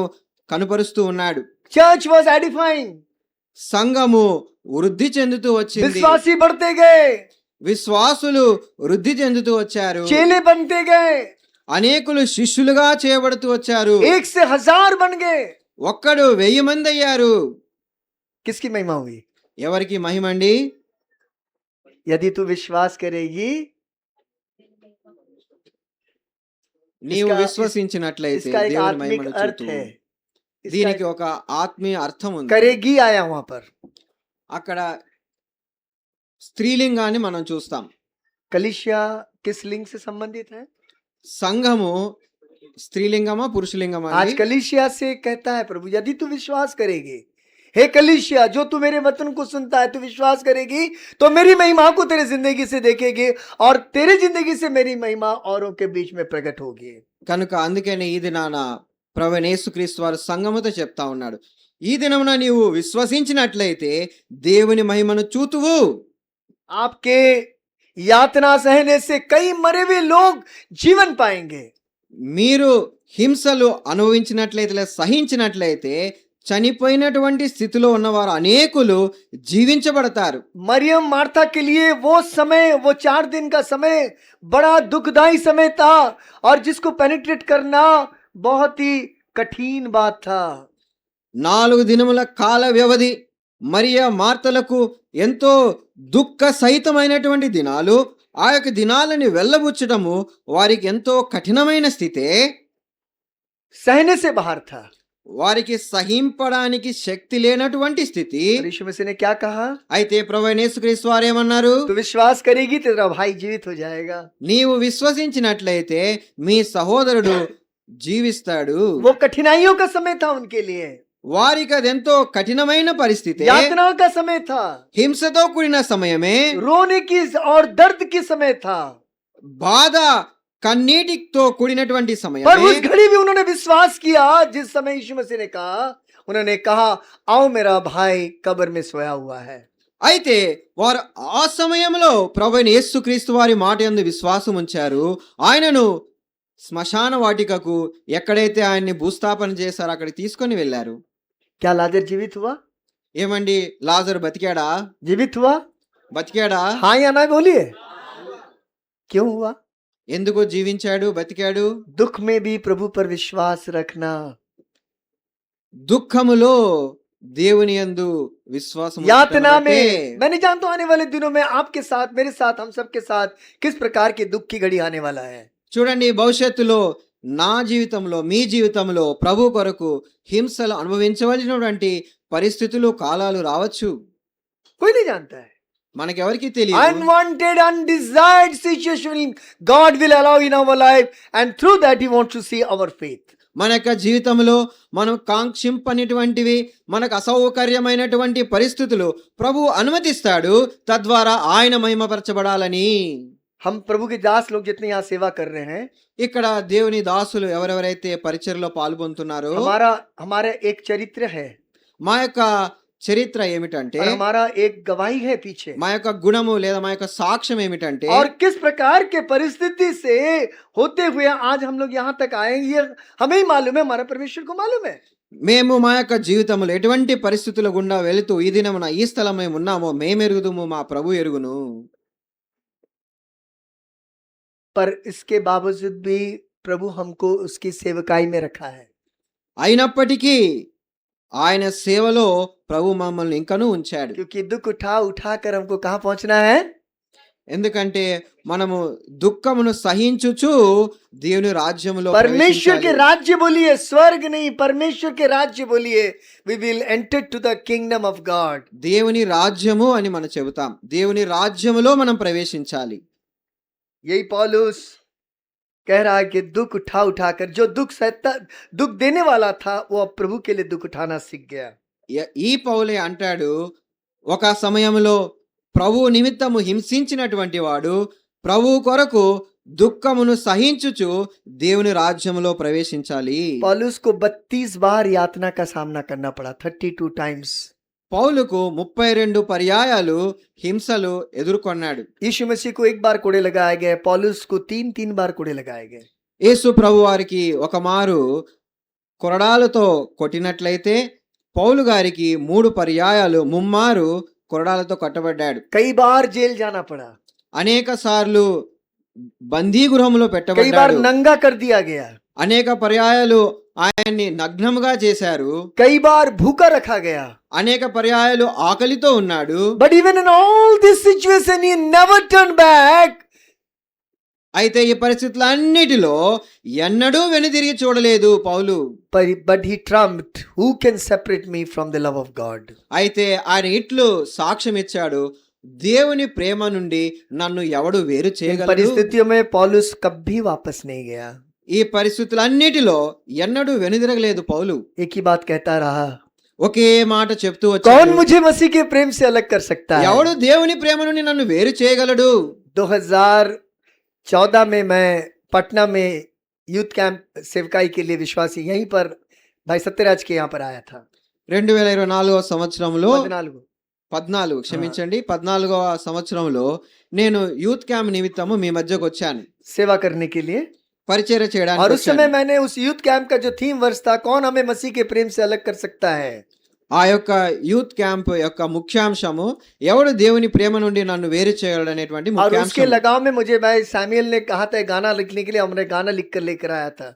కనుపరుస్తూ ఉన్నాడు. चर्च वाज एडिफाइंग, సంఘము వృద్ధి చెందుతూ వచ్చింది. विश्वासी बढ़ते गए, విశ్వాసులు వృద్ధి చెందుతూ వచ్చారు. चेले बनते गए, అనేకులు శిష్యులుగా చేయబడుతూ వచ్చారు. 1 से 1000 बन गए। ఒక్కడు 1000 మంది అయ్యారు. किसकी महिमा हुई? ఎవరికి మహిమండి? यदि तू विश्वास करेगी నీవు इसका విశ్వసించినట్లయితే इसका एक దేవుని आत्मिक మహిమను अर्थ చూతువు. है। इसका దీనికి एक ఒక ఆత్మీయ అర్థం ఉంది. करेगी आया वहां पर। అక్కడ స్త్రీలింగాన్ని మనం చూస్తాం. कलीसिया किस लिंग से संबंधित है? సంఘము స్త్రీలింగమా పురుషలింగమా आज అండి? कलीसिया से कहता है प्रभु, यदि तू विश्वास करेगी, हे कलीसिया, जो तू मेरे वचन को सुनता है, तू विश्वास करेगी तो मेरी महिमा को तेरे जिंदगी से देखेगी और तेरी जिंदगी से मेरी महिमा औरों के बीच में प्रकट होगी। కనుక అందుకనే ఈ దినాన ప్రభువైన యేసుక్రీస్తు వారు సంఘముతో చెప్తా ఉన్నాడు, ఈ దినమున నీవు విశ్వసించినట్లయితే దేవుని మహిమను చూతువు. आपके यातना सहने से कई मरे हुए लोग जीवन पाएंगे। మీరు హింసలు అనుభవించినట్లయితే లేదా సహించినట్లయితే చనిపోయినటువంటి స్థితిలో ఉన్నవారు అనేకులు జీవించబడతారు. मरियम मार्था के लिए वो समय, वो 4 दिन का समय बड़ा दुखदाई समय था और जिसको पेनिट्रेट करना बहुत ही कठिन बात था। 4 దినముల కాల వ్యవధి మరియా మార్తలకు ఎంతో దుఃఖ సహితమైనటువంటి దినాలు. ఆ యొక్క దినాలని వెళ్ళబుచ్చటము వారికి ఎంతో కఠినమైన స్థితే. सहने से बाहर था। వారికి సహింపడానికి శక్తి లేనటువంటి స్థితి. और यीशु मसीह ने क्या कहा? అయితే ప్రభువైన యేసుక్రీస్తు వారు ఏమన్నారు? तू विश्वास करेगी तेरा भाई जीवित हो जाएगा। నీవు విశ్వసించినట్లయితే మీ సహోదరుడు జీవిస్తాడు. वो कठिनाइयों का समय था उनके लिए, వారికి అదెంతో కఠినమైన పరిస్థితి, यातनाओं का समय था, హింసతో కూడిన సమయమే, रोने की और दर्द की समय था। బాధ కన్నీటితో కూడినటువంటి पर సమయమే. उस घड़ी भी उन्होंने विश्वास किया जिस समय यीशु मसीह ने कहा, उन्होंने कहा आओ मेरा भाई कब्र में सोया हुआ है। అయితే వారు ఆ సమయంలో ప్రభువైన యేసుక్రీస్తు వారి మాట యందు విశ్వాసం ఉంచారు. ఆయనను శ్మశాన వాటికకు ఎక్కడైతే ఆయన్ని భూస్థాపన చేశారో అక్కడికి తీసుకొని వెళ్ళారు. क्या लाजर जीवित हुआ? ఏమండి, లాజరు బతికాడా? जीवित हुआ? బతికాడా? हाँ या ना बोलिए। क्यों हुआ? ఎందుకు జీవించాడు, బతికాడు? दुख में भी प्रभु पर विश्वास रखना। దుఃఖములో దేవుని యందు విశ్వాసం यातना ఉంచడం में బట్టే. मैं नहीं जानता आने वाले दिनों में आपके साथ, मेरे साथ, हम सबके साथ किस प्रकार की दुख की घड़ी आने वाला है। చూడండి, భవిష్యత్తులో నా జీవితంలో మీ జీవితంలో ప్రభు కొరకు హింసలు అనుభవించవలసినటువంటి పరిస్థితులు కాలాలు రావచ్చు. कोई नहीं जानता है। మనకెవరికి తెలియదు. Unwanted, undesired situation God will allow in our life, and through that He wants to see our faith. మన యొక్క జీవితంలో మనం కాంక్షింపనిటువంటివి, మనకు అసౌకర్యమైనటువంటి పరిస్థితులు ప్రభు అనుమతిస్తాడు, తద్వారా ఆయన మహిమపరచబడాలని. हम प्रभु के दास लोग जितने यहाँ सेवा कर रहे हैं, ఇక్కడ దేవుని దాసులు ఎవరెవరైతే పరిచర్యలో పాల్గొంటున్నారో हमारा एक चरित्र है మా యొక్క చరిత్ర ఏమిటంటే, और हमारा एक गवाही है पीछे, మా యొక్క గుణము లేదా మా యొక్క సాక్ష్యం ఏమిటంటే, और किस प्रकार के परिस्थिति से होते हुए आज हम लोग यहाँ तक आए, ये हमें ही मालूम है, हमारा परमेश्वर को मालूम है। మేము మా యొక్క జీవితంలో ఎటువంటి పరిస్థితుల గుండా వెళుతూ ఈ దినమున ఈ స్థలం మేము ఉన్నామో మేమెరుగుదుము, మా ప్రభు ఎరుగును. पर इसके बावजूद भी प्रभु हमको उसकी सेवकाई में रखा है। అయినప్పటికీ ఆయన సేవలో ప్రభు మమ్మల్ని ఇంకనూ ఉంచాడు. क्योंकि दुख उठा उठा कर हमको कहाँ पहुंचना है? ఎందుకంటే మనము దుఃఖమును సహించుచు దేవుని రాజ్యములో परमेश्वर के ప్రవేశించాలి. राज्य बोलिए, स्वर्ग नहीं, परमेश्वर के राज्य बोलिए। We will enter to the kingdom of God. దేవుని రాజ్యము అని మనం చెబుతాం. దేవుని రాజ్యములో మనం ప్రవేశించాలి. यही पौलुस कह रहा है कि दुख उठा उठाकर जो दुख देने वाला था, वो अब प्रभु के लिए दुख उठाना सीख गया। ఈ పౌలే అంటాడు, ఒక సమయంలో ప్రభు నిమిత్తము హింసించినటువంటి వాడు ప్రభు కొరకు దుఃఖమును సహించుచు దేవుని రాజ్యములో ప్రవేశించాలి. पौलुस को 32 बार यातना का सामना करना पड़ा, 32 टाइम्स। పౌలుకు 32 పర్యాయాలు హింసలు ఎదుర్కొన్నాడు. यीशु मसीह को एक बार कोड़े लगाए गए, पौलुस को 3 बार कोड़े लगाए गए। యేసు ప్రభు వారికి ఒక మారు కొరడాలతో కొట్టినట్లయితే పౌలు గారికి 3 పర్యాయాలు ముమ్మారు కొరడాలతో కొట్టబడ్డాడు. कई बार जेल जाना पड़ा, అనేక సార్లు బందీ గృహంలో कई बार పెట్టబడ్డాడు. नंगा कर दिया गया, అనేక పర్యాయాలు ఆయన్ని నగ్నముగా చేశారు. कई बार भूखा रखा गया। అనేక పర్యాయాలు ఆకలితో ఉన్నాడు. But even in all this situation, he never turned back. అయితే ఈ పరిస్థితులన్నిటిలో ఎన్నడూ వెనుదిరిగి చూడలేదు పౌలు. but he trumped, who can separate me from the love of God? అయితే ఆయన ఇట్లు సాక్ష్యం ఇచ్చాడు, దేవుని ప్రేమ నుండి నన్ను ఎవడు వేరు इन చేయగలడు? परिस्थितियों में पौलुस कभी वापस नहीं गया, ఈ పరిస్థితులన్నిటిలో ఎన్నడూ వెనుదిరగలేదు పౌలు. एक ही बात कहता रहा, ఒకే మాట చెప్తూ कौन వచ్చాడు, मुझे मसीह के प्रेम से अलग कर सकता है? ఎవడు దేవుని ప్రేమ నుండి నన్ను వేరు చేయగలడు? 2014 में मैं पटना में यूथ कैंप सेवकाई के लिए विश्वासी यहीं पर भाई सत्यराज के यहाँ पर आया था। 2024 సంవత్సరంలో 14 క్షమించండి 14వ సంవత్సరంలో నేను యూత్ క్యాంప్ నిమిత్తము మీ మధ్యకు వచ్చాను, सेवा करने के लिए। పరిచర్య और చేయడానికి उस समय వచ్చాను. मैंने उस यूथ कैंप का जो थीम वर्ष था, कौन हमें मसीह के प्रेम से अलग कर सकता है, ఆ యొక్క యూత్ క్యాంప్ యొక్క ముఖ్యాంశము ఎవడు దేవుని ప్రేమ నుండి నన్ను వేరు చేయగలడు అనేటువంటి और उसके ముఖ్యాంశం. लगाव में मुझे भाई सैमुअल ने कहा था गाना लिखने के लिए, हमने गाना लिख कर लेकर आया था।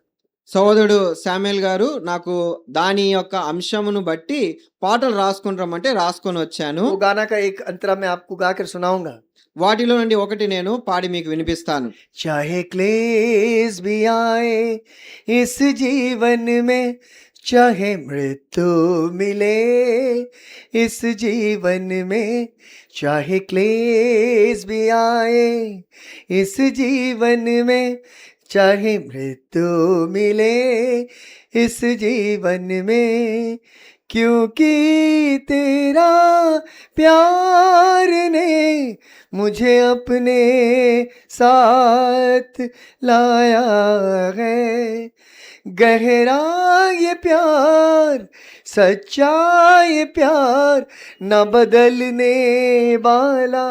సోదరుడు శామ్యుయల్ గారు నాకు దాని యొక్క అంశమును బట్టి పాటలు రాసుకుని రమ్మంటే రాసుకొని వచ్చాను. वो गाना का एक अंतरा मैं आपको गा कर सुनाऊंगा। వాటిలో నుండి ఒకటి నేను పాడి మీకు వినిపిస్తాను. चाहे क्लेश भी आए इस जीवन में, चाहे मृत्यु मिले इस जीवन में, चाहे क्लेश भी आए इस जीवन में, चाहे मृत्यु मिले इस जीवन में, क्योंकि तेरा प्यार ने मुझे अपने साथ लाया है। गहरा ये प्यार, सच्चा ये प्यार, न बदलने वाला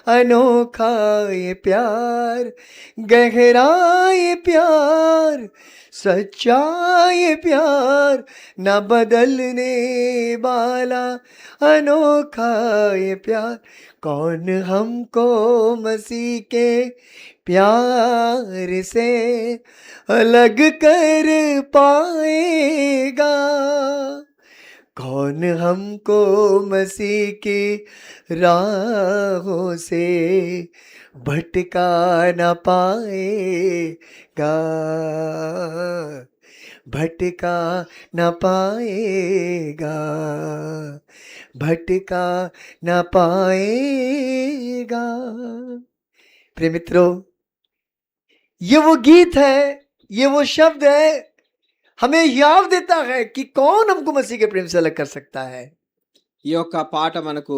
अनोखा ये प्यार। गहरा ये प्यार, सच्चा ये प्यार, न बदलने वाला अनोखा ये प्यार। कौन हमको मसीह के प्यार से अलग कर पाएगा? कौन हमको मसीह की राहों से भटका न पाएगा? भटका न पाएगा, भटका न पाएगा। प्रिय मित्रों, ये वो गीत है, ये वो शब्द है, हमें याद देता है कि कौन हमको मसीह के प्रेम से अलग कर सकता है। ఈ యొక్క పాట మనకు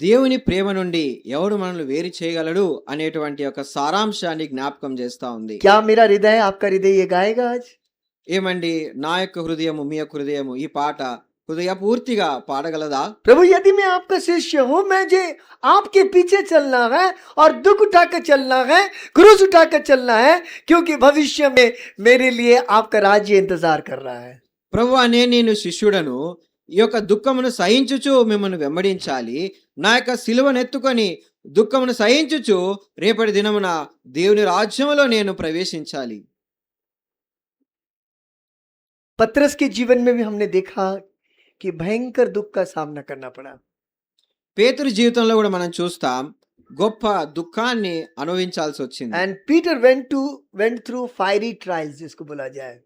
దేవుని ప్రేమ నుండి ఎవడు మనల్ని వేరు చేయగలడు అనేటువంటి యొక్క సారాంశాన్ని జ్ఞాపకం చేస్తా ఉంది. क्या मेरा हृदय आपका हृदय ये गाएगा आज? ఏమండి, నా యొక్క హృదయము మీ యొక్క హృదయము ఈ పాట హృదయ పూర్తిగా పాడగలదా? प्रभु, यदि मैं आपका शिष्य हूं, मुझे आपके पीछे चलना है और दुख उठाकर चलना है, क्रूस उठाकर चलना है, क्योंकि भविष्य में मेरे लिए आपका राज्य इंतजार कर रहा है। ప్రభువా, నేను శిష్యుడను, ఈ యొక్క దుఃఖమును సహించుచు మిమ్మల్ని వెంబడించాలి. నా యొక్క సిలువను ఎత్తుకొని దుఃఖమును సహించుచు రేపటి దినమున దేవుని రాజ్యములో నేను ప్రవేశించాలి. पतरस के जीवन में भी हमने देखा कि भयंकर दुख का सामना करना पड़ा। పేతురు జీవితంలో కూడా మనం చూస్తాం, గొప్ప దుఃఖాన్ని అనుభవించాల్సి వచ్చింది. And Peter went through fiery trials, जिसको बोला जाए।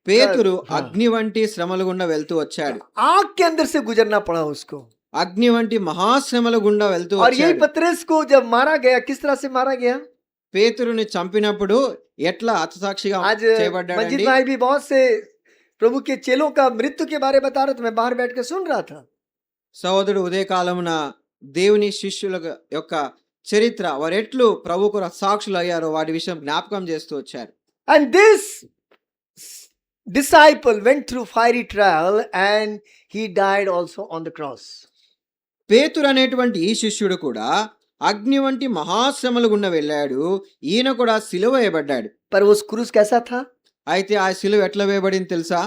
పేతురు हाँ। అగ్ని వంటి శ్రమల గుండా వెళ్తూ వచ్చాడు. आग के अंदर से गुजरना पड़ा उसको। అగ్ని వంటి మహాశ్రమల గుండా వెళ్తూ और यही వచ్చాడు. पतरस को जब मारा गया, किस तरह से मारा गया? పేతురుని చంపినప్పుడు ఎట్లా హతసాక్షిగా आज చేయబడ్డాడండి? मंजित भाई भी बहुत से प्रभु के चेलों का मृत्यु के बारे बता रहे थे, मैं बाहर बैठ कर सुन रहा था। సోదరుడు ఉదయకాలమున దేవుని శిష్యుల యొక్క చరిత్ర, వారు ఎట్లు ప్రభువుకు సాక్షులు అయ్యారో వాటి విషయం జ్ఞాపకం చేస్తూ వచ్చారు. And this disciple went through fiery trial and he died also on the cross. పేతురు అనేటువంటి ఈ శిష్యుడు కూడా అగ్ని వంటి మహాశ్రమల గుండా వెళ్ళాడు. ఈయన కూడా సిలువ వేయబడ్డాడు. पर उस क्रूस कैसा था? అయితే ఆ సిలువ ఎట్లా వేయబడింది తెలుసా?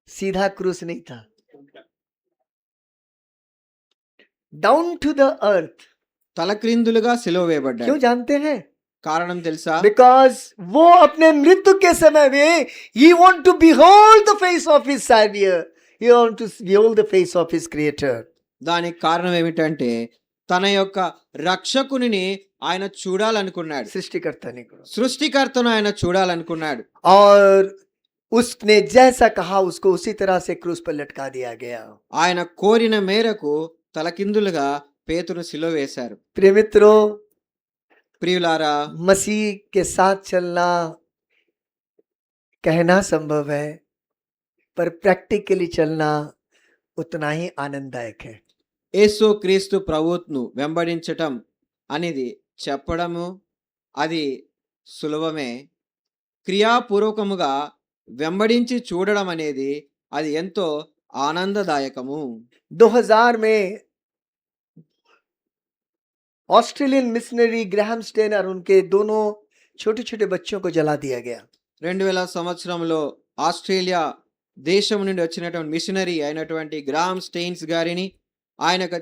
सीधा क्रूस नहीं था, डाउन टू द अर्थ। తలక్రిందులుగా సిలువ వేయబడ్డాడు. क्यों जानते हैं? కారణం తెలుసా? बिकॉज वो अपने मृत्यु के समय में he want to behold the face of his savior, he want to behold the face of his creator. దానికి కారణం ఏమిటంటే తన యొక్క రక్షకునిని ఆయన చూడాలనుకున్నాడు. सृष्टिकर्ता ने करो। సృష్టికర్తను ఆయన చూడాలనుకున్నాడు. और उसने जैसा कहा उसको उसी तरह से क्रूस पर लटका दिया गया। ఆయన కోరిన మేరకు తలకిందులుగా పేతురు సిలువ వేశారు. प्रिय मित्रों, ప్రియులారా, मसीह के साथ चलना कहना संभव है, पर प्रैक्टिकली चलना उतना ही आनंददायक है। యేసు క్రీస్తు ప్రభువును వెంబడించటం అనేది చెప్పడము అది సులభమే. క్రియాపూర్వకముగా వెంబడించి చూడడం అనేది అది ఎంతో ఆనందదాయకము. 2000 में ऑस्ट्रेलियन मिशनरी ग्राहम स्टेन और उनके दोनों छोटे छोटे बच्चों को जला दिया गया। 2000 సంవత్సరంలో ఆస్ట్రేలియా దేశం నుండి వచ్చినటువంటి మిషనరీ అయినటువంటి గ్రాహం స్టెయిన్స్ గారిని ఆయన యొక్క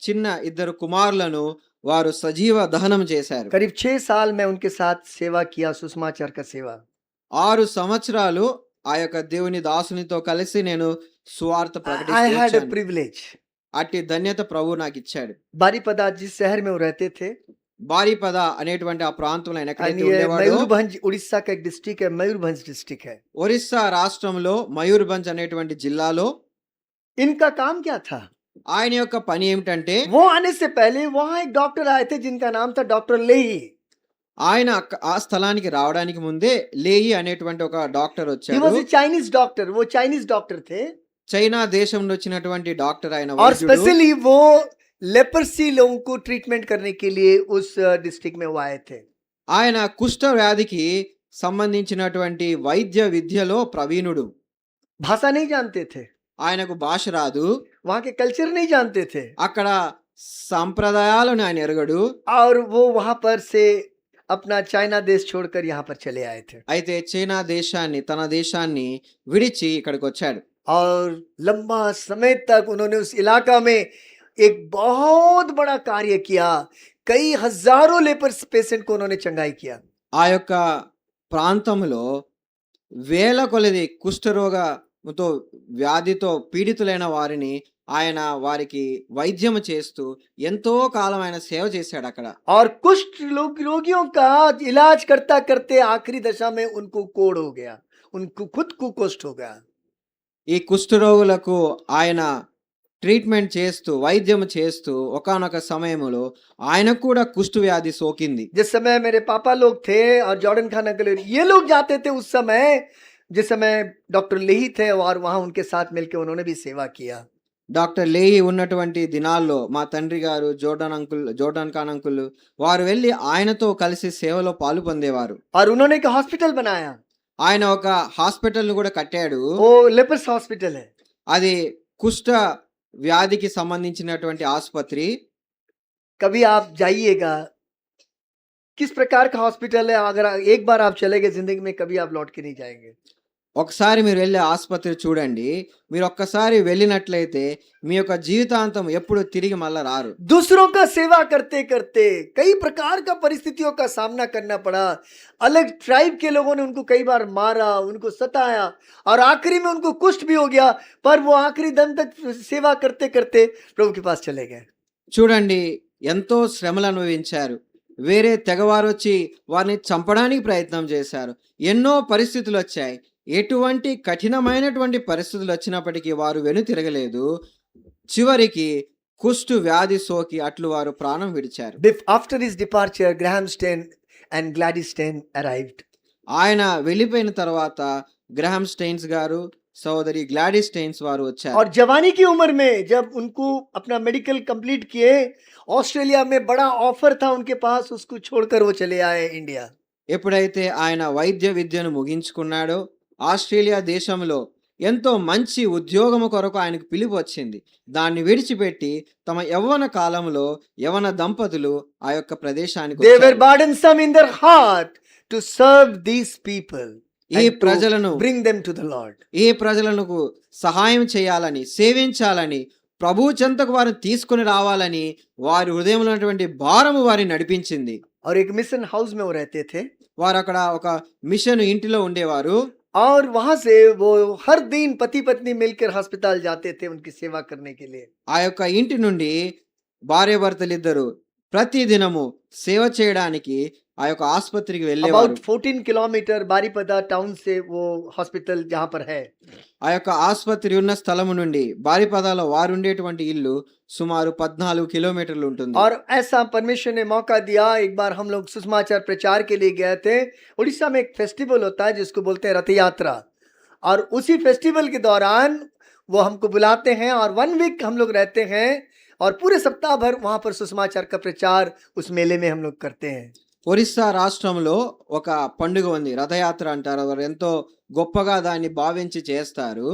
చిన్న ఇద్దరు కుమారులను వారు సజీవ దహనం చేశారు. करीब 6 साल में उनके साथ सेवा किया, सुषमाचार का सेवा। 6 సంవత్సరాలు ఆ యొక్క దేవుని దాసునితో కలిసి నేను సువార్త I ప్రకటిస్తూ had a వచ్చాను. privilege। అట్టి ధన్యత ప్రభు నాకు ఇచ్చాడు. बारीपदा जिस शहर में वो रहते थे, బారిపద అనేటువంటి ఆ ప్రాంతంలో ఆయన और ఎక్కడైతే ये ఉండేవాడో मयूरभंज उड़ीसा का एक डिस्ट्रिक्ट है, मयूरभंज डिस्ट्रिक्ट है। ఒరిస్సా రాష్ట్రంలో మయూర్భంజ్ అనేటువంటి జిల్లాలో इनका काम क्या था? ఆయన యొక్క పని ఏమిటంటే वो आने से पहले वहां एक डॉक्टर आए थे जिनका नाम था डॉक्टर लेही। ఆయన ఆ స్థలానికి రావడానికి ముందే లేయి అనేటువంటి ఒక డాక్టర్ ही వచ్చాడు. वॉज ए चाइनीज डॉक्टर, वो चाइनीज डॉक्टर थे। చైనా దేశం నుండి వచ్చినటువంటి డాక్టర్ ఆయన और వైద్యుడు. स्पेशली वो लेपर्सी लोगों को ट्रीटमेंट करने के लिए उस डिस्ट्रिक्ट में वो आए थे। ఆయన కుష్ఠ వ్యాధికి సంబంధించినటువంటి వైద్య విద్యలో ప్రవీణుడు. भाषा नहीं जानते थे, ఆయనకు భాష రాదు, वहां के कल्चर नहीं जानते थे, అక్కడ సంప్రదాయాలను ఆయన ఎరగడు. और वो वहां पर से अपना चाइना देश छोड़कर यहाँ पर चले आए थे। అయితే చైనా దేశాన్ని తన దేశాన్ని విడిచి ఇక్కడికి వచ్చాడు. और लंबा समय तक उन्होंने उस इलाका में एक बहुत बड़ा कार्य किया। कई हजारों लेपर्स पेशेंट को उन्होंने चंगाई किया। ఆ యొక్క ప్రాంతంలో వేల కొలది కుష్ఠరోగంతో వ్యాధితో పీడితులైన వారిని ఆయన వారికి వైద్యము చేస్తూ ఎంతో కాలం ఆయన సేవ చేశాడు అక్కడ. और कुष्ठ रोगियों का इलाज करता करते आखिरी दशा में उनको कोढ़ हो गया, उनको खुद को कुष्ठ हो गया। ఈ కుష్ఠరోగులకు ఆయన ట్రీట్మెంట్ చేస్తూ వైద్యం చేస్తూ ఒకానొక సమయంలో ఆయనకు కూడా కుష్ఠ వ్యాధి సోకింది. जिस समय मेरे पापा लोग थे और जॉर्डन खान अंकल ये लोग जाते थे उस समय, जिस समय डॉक्टर लेही थे और वहां उनके साथ मिलकर उन्होंने भी सेवा किया। డాక్టర్ లేహి ఉన్నటువంటి దినాల్లో మా తండ్రి గారు జోర్డాన్ ఖాన్ అంకుల్ వారు వెళ్ళి ఆయనతో కలిసి సేవలో పాలు పొందేవారు. और उन्होंने एक हॉस्पिटल बनाया, ఆయన ఒక హాస్పిటల్ ను కూడా కట్టాడు. वो लेपर्स हॉस्पिटल है। అది కుష్ఠ వ్యాధికి సంబంధించినటువంటి ఆసుపత్రి. कभी आप जाइएगा, किस प्रकार का हॉस्पिटल है, अगर एक बार आप चले गए जिंदगी में कभी आप लौट के नहीं जाएंगे। ఒకసారి మీరు వెళ్ళే ఆసుపత్రి చూడండి, మీరు ఒక్కసారి వెళ్ళినట్లయితే మీ యొక్క జీవితాంతం ఎప్పుడు తిరిగి మళ్ళా రారు. दूसरों का सेवा करते करते कई प्रकार का परिस्थितियों का सामना करना पड़ा। अलग ट्राइब के लोगों ने उनको कई बार मारा, उनको सताया और आखिरी में उनको कुष्ठ भी हो गया, पर वो आखिरी दम तक सेवा करते करते प्रभु के पास चले गए। చూడండి, ఎంతో శ్రమలు అనుభవించారు. వేరే తెగవారు వచ్చి వారిని చంపడానికి ప్రయత్నం చేశారు. ఎన్నో పరిస్థితులు వచ్చాయి. ఎటువంటి కఠినమైనటువంటి పరిస్థితులు వచ్చినప్పటికీ వారు వెనుతిరగలేదు. చివరికి కుష్టు వ్యాధి సోకి అట్లు వారు ప్రాణం విడిచారు. After his departure, Graham Stein and Gladys Stein arrived. ఆయన వెళ్ళిపోయిన తర్వాత గ్రహాం స్టెయిన్స్ గారు సోదరి గ్లాడిస్ స్టెయిన్స్ వారు వచ్చారు. और जवानी की उम्र में जब उनको अपना मेडिकल कंप्लीट किए, ऑस्ट्रेलिया में बड़ा ऑफर था उनके पास, उसको छोड़कर वो चले आए इंडिया। ఎప్పుడైతే ఆయన వైద్య విద్యను ముగించుకున్నాడో ఆస్ట్రేలియా దేశంలో ఎంతో మంచి ఉద్యోగము కొరకు ఆయనకు పిలుపు వచ్చింది. దాన్ని విడిచిపెట్టి తమ యవ్వన కాలంలో యవన దంపతులు ఆ యొక్క ప్రదేశానికి They were వచ్చారు. burdensome in their heart to serve these people ఈ and to ప్రజలను bring them to the Lord. ఈ ప్రజలకు సహాయం చేయాలని సేవించాలని ప్రభు చెంతకు వారిని తీసుకుని రావాలని వారి హృదయంలో ఉన్నటువంటి భారము వారిని నడిపించింది. और एक मिशन हाउस में वो रहते थे వారు అక్కడ ఒక మిషన్ ఇంటిలో ఉండేవారు. और वहां से वो हर दिन पति पत्नी मिलकर अस्पताल जाते थे उनकी सेवा करने के लिए। ఆ యొక్క ఇంటి నుండి భార్యాభర్తలిద్దరూ ప్రతి దినము సేవ చేయడానికి ఆ యొక్క ఆసుపత్రికి వెళ్ళేవారు. अबाउट 14 किलोमीटर बारीपदा टाउन से वो हॉस्पिटल जहाँ पर है। ఆ యొక్క ఆసుపత్రి ఉన్న స్థలము నుండి బారిపదాలో వారుండేటువంటి ఇల్లు సుమారు 14 కిలోమీటర్లు ఉంటుంది. और ऐसा परमेश्वर ने मौका दिया, एक बार हम लोग सुसमाचार प्रचार के लिए गए थे। उड़ीसा में एक फेस्टिवल होता है जिसको बोलते हैं रथ यात्रा, और उसी फेस्टिवल के दौरान वो हमको बुलाते हैं और 1 वीक हम लोग रहते हैं और पूरे सप्ताह भर वहाँ पर सुसमाचार का प्रचार उस मेले में हम लोग करते हैं। ఒరిస్సా రాష్ట్రంలో ఒక పండుగ ఉంది, రథయాత్ర అంటారు. వారు ఎంతో గొప్పగా దాన్ని భావించి చేస్తారు.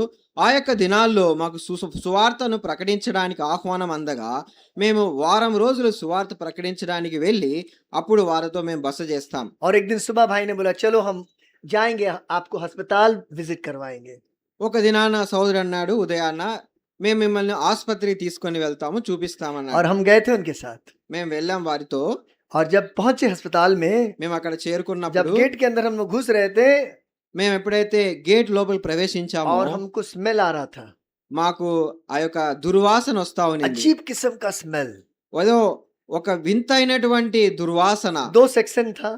ఆ యొక్క దినాల్లో మాకు సువార్తను ప్రకటించడానికి ఆహ్వానం అందగా మేము వారం రోజులు సువార్త ప్రకటించడానికి వెళ్ళి అప్పుడు వారితో మేము బస చేస్తాం. और एक दिन सुबह भाई ने बोला चलो हम जाएंगे, आपको अस्पताल विजिट करवाएंगे। ఒక దినాన సోదరుడు అన్నాడు, ఉదయాన్న మేము మిమ్మల్ని ఆసుపత్రికి తీసుకొని వెళ్తాము, చూపిస్తామన్నాడు. और हम गए थे उनके साथ। మేము వెళ్ళాం వారితో. और जब पहुंचे अस्पताल में, మేము అక్కడ जब చేరుకున్నప్పుడు गेट के अंदर हम लोग घुस रहे थे మేము ఎప్పుడైతే గేట్ లోపల ప్రవేశించామో और हमको स्मेल आ रहा था, మాకు ఆ యొక్క దుర్వాసన వస్తా ఉంది. अजीब किस्म का स्मेल। ఏదో ఒక వింతైనటువంటి దుర్వాసన. 2 सेक्शन था,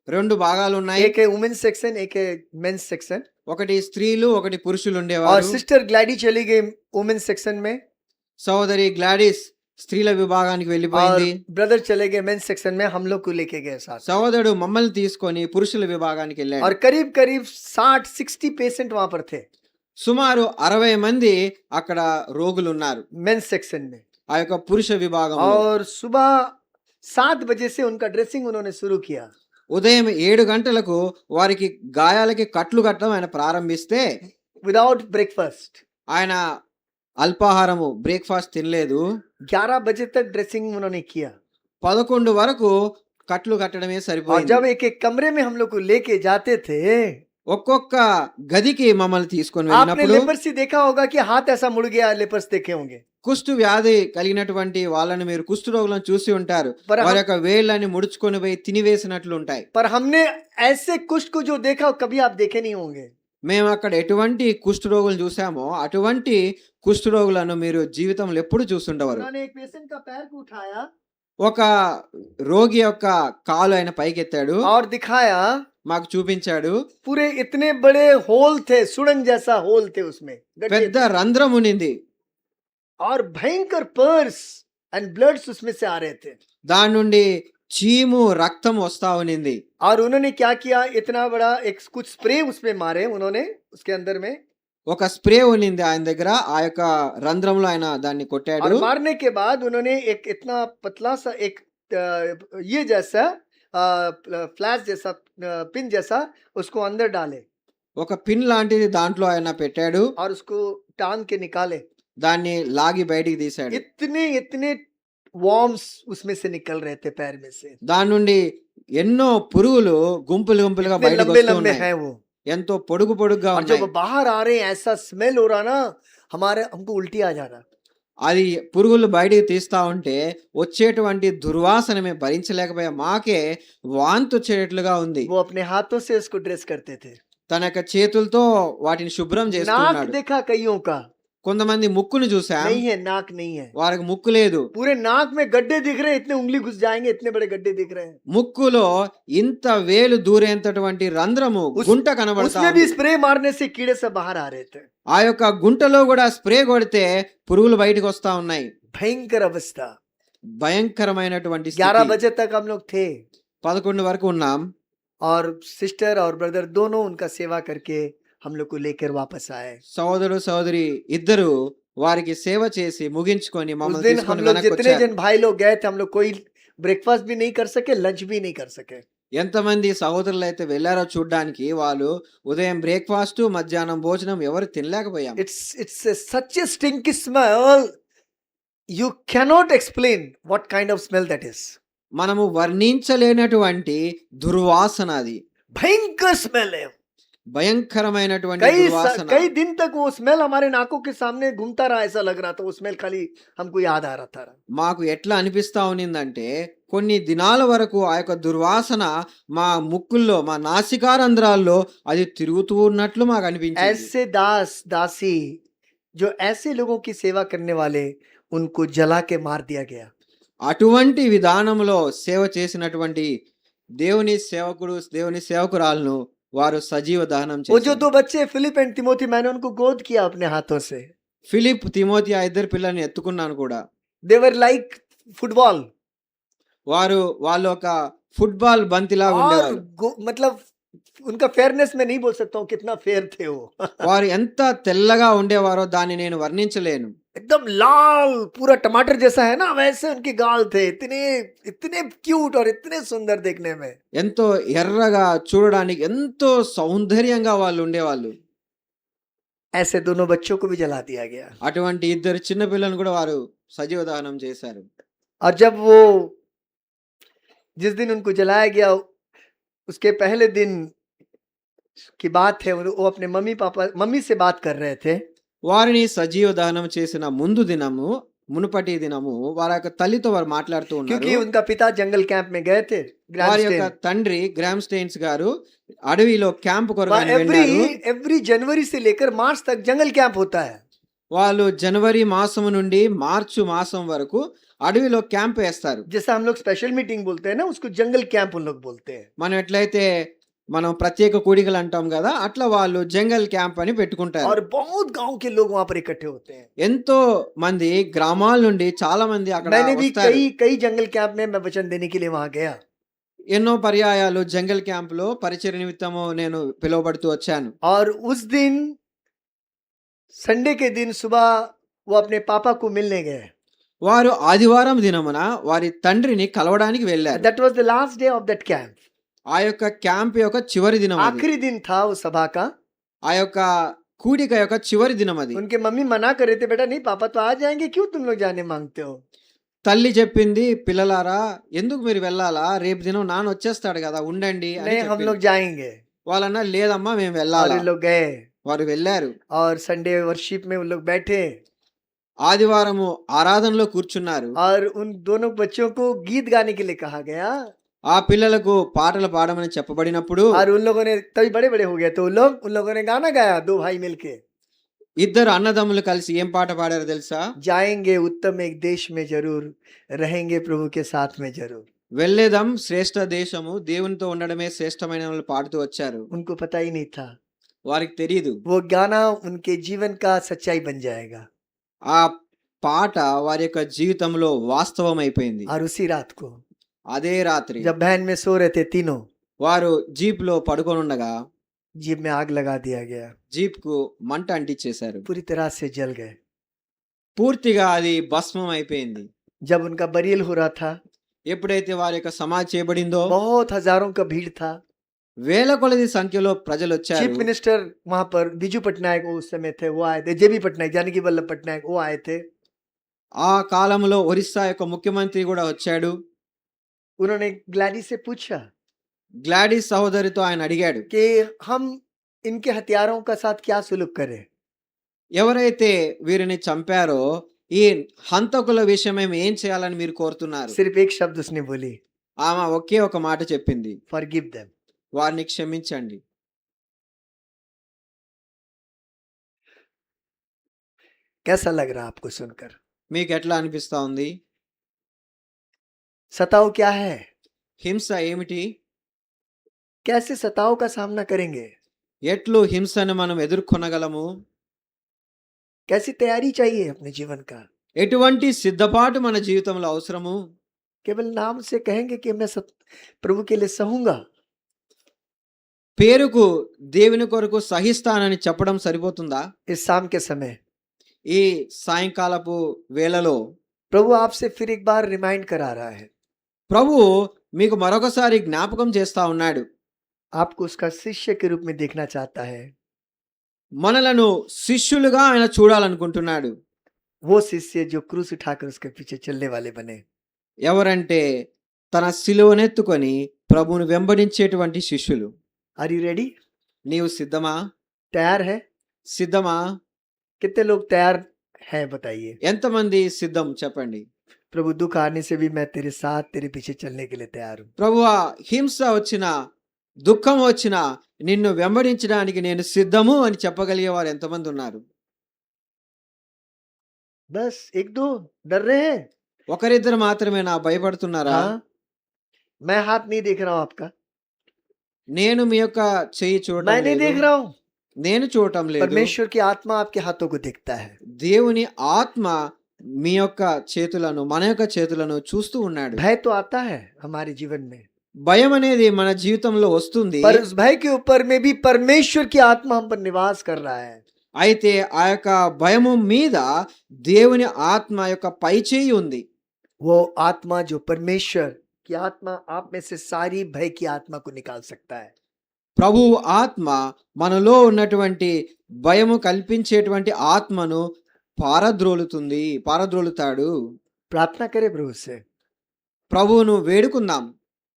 2 భాగాలు ఉన్నాయి. एक है वुमेन सेक्शन, एक है मेंस सेक्शन। ఒకటి స్త్రీలు ఒకటి పురుషులు और ఉండేవారు. सिस्टर ग्लैडी चली गई वुमेन सेक्शन में సోదరి గ్లాడిస్ స్త్రీల విభాగానికి और వెళ్ళిపోయింది. ब्रदर चले गए मेंस सेक्शन में, हम लोग को लेके गए साथ। సోదరుడు మమ్మల్ని తీసుకొని పురుషుల విభాగానికి వెళ్ళాడు. और करीब करीब 60-60 पेशेंट वहां पर थे సుమారు 60 మంది అక్కడ రోగులు ఉన్నారు मेंस सेक्शन में। ఆ యొక్క పురుష విభాగంలో. और सुबह 7 बजे से उनका ड्रेसिंग उन्होंने शुरू किया। ఉదయం 7 గంటలకు వారికి గాయాలకి కట్లు కట్టడం ఆయన ప్రారంభిస్తే विदाउट ब्रेकफास्ट ఆయన అల్పాహారము బ్రేక్ఫాస్ట్ తినలేదు. 11 बजे तक ड्रेसिंग उन्होंने किया। 11 వరకు కట్లు కట్టడమే और సరిపోయింది. जब एक एक कमरे में हम लोग को लेके जाते थे, ఒక్కొక్క గదికి మమ్మల్ని తీసుకొని आपने వెళ్ళినప్పుడు लेपर्सी देखा होगा कि हाथ ऐसा मुड़ गया, लेपर्स देखे होंगे। కుష్టు వ్యాధి కలిగినటువంటి వాళ్ళని మీరు కుష్టు రోగులను చూసి ఉంటారు. पर వారి हम, యొక్క వేళ్ళని ముడుచుకొని పోయి తినివేసినట్లు ఉంటాయి. पर हमने ऐसे कुष्ठ को जो देखा कभी आप देखे नहीं होंगे। మేము అక్కడ ఎటువంటి కుష్టు రోగులు చూసామో అటువంటి కుష్టు రోగులను మీరు జీవితంలో ఎప్పుడు చూస్తుండవారు. उन्होंने एक पेशेंट का पैर को उठाया ఒక రోగి యొక్క కాలు ఆయన పైకెత్తాడు, और दिखाया, మాకు చూపించాడు. पूरे इतने बड़े होल थे, सुड़ंग जैसा होल थे उसमें, गड्ढे పెద్ద थे। రంధ్రం ఉన్నింది. और भयंकर पर्स एंड ब्लड्स उसमें से आ रहे थे। దాని నుండి చీము రక్తం వస్తా ఉన్నింది. और उन्होंने क्या किया, इतना बड़ा एक कुछ स्प्रे उसमें मारे उन्होंने, उसके अंदर में। ఒక స్ప్రే ఉన్నింది ఆయన దగ్గర, ఆ యొక్క రంధ్రంలో ఆయన దాన్ని और కొట్టాడు. मारने के बाद उन्होंने एक इतना पतला सा एक ये जैसा फ्लैश जैसा पिन जैसा उसको अंदर डाले ఒక పిన్ లాంటిది దాంట్లో ఆయన పెట్టాడు, और उसको टांग के निकाले। దాన్ని లాగి బయటికి తీశాడు. इतने इतने वॉर्म्स उसमें से निकल रहे थे पैर में से, దాని నుండి ఎన్నో పురుగులు గుంపులు గుంపులుగా इतने బయటకు लंबे వస్తూ लंबे ఉన్నాయి. हैं वो। ఎంతో పొడుగు పొడుగ్గా और ఉన్నాయి. जब बाहर आ रहे हैं ऐसा स्मेल हो रहा ना, हमको उल्टी आ जा रहा। అది పురుగులు బయటికి తీస్తా ఉంటే వచ్చేటువంటి దుర్వాసన మేము భరించలేకపోయా, మాకే వాంతి వచ్చేటట్లుగా ఉంది. वो अपने हाथों से उसको ड्रेस करते थे। తన యొక్క చేతులతో వాటిని శుభ్రం नाक చేస్తున్నాడు. देखा कईयों का, కొంతమంది ముక్కును చూసాం, नहीं है, नाक नहीं है। వారికి ముక్కు లేదు. पूरे नाक में गड्ढे दिख रहे हैं, इतने उंगली घुस जाएंगे, इतने बड़े गड्ढे दिख रहे हैं। ముక్కులో ఇంత వేలు దూరేంతటువంటి రంధ్రము గుంట కనబడతా उसमें भी ఉంది. स्प्रे मारने से कीड़े सब बाहर आ रहे थे। ఆ యొక్క గుంటలో కూడా స్ప్రే కొడితే పురుగులు బయటకు వస్తా ఉన్నాయి. भयंकर अवस्था। భయంకరమైనటువంటి 11 స్థితి. बजे तक हम लोग थे 11 వరకు ఉన్నాం. और सिस्टर और ब्रदर दोनों उनका सेवा करके हम लोग को लेकर वापस आए। సోదరుడు సోదరి ఇద్దరు వారికి సేవ చేసి ముగించుకొని उस మమ్మల్ని दिन हम తీసుకొని लोग వెనక్కి जितने వచ్చారు. जन भाई लोग गए थे, हम लोग कोई ब्रेकफास्ट भी नहीं कर सके, लंच भी नहीं कर सके। ఎంతమంది సహోదరులు అయితే వెళ్ళారో చూడ్డానికి, వాళ్ళు ఉదయం బ్రేక్ఫాస్ట్ మధ్యాహ్నం భోజనం ఎవరు తినలేకపోయాం. It's such a stinky smell. You cannot explain what kind of smell that is. మనము వర్ణించలేనటువంటి దుర్వాసన అది. भयंकर स्मेल है। భయంకరమైనటువంటి దుర్వాసన. कई दिन तक वो स्मेल हमारे नाकों के सामने घूमता रहा, ऐसा लग रहा था। वो स्मेल खाली हमको याद आ रहा था। మాకు ఎట్లా అనిపిస్తా ఉన్నిందంటే కొన్ని దినాల వరకు ఆ యొక్క దుర్వాసన మా ముక్కుల్లో, మా నాసికారంధ్రాల్లో అది తిరుగుతూ ఉన్నట్లు మాకు అనిపించింది. ऐसे दास दासी जो ऐसे लोगों की सेवा करने वाले, उनको जला के मार दिया गया। అటువంటి విధానంలో సేవ చేసినటువంటి దేవుని సేవకురాలను వారు సజీవ దహనం वो जो చేశారు. 2 बच्चे फिलिप एंड तिमोथी, मैंने उनको गोद किया अपने हाथों से। ఫిలిప్, తిమోతి ఆ ఇద్దరు పిల్లల్ని ఎత్తుకున్నాను కూడా. They were like football వాళ్ళు ఒక ఫుట్బాల్ బంతిలాగా और ఉండేవారు. मतलब उनका फेयरनेस मैं नहीं बोल सकता हूँ कितना फेयर थे वो। వారు ఎంత తెల్లగా ఉండేవారో దాన్ని నేను వర్ణించలేను. एकदम लाल, पूरा टमाटर जैसा है ना, वैसे उनके गाल थे, इतने इतने क्यूट और इतने सुंदर देखने में। ఎంతో ఎర్రగా, చూడడానికి ఎంతో సౌందర్యంగా వాళ్ళు ఉండేవాళ్ళు. ऐसे दोनों बच्चों को भी जला दिया गया। అటువంటి ఇద్దరు చిన్న పిల్లలను కూడా వారు సజీవ దహనం చేశారు. और जब वो जिस दिन उनको जलाया गया, उसके पहले दिन की बात है, वो अपने मम्मी से बात कर रहे थे। వారిని సజీవ దహనం చేసిన మునుపటి దినము వారి యొక్క తల్లితో వారు మాట్లాడుతూ क्योंकि ఉన్నారు. उनका पिता जंगल कैंप में गए थे, వారి యొక్క ग्रामस्टेन। తండ్రి గ్రామ్ స్టెయిన్స్ గారు అడవిలో క్యాంప్ కొరకు वहाँ ఆయన వెళ్ళారు. एवरी जनवरी से लेकर मार्च तक जंगल कैंप होता है। వాళ్ళు జనవరి మాసం నుండి మార్చి మాసం వరకు అడవిలో క్యాంప్ వేస్తారు. जैसा हम लोग स्पेशल मीटिंग बोलते हैं ना, उसको जंगल कैंप उन लोग बोलते हैं। మనం ఎట్లయితే మనం ప్రత్యేక కూడికలు అంటాం కదా, అట్లా వాళ్ళు జంగల్ క్యాంప్ అని పెట్టుకుంటారు. और बहुत गांव के लोग वहां पर इकट्ठे होते हैं। ఎంతో మంది గ్రామాల నుండి చాలా మంది అక్కడ मैंने भी వస్తారు. कई जंगल कैंप में मैं वचन देने के लिए वहां गया। ఎన్నో పర్యాయాలు జంగల్ క్యాంప్ లో పరిచర్య నిమిత్తము నేను పిలువబడుతూ వచ్చాను. और उस दिन संडे के दिन सुबह वो अपने पापा को मिलने गए। వారు ఆదివారం దినమున వారి తండ్రిని కలవడానికి వెళ్ళారు. That was the last day of that camp. ఆ యొక్క క్యాంప్ యొక్క చివరి దినం అది. आखिरी दिन था उस सभा का। ఆ యొక్క కూడిక యొక్క చివరి దినం అది. उनके मम्मी मना कर रहे थे, बेटा नहीं, पापा तो आ जाएंगे, क्यों तुम लोग जाने मांगते हो। తల్లి చెప్పింది, పిల్లలారా ఎందుకు మీరు వెళ్ళాలా, రేపు దినం నాన్న వచ్చేస్తాడు కదా, ఉండండి అని नहीं, हम చెప్పింది. लोग जाएंगे। వాళ్ళన్నా లేదమ్మా మేము और వెళ్ళాలా. ये लोग गए వారు వెళ్ళారు. और संडे वर्शिप में उन लोग बैठे ఆదివారము ఆరాధనలో కూర్చున్నారు. और उन दोनों बच्चों को गीत गाने के लिए कहा गया। ఆ పిల్లలకు పాటలు పాడమని చెప్పబడినప్పుడు और उन लोगों ने तभी बड़े बड़े हो गए, तो उन लोगों ने गाना गाया, 2 भाई मिलके। ఇద్దరు అన్నదమ్ములు కలిసి ఏం పాట పాడారు తెలుసా? जाएंगे उत्तम एक देश में जरूर, रहेंगे प्रभु के साथ में जरूर। వెళ్ళేదం శ్రేష్ఠ దేశము, దేవునితో ఉండడమే శ్రేష్టమైన వాళ్ళు పాడుతూ వచ్చారు. उनको पता ही नहीं था వారికి తెలియదు वो गाना उनके जीवन का सच्चाई बन जाएगा। ఆ పాట వారి యొక్క జీవితంలో వాస్తవం అయిపోయింది. और उसी रात को అదే రాత్రి जब बहन में सो रहे थे तीनों, వారు జీప్ లో పడుకొని ఉండగా जीप में आग लगा दिया गया, జీప్ కు మంట అంటించేశారు. पूरी तरह से जल गए। పూర్తిగా అది భస్మం అయిపోయింది. जब उनका बरियल हो रहा था, ఎప్పుడైతే వారి యొక్క సమాధి చేయబడిందో बहुत हजारों का भीड़ था। వేల కొలది సంఖ్యలో ప్రజలు चीफ వచ్చారు. मिनिस्टर वहां पर बिजू पटनायक वो उस समय थे, वो आए थे। जेबी पटनायक, जानकी वल्लभ पटनायक, वो आए थे। ఆ కాలంలో ఒరిస్సా యొక్క ముఖ్యమంత్రి కూడా వచ్చాడు. उन्होंने ग्लैडी से पूछा గ్లాడిస్ సహోదరితో ఆయన అడిగాడు, कि हम इनके हथियारों का साथ क्या सुलूक करें। ఎవరైతే వీరిని చంపారో ఈ హంతకుల విషయం మేము ఏం చేయాలని మీరు కోరుతున్నారు? सिर्फ एक शब्द उसने बोली, ఆమె ఒకే ఒక మాట చెప్పింది, फॉरगिव देम। వారిని క్షమించండి. कैसा लग रहा आपको सुनकर? మీకు ఎట్లా అనిపిస్తా ఉంది? सताव क्या है? హింస ఏమిటి? कैसे सताव का सामना करेंगे? ఎట్లు హింసను మనం ఎదుర్కొనగలము? कैसी तैयारी चाहिए अपने जीवन का? ఎటువంటి సిద్ధపాటు మన జీవితంలో అవసరము? केवल नाम से कहेंगे कि मैं प्रभु के लिए सहूंगा, పేరుకు దేవుని కొరకు సహిస్తానని చెప్పడం సరిపోతుందా? इस शाम के समय ఈ సాయంకాలపు వేళలో प्रभु आपसे फिर एक बार रिमाइंड करा रहा है। ప్రభు మీకు మరొకసారి జ్ఞాపకం చేస్తా ఉన్నాడు. आपको उसका शिष्य के रूप में देखना चाहता है। మనలను శిష్యులుగా ఆయన చూడాలనుకుంటున్నాడు. वो शिष्य जो क्रूस उठाकर उसके पीछे चलने वाले बने। ఎవరంటే తన సిలువనెత్తుకొని ప్రభువును వెంబడించేటువంటి శిష్యులు. Are you ready? నీవు సిద్ధమా? तैयार है? సిద్ధమా? कितने लोग तैयार हैं बताइए? ఎంతమంది సిద్ధం చెప్పండి. प्रभु दुख आने से भी मैं तेरे साथ तेरे पीछे चलने के लिए तैयार हूँ। ప్రభువా, హింస వచ్చినా దుఃఖం వచ్చినా నిన్ను వెంబడించడానికి నేను సిద్ధము అని చెప్పగలిగే వారు ఎంతమంది ఉన్నారు? बस एक दो डर रहे हैं? ఒకరిద్దరు మాత్రమేనా భయపడుతున్నారా? हाँ, मैं हाथ नहीं देख रहा हूँ आपका, నేను మీ యొక్క చెయ్యి చూడటం मैं नहीं లేదు. देख रहा हूँ. నేను చూడటం లేదు. परमेश्वर की आत्मा आपके हाथों को देखता है. దేవుని ఆత్మ మీ యొక్క చేతులను, మన యొక్క చేతులను చూస్తూ ఉన్నాడు. भय तो आता है हमारे जीवन में, భయం అనేది మన జీవితంలో వస్తుంది. पर उस भय के ऊपर में भी परमेश्वर की आत्मा हम पर निवास कर रहा है. అయితే ఆ యొక్క భయము మీద దేవుని ఆత్మ యొక్క పైచేయి ఉంది. वो आत्मा जो परमेश्वर की आत्मा आप में से सारी भय की आत्मा को निकाल सकता है. ప్రభువు ఆత్మ మనలో ఉన్నటువంటి భయము కల్పించేటువంటి ఆత్మను పారద్రోలుతాడు. प्रार्थना करें प्रभु से, ప్రభువును వేడుకుందాం.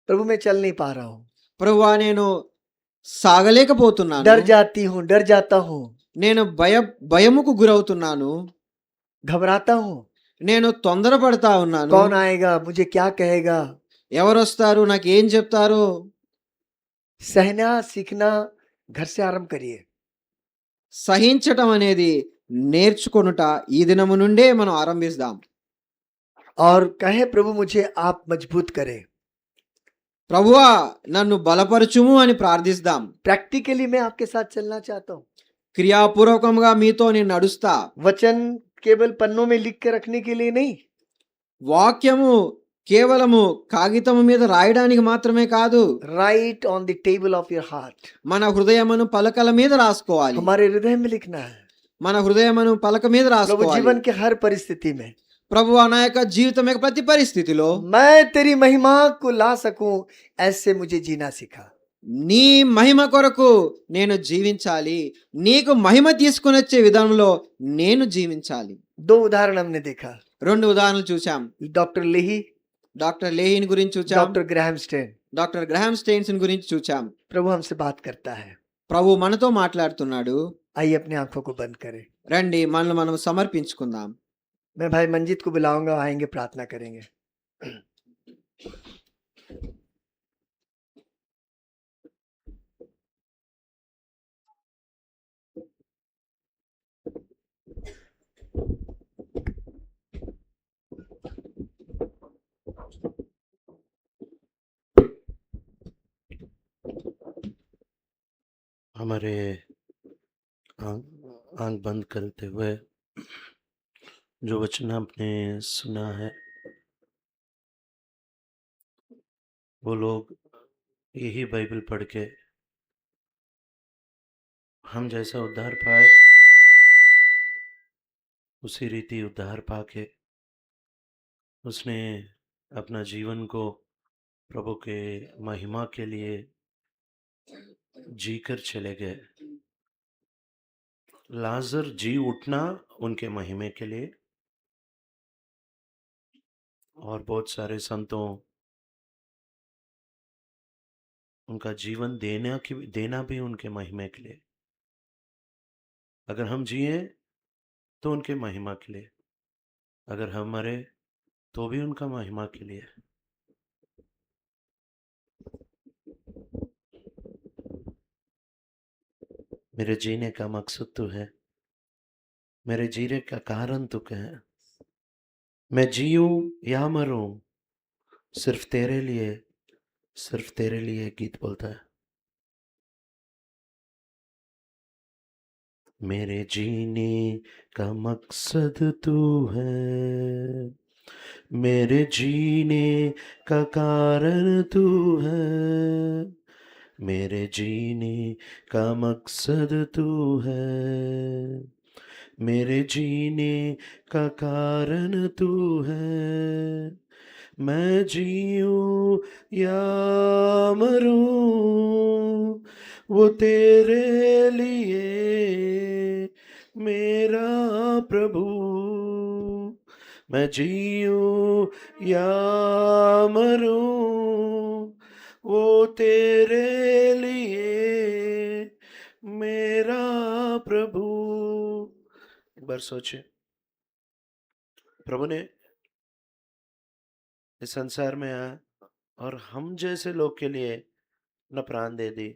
प्रभु मैं चल नहीं पा रहा हूँ, ప్రభువా నేను సాగలేకపోతున్నాను. डर जाती हूँ, डर जाता हूँ, నేను భయముకు గురవుతున్నాను. घबराता हूँ. నేను తొందరపడతా ఉన్నాను. कौन आएगा, मुझे क्या कहेगा? ఎవరొస్తారు, నాకు ఏం చెప్తారో? सहना सीखना घर से आरंभ करिए. సహించటం అనేది నేర్చుకొనుట ఈ దినము నుండే మనం ఆరంభిస్తాం. और कहे प्रभु मुझे आप मजबूत करें. ప్రభువా నన్ను బలపరచుము అని ప్రార్థిస్తాం. प्रैक्टिकली मैं आपके साथ चलना चाहता हूँ. క్రియాపూర్వకంగా మీతో నేను నడుస్తా. वचन केवल पन्नों में लिख के रखने के लिए नहीं, వాక్యము కేవలము కాగితము మీద రాయడానికి మాత్రమే కాదు, right on the table of your heart. మన హృదయమును పలకల మీద రాసుకోవాలి. हमारे हृदय में लिखना है. మన హృదయమును పలక మీద प्रभु రాసుకోవాలి. जीवन के हर परिस्थिति में ప్రభువా నా యొక్క జీవితం యొక్క ప్రతి పరిస్థితిలో मैं तेरी महिमा को ला सकूं, ऐसे मुझे जीना सिखा. నీ మహిమ కొరకు నేను జీవించాలి. నీకు మహిమ తీసుకుని వచ్చే విధానంలో నేను జీవించాలి. दो उदाहरण हमने देखा, 2 ఉదాహరణలు చూసాం. डॉक्टर लेही, డాక్టర్ లేహిన్ గురించి చూచాం. Doctor Graham Stain. Doctor Graham Staines గురించి చూచాం. प्रभु हमसे बात करता है. ప్రభు మనతో మాట్లాడుతున్నాడు. आइए अपने आंखों को बंद करें. రండి మనల్ని మనం సమర్పించుకుందాం. मैं भाई मंजीत को बुलाऊंगा, आएंगे, प्रार्थना करेंगे. हमारे आंख बंद करते हुए जो वचन आपने सुना है, वो लोग यही बाइबल पढ़ के हम जैसा उद्धार पाए उसी रीति उद्धार पाके उसने अपना जीवन को प्रभु के महिमा के लिए जीकर चले गए. लाजर जी उठना उनके महिमे के लिए, और बहुत सारे संतों उनका जीवन देना भी उनके महिमे के लिए. अगर हम जिए तो उनके महिमा के लिए, अगर हम मरे तो भी उनका महिमा के लिए. मेरे जीने का मकसद तो है, मेरे जीने का कारण तो क्या है? मैं जीऊं या मरूं सिर्फ तेरे लिए, सिर्फ तेरे लिए गीत बोलता है. मेरे जीने का मकसद तू है, मेरे जीने का कारण तू है, मेरे जीने का मकसद तू है, मेरे जीने का कारण तू है. मैं जीऊं या मरूं वो तेरे लिए मेरा प्रभु. मैं जीऊं या मरूं वो तेरे लिए मेरा प्रभु. एक बार सोचिए, प्रभु ने इस संसार में आया और हम जैसे लोग के लिए अपना प्राण दे दी.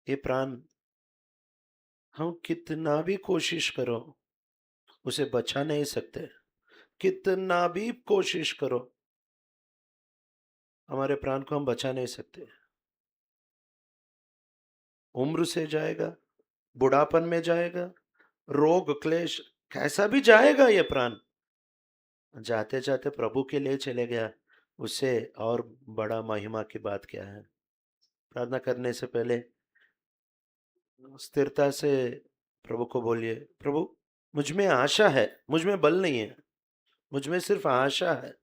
ये प्राण हम कितना भी कोशिश करो उसे बचा नहीं सकते, कितना भी कोशिश करो, हमारे प्राण को हम बचा नहीं सकते। उम्र से जाएगा, बुढ़ापन में जाएगा, रोग क्लेश कैसा भी जाएगा ये प्राण, जाते जाते प्रभु के लिए चले गया, उससे और बड़ा महिमा की बात क्या है। प्रार्थना करने से पहले स्थिरता से प्रभु को बोलिए, प्रभु मुझ में आशा है, मुझ में बल नहीं है, मुझ में सिर्फ आशा है,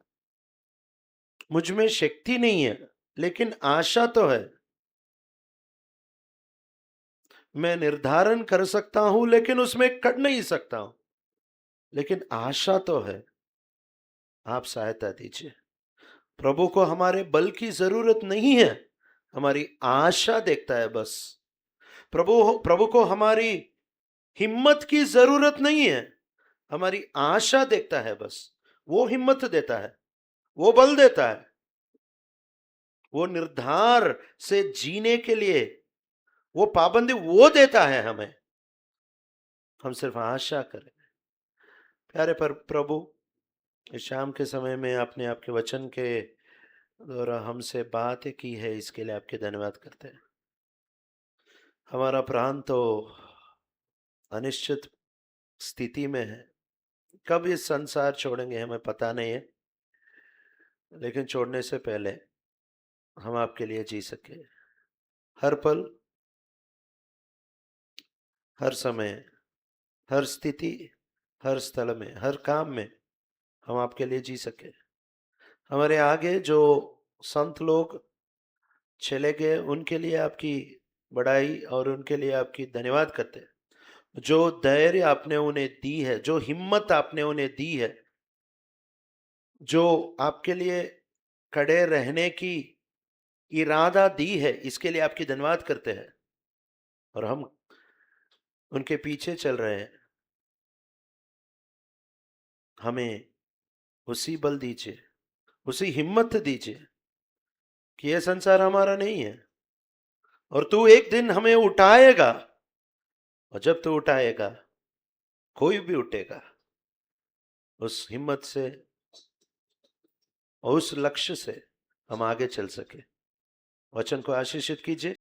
मुझ में शक्ति नहीं है, लेकिन आशा तो है। मैं निर्धारण कर सकता हूं लेकिन उसमें कर नहीं सकता हूं, लेकिन आशा तो है। आप सहायता दीजिए। प्रभु को हमारे बल की जरूरत नहीं है, हमारी आशा देखता है बस। प्रभु को हमारी हिम्मत की जरूरत नहीं है, हमारी आशा देखता है बस। वो हिम्मत देता है, वो बल देता है, वो निर्धार से जीने के लिए वो पाबंदी वो देता है हमें। हम सिर्फ आशा करें। प्यारे पर प्रभु, इस शाम के समय में आपने आपके वचन के द्वारा हमसे बातें की है, इसके लिए आपके धन्यवाद करते हैं। हमारा प्राण तो अनिश्चित स्थिति में है, कब इस संसार छोड़ेंगे हमें पता नहीं है, लेकिन छोड़ने से पहले हम आपके लिए जी सके। हर पल, हर समय, हर स्थिति, हर स्थल में, हर काम में हम आपके लिए जी सके। हमारे आगे जो संत लोग चले गए उनके लिए आपकी बड़ाई और उनके लिए आपकी धन्यवाद करते हैं। जो धैर्य आपने उन्हें दी है, जो हिम्मत आपने उन्हें दी है, जो आपके लिए खड़े रहने की इरादा दी है, इसके लिए आपकी धन्यवाद करते हैं। और हम उनके पीछे चल रहे हैं। हमें उसी बल दीजिए, उसी हिम्मत दीजिए कि यह संसार हमारा नहीं है और तू एक दिन हमें उठाएगा। और जब तू उठाएगा, कोई भी उठेगा, उस हिम्मत से और उस लक्ष्य से हम आगे चल सके। वचन को आशीषित कीजिए।